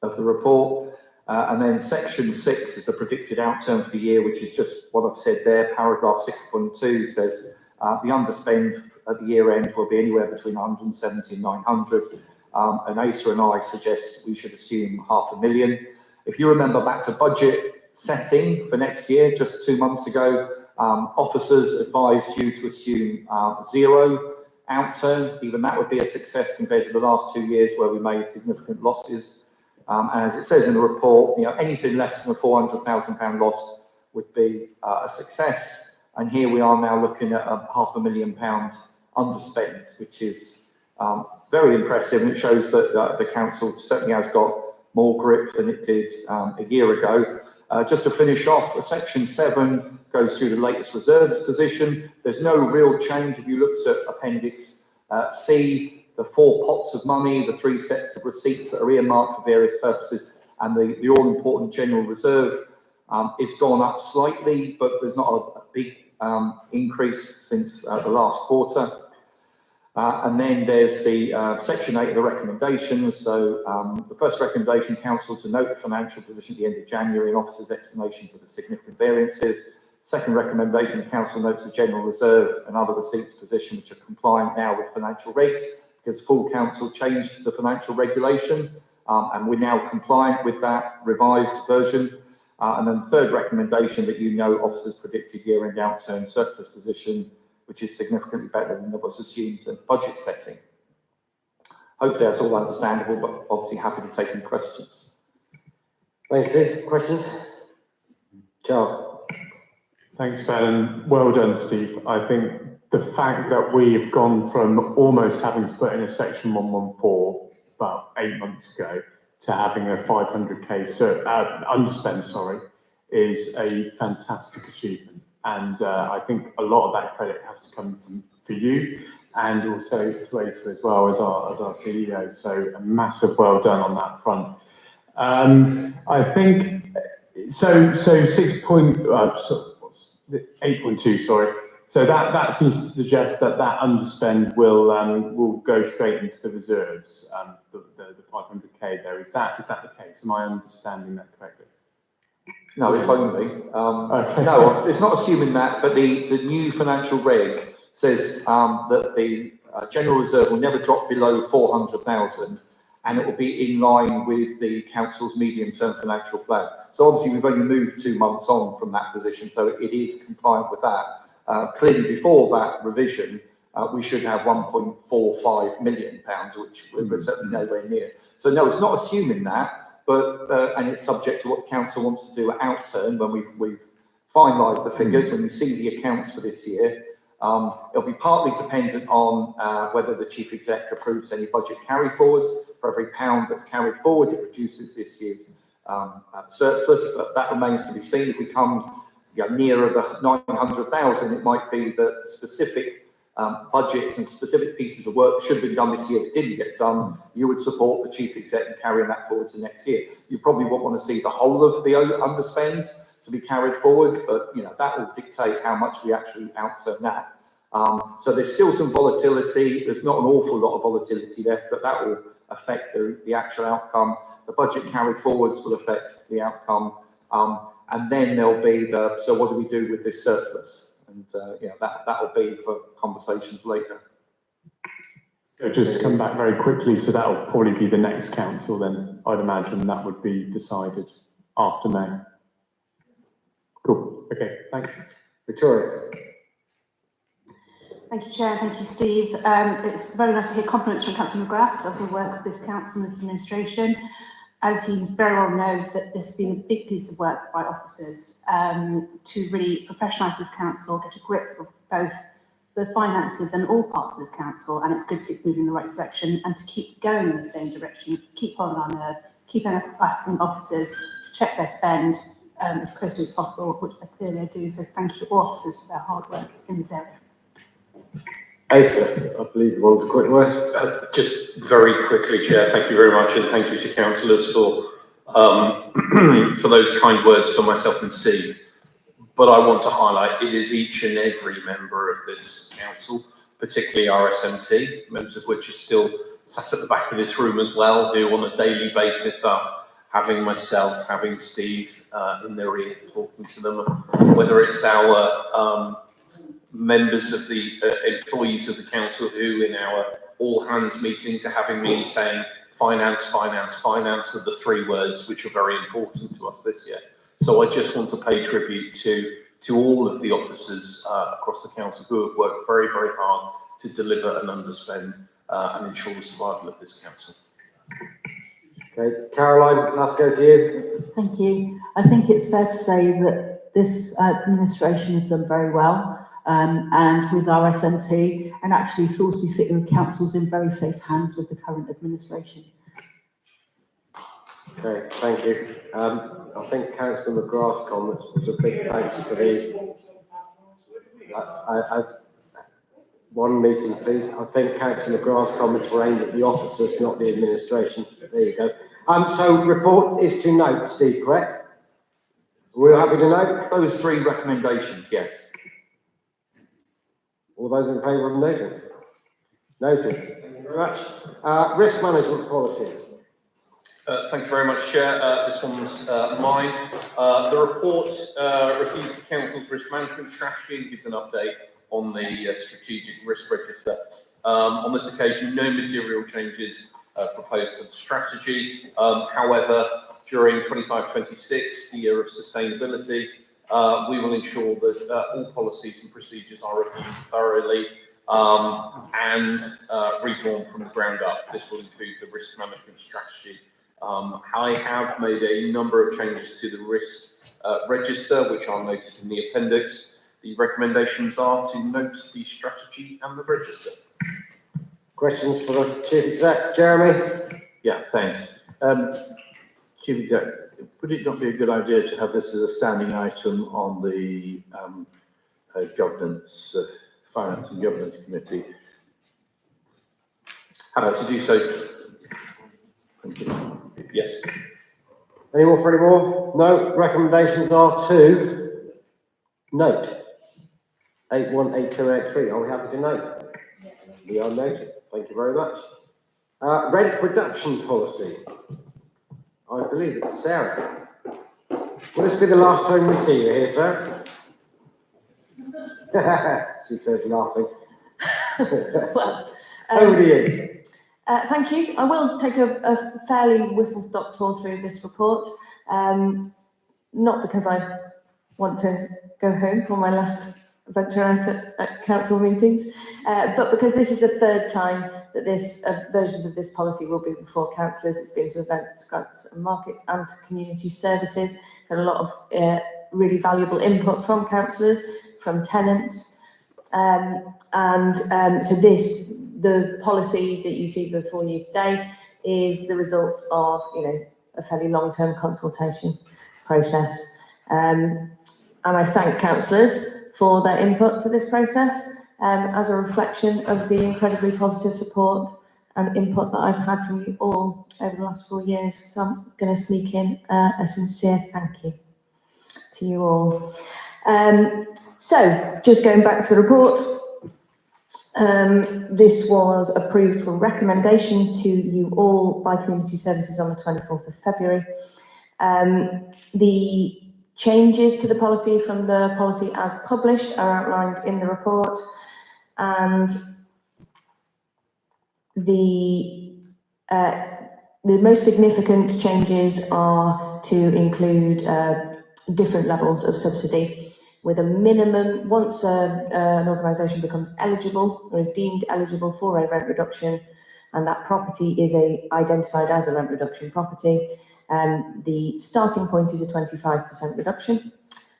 of the report. And then section 6 is the predicted outturn for the year, which is just what I've said there. Paragraph 6.2 says the underspend at the year end will be anywhere between 170 and 900. And Asa and I suggest we should assume 500,000. If you remember back to budget setting for next year, just 2 months ago, officers advised you to assume 0 outturn. Even that would be a success compared to the last 2 years where we made significant losses. And as it says in the report, anything less than a £400,000 loss would be a success. And here we are now looking at a £500,000 underspend, which is very impressive. And it shows that the council certainly has got more grip than it did a year ago. Just to finish off, section 7 goes through the latest reserves position. There's no real change if you looked at Appendix C. The 4 pots of money, the 3 sets of receipts that are earmarked for various purposes, and the all-important general reserve. It's gone up slightly, but there's not a big increase since the last quarter. And then there's the section 8 of the recommendations. So the first recommendation, council to note the financial position at the end of January and officers' explanations of the significant variances. Second recommendation, council notes the general reserve and other receipts position which are compliant now with financial regs, because full council changed the financial regulation and we're now compliant with that revised version. And then the third recommendation that officers predicted year-end outturn surplus position, which is significantly better than was assumed at budget setting. Hopefully that's all understandable, but obviously happy to take any questions. Thanks, Steve. Questions? Charles. Thanks, Ben, and well done, Steve. I think the fact that we've gone from almost having to put in a section 114 about 8 months ago to having a 500k underspend, is a fantastic achievement. And I think a lot of that credit has to come for you and also to Asa as well as our CEO. So a massive well done on that front. I think so. 8.2, sorry. So that seems to suggest that underspend will go straight into the reserves, the 500k there. Is that the case? Am I understanding that correctly? No, if only. Okay. No, it's not assuming that, but the new financial reg says that the general reserve will never drop below 400,000 and it will be in line with the council's medium-term financial plan. So obviously we've only moved 2 months on from that position, so it is compliant with that. Clearly before that revision, we should have £1.45 million, which we're certainly nowhere near. So no, it's not assuming that, but and it's subject to what the council wants to do at outturn when we've finalised the figures, when you see the accounts for this year. It'll be partly dependent on whether the chief exec approves any budget carry forwards. For every pound that's carried forward, it reduces this year's surplus, but that remains to be seen. If we come nearer the 900,000, it might be that specific budgets and specific pieces of work that should have been done this year that didn't get done, you would support the chief exec in carrying that forward to next year. You probably won't want to see the whole of the underspends to be carried forward, but that will dictate how much we actually outturn that. So there's still some volatility. There's not an awful lot of volatility left, but that will affect the actual outcome. The budget carried forwards will affect the outcome. And then there'll be so what do we do with this surplus? And that will be for conversations later. So just to come back very quickly, so that'll probably be the next council then. I'd imagine that would be decided after May. Cool. Okay, thanks. Victoria. Thank you, Chair. Thank you, Steve. It's very nice to hear compliments from Councillor McGrath of the work of this council and this administration. As he very well knows, that this has been a big piece of work by officers to really professionalise this council, get a grip of both the finances and all parts of this council, and it's good to see it's moving in the right direction and to keep going in the same direction, keep on our nerve, keep asking officers to check their spend as closely as possible, which they clearly do. So thank you all officers for their hard work in this area. Asa, I believe you want a quick word. Just very quickly, Chair, thank you very much, and thank you to councillors for those kind words for myself and Steve. But I want to highlight it is each and every member of this council, particularly our SMT, members of which are still sat at the back of this room as well, who on a daily basis are having myself, having Steve in their ear, talking to them, whether it's our members of the employees of the council who in our all hands meetings are having me saying finance, finance, finance are the three words which are very important to us this year. So I just want to pay tribute to all of the officers across the council who have worked very, very hard to deliver and underspend and ensure the survival of this council. Okay, Caroline, let's go to you. Thank you. I think it's fair to say that this administration has done very well, and with our SNT, and actually Salisbury City Council's in very safe hands with the current administration. Okay, thank you. I think Councillor McGrath's comments was a big thanks to the. One meeting, please. I think Councillor McGrath's comments were aimed at the officers, not the administration. There you go. So report is to note, Steve, correct? We're happy to note those three recommendations, yes. All those in favour of noting? Noted. Thank you very much. Risk management policy. Thank you very much, Chair. This one's mine. The report reviews the Council's risk management strategy and gives an update on the strategic risk register. On this occasion, no material changes proposed to the strategy. However, during 25-26, the year of sustainability, we will ensure that all policies and procedures are reviewed thoroughly and redrawn from the ground up. This will include the risk management strategy. I have made a number of changes to the risk register, which are noted in the appendix. The recommendations are to note the strategy and the register. Questions for the Chief Exec, Jeremy? Yeah, thanks. Chief Exec, would it not be a good idea to have this as a standing item on the governance, Finance and Governance Committee? Happy to do so. Thank you. Yes. Any more for any more? No. Recommendations are to note 81, 82, 83. Are we happy to note? We are noted. Thank you very much. Rent reduction policy. I believe it's Sarah. Will this be the last time we see you here, sir? She says, laughing. Well, over to you. Thank you. I will take a fairly whistle-stop tour through this report, not because I want to go home for my last venture out at council meetings, but because this is the third time that this versions of this policy will be before councillors. It's been to events, scouts and markets and to community services. Got a lot of really valuable input from councillors, from tenants, so the policy that you see before you today is the result of, a fairly long-term consultation process. And I thank councillors for their input to this process as a reflection of the incredibly positive support and input that I've had from you all over the last 4 years. So I'm going to sneak in a sincere thank you to you all. So just going back to the report, this was approved for recommendation to you all by Community Services on the 24th of February. The changes to the policy from the policy as published are outlined in the report, and the most significant changes are to include different levels of subsidy, with a minimum, once an organisation becomes eligible or is deemed eligible for a rent reduction, and that property is identified as a rent reduction property, the starting point is a 25% reduction,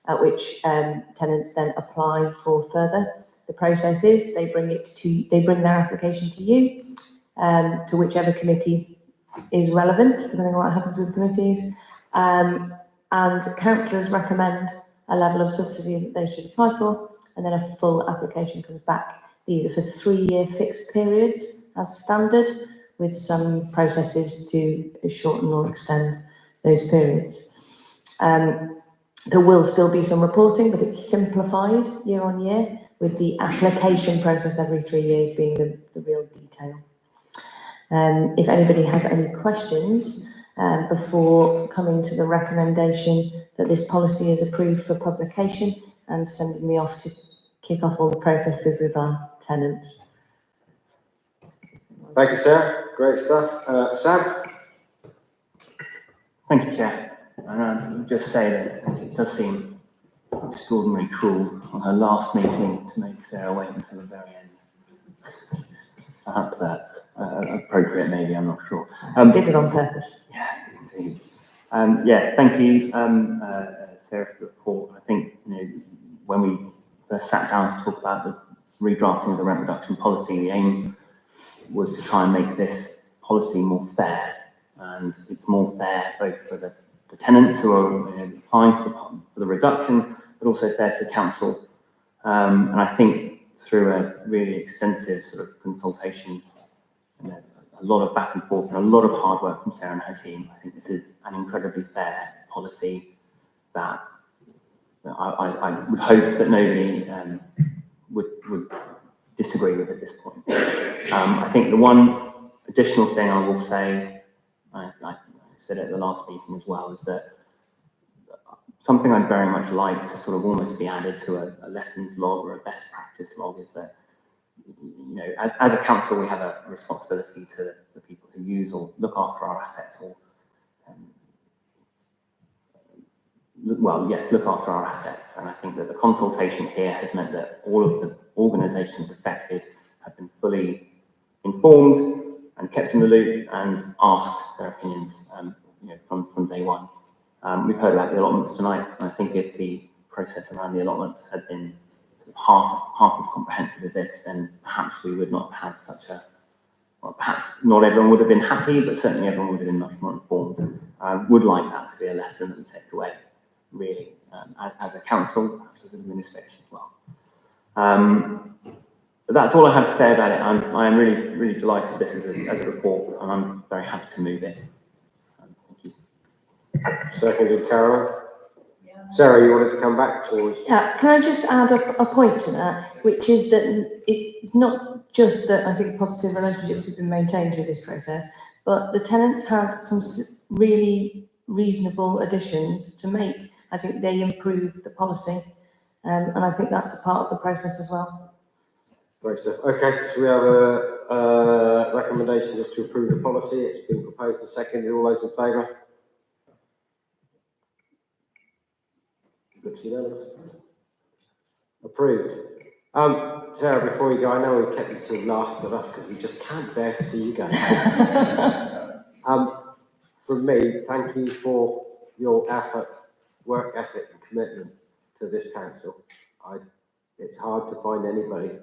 at which tenants then apply for further. The process is they bring their application to you, to whichever committee is relevant, depending on what happens with committees, and councillors recommend a level of subsidy that they should apply for, and then a full application comes back. These are for 3-year fixed periods as standard, with some processes to shorten or extend those periods. There will still be some reporting, but it's simplified year on year, with the application process every 3 years being the real detail. If anybody has any questions, before coming to the recommendation that this policy is approved for publication and sending me off to kick off all the processes with our tenants. Thank you, Sarah. Great stuff. Sam? Thank you, Chair. And I'll just say that it does seem extraordinarily cruel on her last meeting to make Sarah wait until the very end. Perhaps appropriate, maybe, I'm not sure. Did it on purpose. Yeah, indeed. Yeah, thank you, Sarah, for the report. I think, when we first sat down to talk about the redrafting of the rent reduction policy, the aim was to try and make this policy more fair. And it's more fair both for the tenants who are applying for the reduction, but also fair to the council. And I think through a really extensive sort of consultation, a lot of back and forth and a lot of hard work from Sarah and her team, I think this is an incredibly fair policy that I would hope that nobody would disagree with at this point. I think the one additional thing I will say, I said it at the last meeting as well, is that something I'd very much like to sort of almost be added to a lessons log or a best practice log is that, as a council, we have a responsibility to the people who use or look after our assets, or look after our assets. And I think that the consultation here has meant that all of the organisations affected have been fully informed and kept in the loop and asked their opinions from day one. We've heard about the allotments tonight, and I think if the process around the allotments had been half as comprehensive as this, then perhaps we would not have had such a, well, perhaps not everyone would have been happy, but certainly everyone would have been much more informed. I would like that to be a lesson that we take away, really, as a council, perhaps as an administration as well. But that's all I have to say about it. I am really, really delighted with this as a report, and I'm very happy to move it. Thank you. Seconded, Caroline. Sarah, you wanted to come back? Or... Yeah, can I just add a point to that, which is that it's not just that I think positive relationships have been maintained through this process, but the tenants had some really reasonable additions to make. I think they improved the policy, and I think that's a part of the process as well. Great stuff. Okay, so we have a recommendation just to approve the policy. It's been proposed and seconded. All those in favour? Looks unanimous. Approved. Sarah, before you go, I know we kept you till last, but that's because we just can't bear to see you go. From me, thank you for your effort, work ethic and commitment to this council. It's hard to find anybody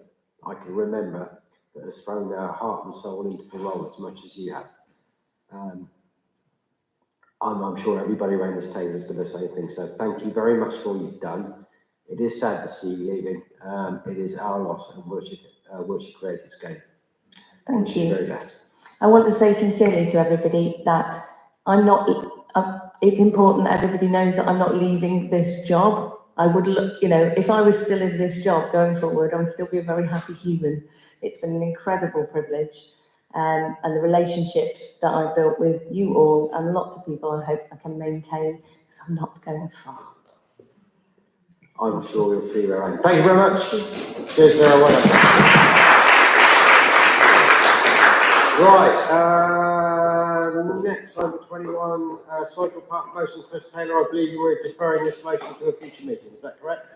I can remember that has thrown their heart and soul into the role as much as you have. I'm sure everybody around this table has done the same thing, so thank you very much for all you've done. It is sad to see you leaving. It is our loss and Wiltshire Creative's gain. Thank you. Very best. I want to say sincerely to everybody that I'm not, it's important that everybody knows that I'm not leaving this job. I would look, if I was still in this job going forward, I would still be a very happy human. It's been an incredible privilege. And the relationships that I've built with you all and lots of people, I hope I can maintain, because I'm not going far. I'm sure we'll see you around. Thank you very much. Cheers, Sarah. Well done. Right, next, item 21, Cycle Park motion. Chris Taylor, I believe you were deferring this motion to a future meeting, is that correct?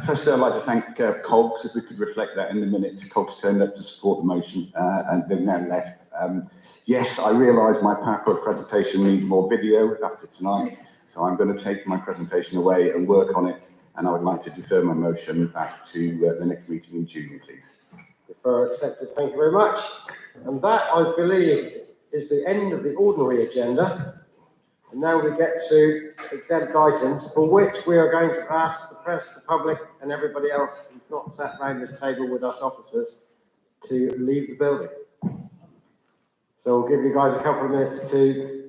Firstly, I'd like to thank COGS, if we could reflect that in the minutes. COGS turned up to support the motion and they've now left. Yes, I realise my PowerPoint presentation needs more video after tonight, so I'm going to take my presentation away and work on it, and I would like to defer my motion back to the next meeting in June, please. Defer accepted, thank you very much. And that, I believe, is the end of the ordinary agenda. And now we get to exempt items, for which we are going to ask the press, the public, and everybody else who's not sat around this table with us officers to leave the building. So we'll give you guys a couple of minutes to